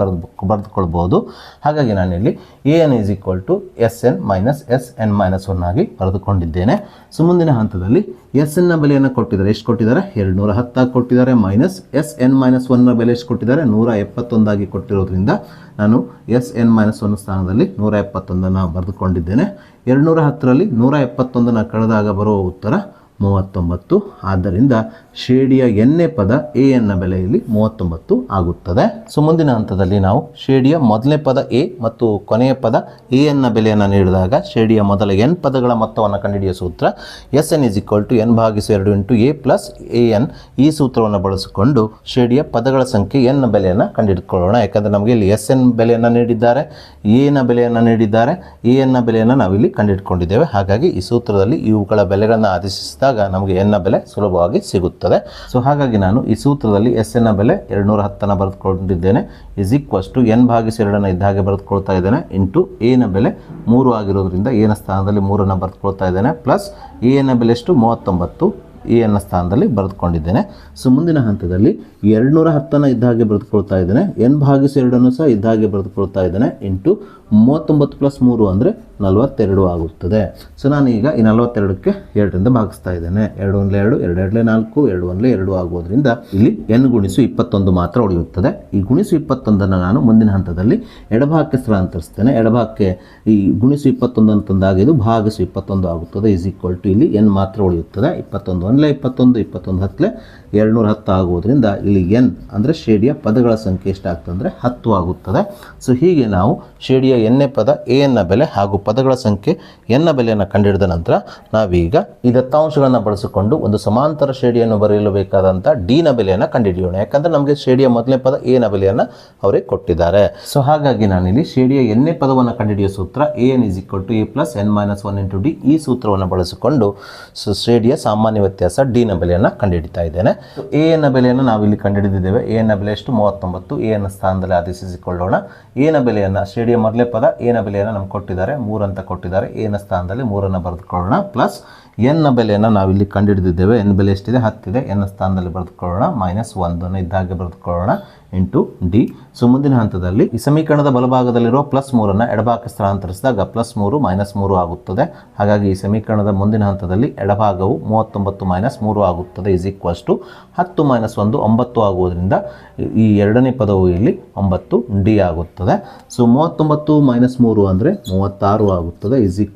ಬರೆದುಕೊಳ್ಬಹುದು. ಹಾಗಾಗಿ ನಾನಿಲ್ಲಿ AN = SN ಮೈನಸ್ SN-1 ಆಗಿ ಬರೆದುಕೊಂಡಿದ್ದೇನೆ. ಸೊ ಮುಂದಿನ ಹಂತದಲ್ಲಿ SN ನ ಬೆಲೆಯನ್ನು ಕೊಟ್ಟಿದ್ದಾರೆ. ಎಷ್ಟು ಕೊಟ್ಟಿದ್ದಾರೆ? 210 ಆಗಿ ಕೊಟ್ಟಿದ್ದಾರೆ. ಮೈನಸ್ SN-1 ನ ಬೆಲೆ ಎಷ್ಟು ಕೊಟ್ಟಿದ್ದಾರೆ? 171 ಆಗಿ ಕೊಟ್ಟಿರೋದ್ರಿಂದ ನಾನು SN-1 ಸ್ಥಾನದಲ್ಲಿ 171 ಬರೆದುಕೊಂಡಿದ್ದೇನೆ. 210ರಲ್ಲಿ 171 ಕಳೆದಾಗ ಬರುವ ಉತ್ತರ 39. ಆದ್ದರಿಂದ ಶ್ರೇಣಿಯ n-ನೇ ಪದ AN ನ ಬೆಲೆ ಇಲ್ಲಿ 39 ಆಗುತ್ತದೆ. ಸೊ ಮುಂದಿನ ಹಂತದಲ್ಲಿ ನಾವು ಶ್ರೇಣಿಯ ಮೊದಲನೇ ಪದ A ಮತ್ತು ಕೊನೆಯ ಪದ AN ನ ಬೆಲೆಯನ್ನು ನೀಡಿದಾಗ ಶ್ರೇಣಿಯ ಮೊದಲ n ಪದಗಳ ಮೊತ್ತವನ್ನು ಕಂಡುಹಿಡಿಯುವ ಸೂತ್ರ SN = n/2 A plus AN. ಈ ಸೂತ್ರವನ್ನು ಬಳಸಿಕೊಂಡು ಶ್ರೇಣಿಯ ಪದಗಳ ಸಂಖ್ಯೆ n ನ ಬೆಲೆಯನ್ನು ಕಂಡುಹಿಡಿದುಕೊಳ್ಳೋಣ. ಯಾಕಂದರೆ ನಮಗೆ ಇಲ್ಲಿ SN ಬೆಲೆಯನ್ನು ನೀಡಿದ್ದಾರೆ, A ನ ಬೆಲೆಯನ್ನು ನೀಡಿದ್ದಾರೆ, AN ನ ಬೆಲೆಯನ್ನು ನಾವಿಲ್ಲಿ ಕಂಡುಹಿಡ್ಕೊಂಡಿದ್ದೇವೆ. ಹಾಗಾಗಿ ಈ ಸೂತ್ರದಲ್ಲಿ ಇವುಗಳ ಬೆಲೆಗಳನ್ನು ಆದೇಶಿಸಿದಾಗ ನಮಗೆ n ನ ಬೆಲೆ ಸುಲಭವಾಗಿ ಸಿಗುತ್ತದೆ. ಸೊ ಹಾಗಾಗಿ ನಾನು ಈ ಸೂತ್ರದಲ್ಲಿ SN ನ ಬೆಲೆ 210 ಬರೆದುಕೊಂಡಿದ್ದೇನೆ. n/2 ಇದ್ದ ಹಾಗೆ ಬರೆದುಕೊಳ್ತಾ ಇದ್ದೇನೆ. ಇಂಟು A ನ ಬೆಲೆ 3 ಆಗಿರೋದ್ರಿಂದ A ನ ಸ್ಥಾನದಲ್ಲಿ 3 ಬರೆದುಕೊಳ್ತಾ ಇದ್ದೇನೆ. ಪ್ಲಸ್ A ನ ಬೆಲೆ ಎಷ್ಟು? 39. AN ನ ಸ್ಥಾನದಲ್ಲಿ ಬರೆದುಕೊಂಡಿದ್ದೇನೆ. ಸೊ ಮುಂದಿನ ಹಂತದಲ್ಲಿ 210 ಇದ್ದ ಹಾಗೆ ಬರೆದುಕೊಳ್ತಾ ಇದ್ದೇನೆ. n/2 ಸಹ ಇದ್ದ ಹಾಗೆ ಬರೆದುಕೊಳ್ತಾ ಇದ್ದೇನೆ. ಇಂಟು 39 + 3 ಅಂದರೆ 42 ಆಗುತ್ತದೆ. ಸೊ ನಾನು ಈಗ ಈ 42ಕ್ಕೆ 2ರಿಂದ ಭಾಗಿಸ್ತಾ ಇದ್ದೇನೆ. 2 × 2 2 2 4 2 1 2 ಆಗುವುದರಿಂದ ಇಲ್ಲಿ n×21 ಮಾತ್ರ ಉಳಿಯುತ್ತದೆ. ಈ -21 ನಾನು ಮುಂದಿನ ಹಂತದಲ್ಲಿ ಎಡಭಾಗಕ್ಕೆ ಸ್ಥಳಾಂತರಿಸ್ತೇನೆ. ಎಡಭಾಗಕ್ಕೆ ಈ -21 ಅಂತಂದಾಗ ಇದು -21 ಆಗುತ್ತದೆ. ಇಲ್ಲಿ n ಮಾತ್ರ ಉಳಿಯುತ್ತದೆ. 21 × 21 21 × 10 210 ಆಗುವುದರಿಂದ ಇಲ್ಲಿ n ಅಂದರೆ ಶ್ರೇಣಿಯ ಪದಗಳ ಸಂಖ್ಯೆ ಎಷ್ಟಾಗ್ತದೆ ಅಂದರೆ 10 ಆಗುತ್ತದೆ. ಸೊ ಹೀಗೆ ನಾವು ಶ್ರೇಣಿಯ n-ನೇ ಪದ AN ನ ಬೆಲೆ ಹಾಗೂ ಪದಗಳ ಸಂಖ್ಯೆ n ನ ಬೆಲೆಯನ್ನು ಕಂಡುಹಿಡಿದ ನಂತರ ನಾವೀಗ ಈ ದತ್ತಾಂಶಗಳನ್ನು ಬಳಸಿಕೊಂಡು ಒಂದು ಸಮಾಂತರ ಶ್ರೇಣಿಯನ್ನು ಬರೆಯಲು ಬೇಕಾದಂಥ D ನ ಬೆಲೆಯನ್ನು ಕಂಡುಹಿಡಿಯೋಣ. ಯಾಕಂದರೆ ನಮಗೆ ಶ್ರೇಣಿಯ ಮೊದಲನೇ ಪದ A ನ ಬೆಲೆಯನ್ನು ಅವರೇ ಕೊಟ್ಟಿದ್ದಾರೆ. ಸೊ ಹಾಗಾಗಿ ನಾನಿಲ್ಲಿ ಶ್ರೇಣಿಯ n-ನೇ ಪದವನ್ನು ಕಂಡುಹಿಡಿಯುವ ಸೂತ್ರ AN = A + n-1 × D. ಈ ಸೂತ್ರವನ್ನು ಬಳಸಿಕೊಂಡು ಶ್ರೇಣಿಯ ಸಾಮಾನ್ಯ ವ್ಯತ್ಯಾಸ D ನ ಬೆಲೆಯನ್ನು ಕಂಡುಹಿಡಿತಾ ಇದ್ದೇನೆ. AN ನ ಬೆಲೆಯನ್ನು ನಾವಿಲ್ಲಿ ಕಂಡುಹಿಡಿದಿದ್ದೇವೆ. AN ನ ಬೆಲೆ ಎಷ್ಟು? 39. AN ನ ಸ್ಥಾನದಲ್ಲಿ ಆದೇಶಿಸಿಕೊಳ್ಳೋಣ. A ನ ಬೆಲೆಯನ್ನು ಶ್ರೇಣಿಯ ಮೊದಲೇ ಪದ A ನ ಬೆಲೆಯನ್ನು ನಮ್ಗೆ ಕೊಟ್ಟಿದ್ದಾರೆ, 3 ಅಂತ ಕೊಟ್ಟಿದ್ದಾರೆ. A ನ ಸ್ಥಾನದಲ್ಲಿ 3 ಬರೆದುಕೊಳ್ಳೋಣ. ಪ್ಲಸ್ n ನ ಬೆಲೆಯನ್ನು ನಾವಿಲ್ಲಿ ಕಂಡುಹಿಡಿದಿದ್ದೇವೆ. n ಬೆಲೆ ಎಷ್ಟಿದೆ? 10 ಇದೆ. n ನ ಸ್ಥಾನದಲ್ಲಿ ಬರೆದುಕೊಳ್ಳೋಣ. -1 ಇದ್ದ ಹಾಗೆ ಬರೆದುಕೊಳ್ಳೋಣ. Into D. ಸೊ ಮುಂದಿನ ಹಂತದಲ್ಲಿ ಈ ಸಮೀಕರಣದ ಬಲಭಾಗದಲ್ಲಿರುವ +3 ಎಡಭಾಗಕ್ಕೆ ಸ್ಥಳಾಂತರಿಸಿದಾಗ +3 -3 ಆಗುತ್ತದೆ. ಹಾಗಾಗಿ ಈ ಸಮೀಕರಣದ ಮುಂದಿನ ಹಂತದಲ್ಲಿ ಎಡಭಾಗವು 39 - 3 ಆಗುತ್ತದೆ. = 10 - 1 9 ಆಗುವುದರಿಂದ ಈ ಎರಡನೇ ಪದವು ಇಲ್ಲಿ 9 D ಆಗುತ್ತದೆ. ಸೊ 39 - 3 ಅಂದರೆ 36 ಆಗುತ್ತದೆ. =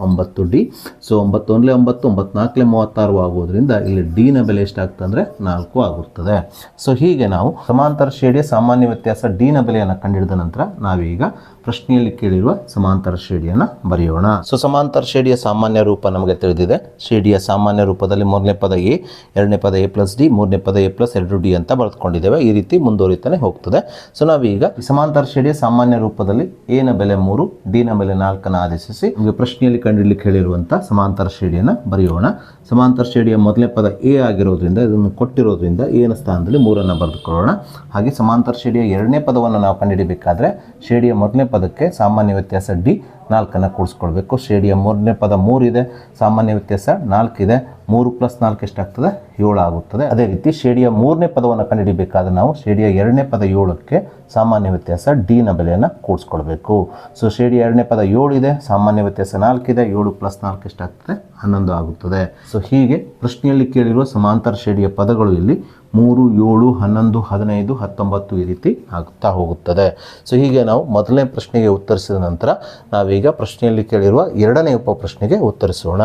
9 D. ಸೊ 9 × 9 9 × 4 36 ಆಗುವುದರಿಂದ ಇಲ್ಲಿ D ನ ಬೆಲೆ ಎಷ್ಟಾಗ್ತದೆ ಅಂದರೆ 4 ಆಗುತ್ತದೆ. ಸೊ ಹೀಗೆ ನಾವು ಸಮಾಂತರ ಶ್ರೇಣಿಯ ಸಾಮಾನ್ಯ ವ್ಯತ್ಯಾಸ D ನ ಬೆಲೆಯನ್ನು ಕಂಡುಹಿಡಿದ ನಂತರ ನಾವೀಗ ಪ್ರಶ್ನೆಯಲ್ಲಿ ಕೇಳಿರುವ ಸಮಾಂತರ ಶ್ರೇಣಿಯನ್ನು ಬರೆಯೋಣ. ಸೊ ಸಮಾಂತರ ಶ್ರೇಣಿಯ ಸಾಮಾನ್ಯ ರೂಪ ನಮಗೆ ತಿಳಿದಿದೆ. ಶ್ರೇಣಿಯ ಸಾಮಾನ್ಯ ರೂಪದಲ್ಲಿ ಮೊದಲನೇ ಪದ A, ಎರಡನೇ ಪದ A + D, ಮೂರನೇ ಪದ A + 2D ಅಂತ ಬರೆದುಕೊಂಡಿದ್ದೇವೆ. ಈ ರೀತಿ ಮುಂದುವರಿತಾನೆ ಹೋಗ್ತದೆ. ಸೊ ನಾವೀಗ ಸಮಾಂತರ ಶ್ರೇಣಿಯ ಸಾಮಾನ್ಯ ರೂಪದಲ್ಲಿ A ನ ಬೆಲೆ 3, D ನ ಬೆಲೆ 4 ಆದೇಶಿಸಿ ಪ್ರಶ್ನೆಯಲ್ಲಿ ಕಂಡುಹಿಡಲಿಕ್ಕೆ ಹೇಳಿರುವಂಥ ಸಮಾಂತರ ಶ್ರೇಣಿಯನ್ನು ಬರೆಯೋಣ. ಸಮಾಂತರ ಶ್ರೇಣಿಯ ಮೊದಲನೇ ಪದ A ಆಗಿರೋದ್ರಿಂದ ಇದನ್ನು ಕೊಟ್ಟಿರೋದ್ರಿಂದ A ನ ಸ್ಥಾನದಲ್ಲಿ 3 ಬರೆದುಕೊಳ್ಳೋಣ. ಹಾಗೆ ಸಮಾಂತರ ಶ್ರೇಣಿಯ ಎರಡನೇ ಪದವನ್ನು ನಾವು ಕಂಡುಹಿಡಬೇಕಾದ್ರೆ ಶ್ರೇಣಿಯ ಮೊದಲನೇ ಪದಕ್ಕೆ ಸಾಮಾನ್ಯ ವ್ಯತ್ಯಾಸ D, 4 ಕೂಡಿಸ್ಕೊಳ್ಬೇಕು. ಶ್ರೇಣಿಯ 3ನೇ ಪದ 3 ಇದೆ, ಸಾಮಾನ್ಯ ವ್ಯತ್ಯಾಸ 4 ಇದೆ. 3 + 4 ಎಷ್ಟಾಗ್ತದೆ? 7 ಆಗುತ್ತದೆ. ಅದೇ ರೀತಿ ಶ್ರೇಣಿಯ 3ನೇ ಪದವನ್ನು ಕಂಡುಹಿಡಿಬೇಕಾದ್ರೆ ನಾವು ಶ್ರೇಣಿಯ 2ನೇ ಪದ 7ಕ್ಕೆ ಸಾಮಾನ್ಯ ವ್ಯತ್ಯಾಸ ಡಿ ನ ಬೆಲೆಯನ್ನು ಕೂಡಿಸ್ಕೊಳ್ಬೇಕು. ಸೊ ಶ್ರೇಣಿಯ 2ನೇ ಪದ 7 ಇದೆ, ಸಾಮಾನ್ಯ ವ್ಯತ್ಯಾಸ 4 ಇದೆ. 7 + 4 ಎಷ್ಟಾಗ್ತದೆ? 11 ಆಗುತ್ತದೆ. ಸೊ ಹೀಗೆ ಪ್ರಶ್ನೆಯಲ್ಲಿ ಕೇಳಿರುವ ಸಮಾಂತರ ಶ್ರೇಣಿಯ ಪದಗಳು ಇಲ್ಲಿ 3, 7, 11, 15, 19 ಈ ರೀತಿ ಆಗುತ್ತಾ ಹೋಗುತ್ತದೆ. ಸೊ ಹೀಗೆ ನಾವು ಮೊದಲನೇ ಪ್ರಶ್ನೆಗೆ ಉತ್ತರಿಸಿದ ನಂತರ ನಾವೀಗ ಪ್ರಶ್ನೆಯಲ್ಲಿ ಕೇಳಿರುವ 2ನೇ ಉಪಪ್ರಶ್ನೆಗೆ ಉತ್ತರಿಸೋಣ.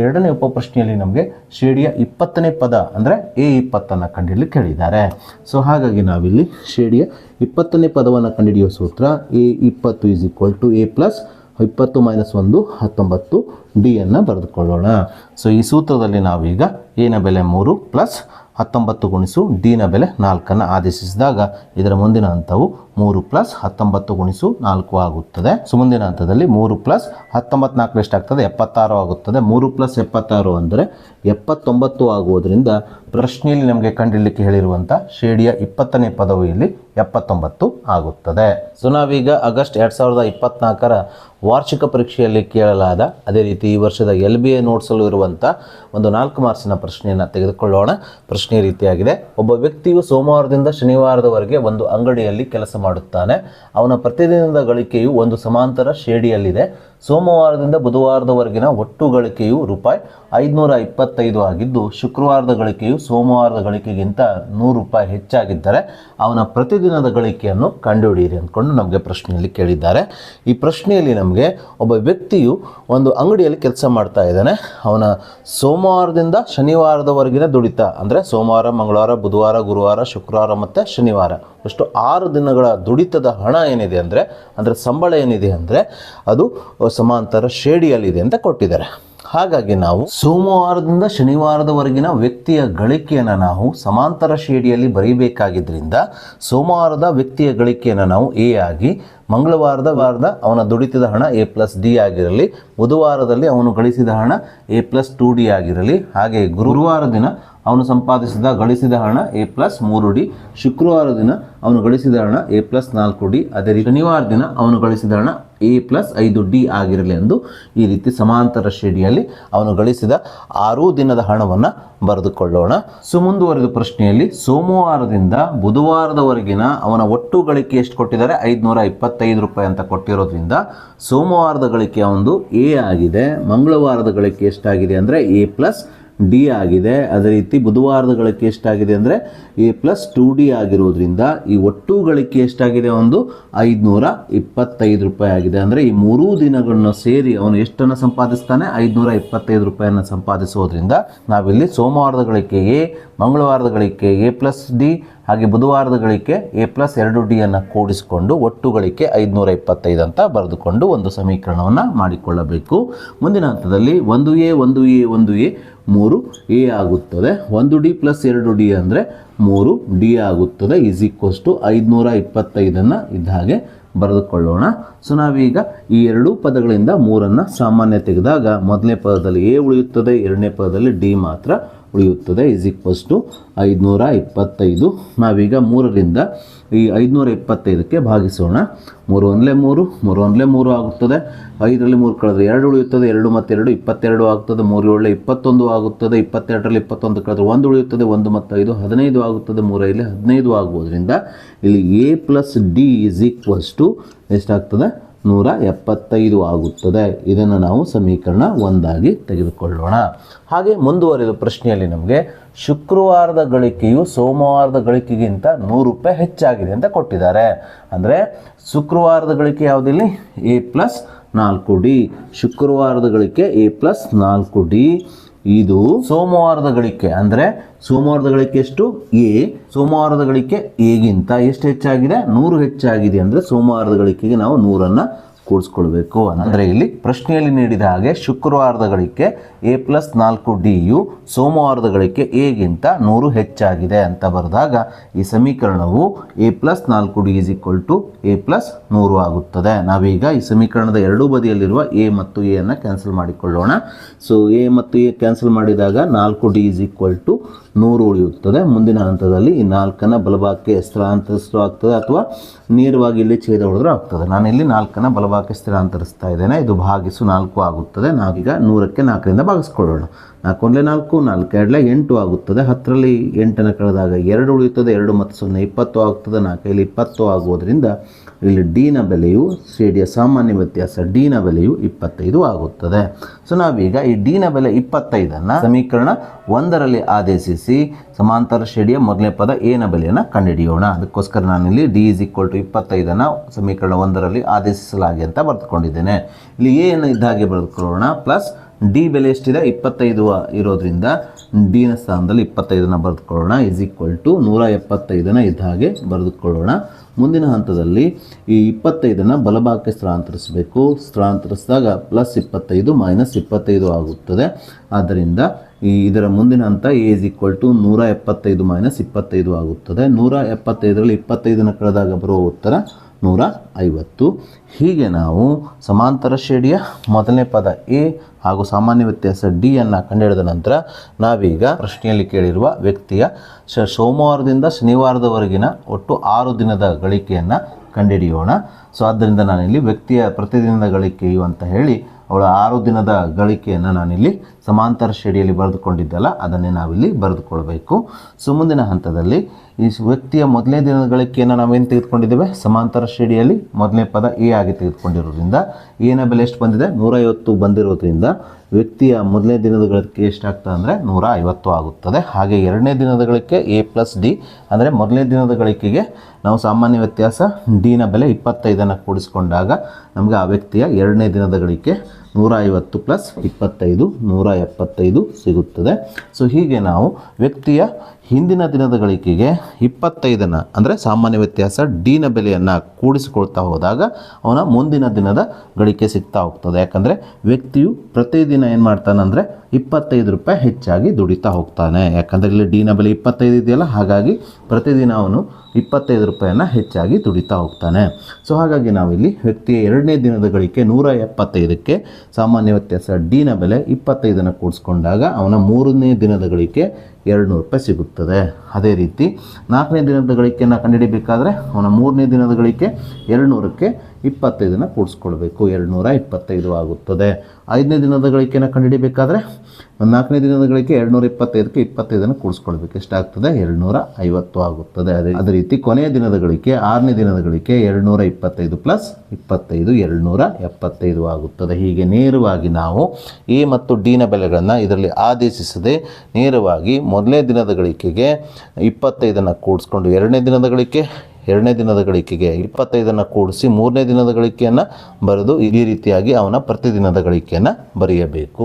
ಎರಡನೇ ಉಪಪ್ರಶ್ನೆಯಲ್ಲಿ ನಮಗೆ ಶ್ರೇಣಿಯ 20ನೇ ಪದ ಅಂದರೆ A20 ಕಂಡುಹಿಡಿಯಲು ಕೇಳಿದ್ದಾರೆ. ಸೊ ಹಾಗಾಗಿ ನಾವಿಲ್ಲಿ ಶ್ರೇಣಿಯ 20ನೇ ಪದವನ್ನು ಕಂಡುಹಿಡಿಯುವ ಸೂತ್ರ A20 = A + 20 - 1 19 ಡಿ ಅನ್ನು ಬರೆದುಕೊಳ್ಳೋಣ. ಸೊ ಈ ಸೂತ್ರದಲ್ಲಿ ನಾವೀಗ ಎ ನ ಬೆಲೆ 3 + 19 ಗುಣಿಸು ಡಿ ನ ಬೆಲೆ 4 ಆದೇಶಿಸಿದಾಗ ಇದರ ಮುಂದಿನ ಹಂತವು 3 + 19 × 4 ಆಗುತ್ತದೆ. ಸೊ ಮುಂದಿನ ಹಂತದಲ್ಲಿ 3 + 19 4 ಎಷ್ಟಾಗ್ತದೆ? 76 ಆಗುತ್ತದೆ. 3 + 76 ಅಂದರೆ 79 ಆಗುವುದರಿಂದ ಪ್ರಶ್ನೆಯಲ್ಲಿ ನಮಗೆ ಕಂಡುಹಿಡಿಯಲಿಕ್ಕೆ ಹೇಳಿರುವಂಥ ಶ್ರೇಣಿಯ 20ನೇ ಪದವು ಇಲ್ಲಿ 79 ಆಗುತ್ತದೆ. ಸೊ ನಾವೀಗ ಆಗಸ್ಟ್ 2024ರ ವಾರ್ಷಿಕ ಪರೀಕ್ಷೆಯಲ್ಲಿ ಕೇಳಲಾದ ಅದೇ ರೀತಿ ಈ ವರ್ಷದ LBA ನೋಟ್ಸಲ್ಲೂ ಇರುವಂಥ ಒಂದು 4 ಮಾರ್ಕ್ಸಿನ ಪ್ರಶ್ನೆಯನ್ನು ತೆಗೆದುಕೊಳ್ಳೋಣ. ಪ್ರಶ್ನೆ ರೀತಿಯಾಗಿದೆ: ಒಬ್ಬ ವ್ಯಕ್ತಿಯು ಸೋಮವಾರದಿಂದ ಶನಿವಾರದವರೆಗೆ ಒಂದು ಅಂಗಡಿಯಲ್ಲಿ ಕೆಲಸ ಮಾಡುತ್ತಾನೆ. ಅವನ ಪ್ರತಿದಿನದ ಗಳಿಕೆಯು ಒಂದು ಸಮಾಂತರ ಶ್ರೇಣಿಯಲ್ಲಿದೆ. ಸೋಮವಾರದಿಂದ ಬುಧವಾರದವರೆಗಿನ ಒಟ್ಟು ಗಳಿಕೆಯು ರೂಪಾಯಿ 525 ಆಗಿದ್ದು, ಶುಕ್ರವಾರದ ಗಳಿಕೆಯು ಸೋಮವಾರದ ಗಳಿಕೆಗಿಂತ 100 ರೂಪಾಯಿ ಹೆಚ್ಚಾಗಿದ್ದರೆ ಅವನ ಪ್ರತಿದಿನದ ಗಳಿಕೆಯನ್ನು ಕಂಡುಹಿಡಿಯಿರಿ ಅಂದ್ಕೊಂಡು ನಮಗೆ ಪ್ರಶ್ನೆಯಲ್ಲಿ ಕೇಳಿದ್ದಾರೆ. ಈ ಪ್ರಶ್ನೆಯಲ್ಲಿ ನಮಗೆ ಒಬ್ಬ ವ್ಯಕ್ತಿಯು ಒಂದು ಅಂಗಡಿಯಲ್ಲಿ ಕೆಲಸ ಮಾಡ್ತಾ ಇದ್ದಾನೆ. ಅವನ ಸೋಮವಾರದಿಂದ ಶನಿವಾರದವರೆಗಿನ ದುಡಿತ ಅಂದರೆ ಸೋಮವಾರ, ಮಂಗಳವಾರ, ಬುಧವಾರ, ಗುರುವಾರ, ಶುಕ್ರವಾರ ಮತ್ತು ಶನಿವಾರ ಅಷ್ಟು 6 ದಿನಗಳ ದುಡಿತದ ಹಣ ಏನಿದೆ ಅಂದರೆ ಸಂಬಳ ಏನಿದೆ ಅಂದರೆ ಅದು ಸಮಾಂತರ ಶ್ರೇಣಿಯಲ್ಲಿದೆ ಅಂತ ಕೊಟ್ಟಿದ್ದಾರೆ. ಹಾಗಾಗಿ ನಾವು ಸೋಮವಾರದಿಂದ ಶನಿವಾರದವರೆಗಿನ ವ್ಯಕ್ತಿಯ ಗಳಿಕೆಯನ್ನು ನಾವು ಸಮಾಂತರ ಶ್ರೇಣಿಯಲ್ಲಿ ಬರೀಬೇಕಾಗಿದ್ದರಿಂದ ಸೋಮವಾರದ ವ್ಯಕ್ತಿಯ ಗಳಿಕೆಯನ್ನು ನಾವು ಎ ಆಗಿ, ಮಂಗಳವಾರದ ಅವನ ದುಡಿತದ ಹಣ A + D ಆಗಿರಲಿ, ಬುಧವಾರದಲ್ಲಿ ಅವನು ಗಳಿಸಿದ ಹಣ A + 2D ಆಗಿರಲಿ, ಹಾಗೆ ಗುರುವಾರ ದಿನ ಅವನು ಗಳಿಸಿದ ಹಣ A + 3D, ಶುಕ್ರವಾರ ದಿನ ಅವನು ಗಳಿಸಿದ ಹಣ A + 4D, ಅದೇ ರೀತಿ ಶನಿವಾರ ದಿನ ಅವನು ಗಳಿಸಿದ ಹಣ A + 5D ಆಗಿರಲಿ ಎಂದು ಈ ರೀತಿ ಸಮಾಂತರ ಶ್ರೇಣಿಯಲ್ಲಿ ಅವನು ಗಳಿಸಿದ 6 ದಿನದ ಹಣವನ್ನು ಬರೆದುಕೊಳ್ಳೋಣ. ಸೊ ಮುಂದುವರೆದ ಪ್ರಶ್ನೆಯಲ್ಲಿ ಸೋಮವಾರದಿಂದ ಬುಧವಾರದವರೆಗಿನ ಅವನ ಒಟ್ಟು ಗಳಿಕೆ ಎಷ್ಟು ಕೊಟ್ಟಿದ್ದಾರೆ? 525 ರೂಪಾಯಿ ಅಂತ ಕೊಟ್ಟಿರೋದ್ರಿಂದ ಸೋಮವಾರದ ಗಳಿಕೆ ಒಂದು A ಆಗಿದೆ, ಮಂಗಳವಾರದ ಗಳಿಕೆ ಎಷ್ಟಾಗಿದೆ ಅಂದರೆ A + D ಆಗಿದೆ, ಅದೇ ರೀತಿ ಬುಧವಾರದ ಗಳಿಕೆ ಎಷ್ಟಾಗಿದೆ ಅಂದರೆ A + 2D ಆಗಿರೋದ್ರಿಂದ ಈ ಒಟ್ಟು ಗಳಿಕೆ ಎಷ್ಟಾಗಿದೆ? ಒಂದು 525 ರೂಪಾಯಿ ಆಗಿದೆ. ಅಂದರೆ ಈ 3 ದಿನಗಳನ್ನು ಸೇರಿ ಅವನು ಎಷ್ಟನ್ನು ಸಂಪಾದಿಸ್ತಾನೆ? 525 ರೂಪಾಯಿಯನ್ನು ಸಂಪಾದಿಸೋದ್ರಿಂದ ನಾವಿಲ್ಲಿ ಸೋಮವಾರದ ಗಳಿಕೆ A, ಮಂಗಳವಾರದ ಗಳಿಕೆ A + D, ಹಾಗೆ ಬುಧವಾರದ ಗಳಿಕೆ A + 2D ಅನ್ನು ಕೂಡಿಸಿಕೊಂಡು ಒಟ್ಟು ಗಳಿಕೆ 525 ಅಂತ ಬರೆದುಕೊಂಡು ಒಂದು ಸಮೀಕರಣವನ್ನು ಮಾಡಿಕೊಳ್ಳಬೇಕು. ಮುಂದಿನ ಹಂತದಲ್ಲಿ 1A 3A ಆಗುತ್ತದೆ. 1D + 2D ಅಂದರೆ 3D ಆಗುತ್ತದೆ. = 525 ಇದ್ದ ಹಾಗೆ ಬರೆದುಕೊಳ್ಳೋಣ. ಸೊ ನಾವೀಗ ಈ ಎರಡೂ ಪದಗಳಿಂದ 3 ಸಾಮಾನ್ಯ ತೆಗೆದಾಗ ಮೊದಲನೇ ಪದದಲ್ಲಿ A ಉಳಿಯುತ್ತದೆ, ಎರಡನೇ ಪದದಲ್ಲಿ D ಮಾತ್ರ ಉಳಿಯುತ್ತದೆ. = 525. ನಾವೀಗ 3ರಿಂದ ಈ 525ಕ್ಕೆ ಭಾಗಿಸೋಣ. 3 × 1 = 3, 3 × 1 = 3 ಆಗುತ್ತದೆ. 5ರಲ್ಲಿ 3 ಕಳೆದರೆ 2 ಉಳಿಯುತ್ತದೆ, 2 ಮತ್ತು 2 22 ಆಗುತ್ತದೆ. 3 × 7 = 21 ಆಗುತ್ತದೆ. 22ರಲ್ಲಿ 21 ಕಳೆದರೆ 1 ಉಳಿಯುತ್ತದೆ, 1 ಮತ್ತು 5 15 ಆಗುತ್ತದೆ. 3 × 5 15 ಆಗುವುದರಿಂದ ಇಲ್ಲಿ A + D = ಎಷ್ಟಾಗ್ತದೆ? 175 ಆಗುತ್ತದೆ. ಇದನ್ನು ನಾವು ಸಮೀಕರಣ 1 ಆಗಿ ತೆಗೆದುಕೊಳ್ಳೋಣ. ಹಾಗೆ ಮುಂದುವರೆದ ಪ್ರಶ್ನೆಯಲ್ಲಿ ನಮಗೆ ಶುಕ್ರವಾರದ ಗಳಿಕೆಯು ಸೋಮವಾರದ ಗಳಿಕೆಗಿಂತ 100 ರೂಪಾಯಿ ಹೆಚ್ಚಾಗಿದೆ ಅಂತ ಕೊಟ್ಟಿದ್ದಾರೆ. ಅಂದರೆ ಶುಕ್ರವಾರದ ಗಳಿಕೆ ಯಾವುದಿಲ್ಲಿ? A + 4D. ಶುಕ್ರವಾರದ ಗಳಿಕೆ A + 4D. ಇದು ಸೋಮವಾರದ ಗಳಿಕೆ ಅಂದರೆ ಸೋಮವಾರದ ಗಳಿಕೆ ಎಷ್ಟು? A. ಸೋಮವಾರದ ಗಳಿಕೆ ಎಗಿಂತ ಎಷ್ಟು ಹೆಚ್ಚಾಗಿದೆ? 100 ಹೆಚ್ಚಾಗಿದೆ. ಅಂದರೆ ಸೋಮವಾರದ ಗಳಿಕೆಗೆ ನಾವು 100 ಕೂಡಿಸ್ಕೊಳ್ಬೇಕು. ಅಂದರೆ ಇಲ್ಲಿ ಪ್ರಶ್ನೆಯಲ್ಲಿ ನೀಡಿದ ಹಾಗೆ ಶುಕ್ರವಾರದ ಗಳಿಕೆ A + 4D ಯು ಸೋಮವಾರದ ಗಳಿಕೆ ಎಗಿಂತ 100 ಹೆಚ್ಚಾಗಿದೆ ಅಂತ ಬರೆದಾಗ ಈ ಸಮೀಕರಣವು A + 4D = A + 100 ಆಗುತ್ತದೆ. ನಾವೀಗ ಈ ಸಮೀಕರಣದ ಎರಡೂ ಬದಿಯಲ್ಲಿರುವ A ಮತ್ತು A ಕ್ಯಾನ್ಸಲ್ ಮಾಡಿಕೊಳ್ಳೋಣ. ಸೊ A ಮತ್ತು A ಕ್ಯಾನ್ಸಲ್ ಮಾಡಿದಾಗ 4D = 100 ಉಳಿಯುತ್ತದೆ. ಮುಂದಿನ ಹಂತದಲ್ಲಿ ಈ 4ನ್ನು ಬಲಭಾಗಕ್ಕೆ ಸ್ಥಳಾಂತರಿಸಲಾಗ್ತದೆ ಅಥವಾ ನೇರವಾಗಿ ಇಲ್ಲಿ ಛೇದ ಹೊಡೆದ್ರೂ ಆಗ್ತದೆ. ನಾನಿಲ್ಲಿ 4ನ್ನು ಬಲಭಾಗಕ್ಕೆ ಸ್ಥಳಾಂತರಿಸ್ತಾ ಇದ್ದೇನೆ. ಇದು ಭಾಗಿಸು 4 ಆಗುತ್ತದೆ. ನಾವೀಗ 100ಕ್ಕೆ 4ರಿಂದ ಭಾಗಿಸ್ಕೊಳ್ಳೋಣ. 4 × 4 4 2 8 ಆಗುತ್ತದೆ. 10ರಲ್ಲಿ 8ನ್ನು ಕಳೆದಾಗ 2 ಉಳಿಯುತ್ತದೆ. 2 ಮತ್ತು 0 20 ಆಗುತ್ತದೆ. 4 ಇಲ್ಲಿ 20 ಆಗುವುದರಿಂದ ಇಲ್ಲಿ ಡಿನ ಬೆಲೆಯು ಶ್ರೇಣಿಯ ಸಾಮಾನ್ಯ ವ್ಯತ್ಯಾಸ ಡಿನ ಬೆಲೆಯು 25 ಆಗುತ್ತದೆ. ಸೊ ನಾವೀಗ ಈ ಡಿನ ಬೆಲೆ 25ನ್ನು ಸಮೀಕರಣ 1ರಲ್ಲಿ ಆದೇಶಿಸಿ ಸಮಾಂತರ ಶ್ರೇಣಿಯ ಮೊದಲನೇ ಪದ ಎನ ಬೆಲೆಯನ್ನು ಕಂಡುಹಿಡಿಯೋಣ. ಅದಕ್ಕೋಸ್ಕರ ನಾನಿಲ್ಲಿ ಡಿ = 25ನ್ನು ಸಮೀಕರಣ 1ರಲ್ಲಿ ಆದೇಶಿಸಲಾಗಿ ಅಂತ ಬರೆದುಕೊಂಡಿದ್ದೇನೆ. ಇಲ್ಲಿ ಎಯನ್ನು ಇದ್ದ ಹಾಗೆ ಬರೆದುಕೊಳ್ಳೋಣ. ಪ್ಲಸ್ ಡಿ ಬೆಲೆ ಎಷ್ಟಿದೆ 25 ಇರೋದ್ರಿಂದ ಡಿನ ಸ್ಥಾನದಲ್ಲಿ 25ನ್ನು ಬರೆದುಕೊಳ್ಳೋಣ. = 175ನ್ನು ಇದ್ದ ಹಾಗೆ ಬರೆದುಕೊಳ್ಳೋಣ. ಮುಂದಿನ ಹಂತದಲ್ಲಿ ಈ 25ನ್ನು ಬಲಭಾಗಕ್ಕೆ ಸ್ಥಳಾಂತರಿಸಬೇಕು. ಸ್ಥಳಾಂತರಿಸಿದಾಗ +25 - 25 ಆಗುತ್ತದೆ. ಆದ್ದರಿಂದ ಇದರ ಮುಂದಿನ ಹಂತ ಎ = 175 - 25 ಆಗುತ್ತದೆ. 175ರಲ್ಲಿ 25ನ್ನು ಕಳೆದಾಗ ಬರುವ ಉತ್ತರ 150. ಹೀಗೆ ನಾವು ಸಮಾಂತರ ಶ್ರೇಣಿಯ ಮೊದಲನೇ ಪದ ಎ ಹಾಗೂ ಸಾಮಾನ್ಯ ವ್ಯತ್ಯಾಸ ಡಿ ಅನ್ನು ಕಂಡುಹಿಡಿದ ನಂತರ ನಾವೀಗ ಪ್ರಶ್ನೆಯಲ್ಲಿ ಕೇಳಿರುವ ವ್ಯಕ್ತಿಯ ಸೋಮವಾರದಿಂದ ಶನಿವಾರದವರೆಗಿನ ಒಟ್ಟು 6 ದಿನದ ಗಳಿಕೆಯನ್ನು ಕಂಡುಹಿಡಿಯೋಣ. ಸೊ ಆದ್ದರಿಂದ ನಾನಿಲ್ಲಿ ವ್ಯಕ್ತಿಯ ಪ್ರತಿದಿನದ ಗಳಿಕೆಯು ಅಂತ ಹೇಳಿ ಅವಳ 6 ದಿನದ ಗಳಿಕೆಯನ್ನು ನಾನಿಲ್ಲಿ ಸಮಾಂತರ ಶ್ರೇಣಿಯಲ್ಲಿ ಬರೆದುಕೊಂಡಿದ್ದಲ್ಲ ಅದನ್ನೇ ನಾವಿಲ್ಲಿ ಬರೆದುಕೊಳ್ಬೇಕು. ಸೊ ಮುಂದಿನ ಹಂತದಲ್ಲಿ ಈ ವ್ಯಕ್ತಿಯ ಮೊದಲನೇ ದಿನದ ಗಳಿಕೆಯನ್ನು ನಾವೇನು ತೆಗೆದುಕೊಂಡಿದ್ದೇವೆ, ಸಮಾಂತರ ಶ್ರೇಣಿಯಲ್ಲಿ ಮೊದಲನೇ ಪದ ಎ ಆಗಿ ತೆಗೆದುಕೊಂಡಿರೋದ್ರಿಂದ ಎನ ಬೆಲೆ ಎಷ್ಟು ಬಂದಿದೆ 150 ಬಂದಿರೋದ್ರಿಂದ ವ್ಯಕ್ತಿಯ ಮೊದಲನೇ ದಿನದ ಗಳಿಕೆ ಎಷ್ಟಾಗ್ತದೆ ಅಂದರೆ 150 ಆಗುತ್ತದೆ. ಹಾಗೆ ಎರಡನೇ ದಿನದ ಗಳಿಕೆ ಎ + ಡಿ ಅಂದರೆ ಮೊದಲನೇ ದಿನದ ಗಳಿಕೆಗೆ ನಾವು ಸಾಮಾನ್ಯ ವ್ಯತ್ಯಾಸ ಡಿನ ಬೆಲೆ 25ನ್ನು ಕೂಡಿಸಿಕೊಂಡಾಗ ನಮಗೆ ಆ ವ್ಯಕ್ತಿಯ ಎರಡನೇ ದಿನದ ಗಳಿಕೆ 150 + 25 175 ಸಿಗುತ್ತದೆ. ಸೊ ಹೀಗೆ ನಾವು ವ್ಯಕ್ತಿಯ ಹಿಂದಿನ ದಿನದ ಗಳಿಕೆಗೆ 25ನ್ನು ಅಂದರೆ ಸಾಮಾನ್ಯ ವ್ಯತ್ಯಾಸ ಡಿನ ಬೆಲೆಯನ್ನು ಕೂಡಿಸಿಕೊಳ್ತಾ ಹೋದಾಗ ಅವನ ಮುಂದಿನ ದಿನದ ಗಳಿಕೆ ಸಿಗ್ತಾ ಹೋಗ್ತದೆ. ಯಾಕಂದರೆ ವ್ಯಕ್ತಿಯು ಪ್ರತಿದಿನ ಏನು ಮಾಡ್ತಾನೆ ಅಂದರೆ 25 ರೂಪಾಯಿ ಹೆಚ್ಚಾಗಿ ದುಡಿತಾ ಹೋಗ್ತಾನೆ. ಯಾಕಂದರೆ ಇಲ್ಲಿ ಡಿನ ಬೆಲೆ 25 ಇದೆಯಲ್ಲ, ಹಾಗಾಗಿ ಪ್ರತಿದಿನ ಅವನು 25 ರೂಪಾಯಿಯನ್ನು ಹೆಚ್ಚಾಗಿ ದುಡಿತಾ ಹೋಗ್ತಾನೆ. ಸೊ ಹಾಗಾಗಿ ನಾವಿಲ್ಲಿ ವ್ಯಕ್ತಿಯ ಎರಡನೇ ದಿನದ ಗಳಿಕೆ 175ಕ್ಕೆ ಸಾಮಾನ್ಯ ವ್ಯತ್ಯಾಸ ಡಿನ ಬೆಲೆ 25ನ್ನು ಕೂಡಿಸ್ಕೊಂಡಾಗ ಅವನ ಮೂರನೇ ದಿನದ ಗಳಿಕೆ 200 ರೂಪಾಯಿ ಸಿಗುತ್ತದೆ. ಅದೇ ರೀತಿ 4ನೇ ದಿನದ ಗಳಿಕೆಯನ್ನು ಕಂಡುಹಿಡಿಯಬೇಕಾದ್ರೆ ಅವನ ಮೂರನೇ ದಿನದ ಗಳಿಕೆ 200ಕ್ಕೆ 25ನ್ನು ಕೂಡಿಸ್ಕೊಳ್ಬೇಕು, 225 ಆಗುತ್ತದೆ. 5ನೇ ದಿನದ ಗಳಿಕೆಯನ್ನು ಕಂಡುಹಿಡಿಯಬೇಕಾದ್ರೆ 4ನೇ ದಿನದ ಗಳಿಕೆ 225ಕ್ಕೆ 25ನ್ನು ಕೂಡಿಸ್ಕೊಳ್ಬೇಕು, ಎಷ್ಟಾಗ್ತದೆ 250 ಆಗುತ್ತದೆ. ಅದೇ ರೀತಿ ಕೊನೆಯ ದಿನದ ಗಳಿಕೆ 6ನೇ ದಿನದ ಗಳಿಕೆ 225 + 25 275 ಆಗುತ್ತದೆ. ಹೀಗೆ ನೇರವಾಗಿ ನಾವು ಎ ಮತ್ತು ಡಿನ ಬೆಲೆಗಳನ್ನು ಇದರಲ್ಲಿ ಆದೇಶಿಸದೆ ನೇರವಾಗಿ ಮೊದಲನೇ ದಿನದ ಗಳಿಕೆಗೆ 25ನ್ನು ಕೂಡಿಸ್ಕೊಂಡು ಎರಡನೇ ದಿನದ ಗಳಿಕೆಗೆ 25ನ್ನು ಕೂಡಿಸಿ ಮೂರನೇ ದಿನದ ಗಳಿಕೆಯನ್ನು ಬರೆದು ಈ ರೀತಿಯಾಗಿ ಅವನ ಪ್ರತಿದಿನದ ಗಳಿಕೆಯನ್ನು ಬರೆಯಬೇಕು.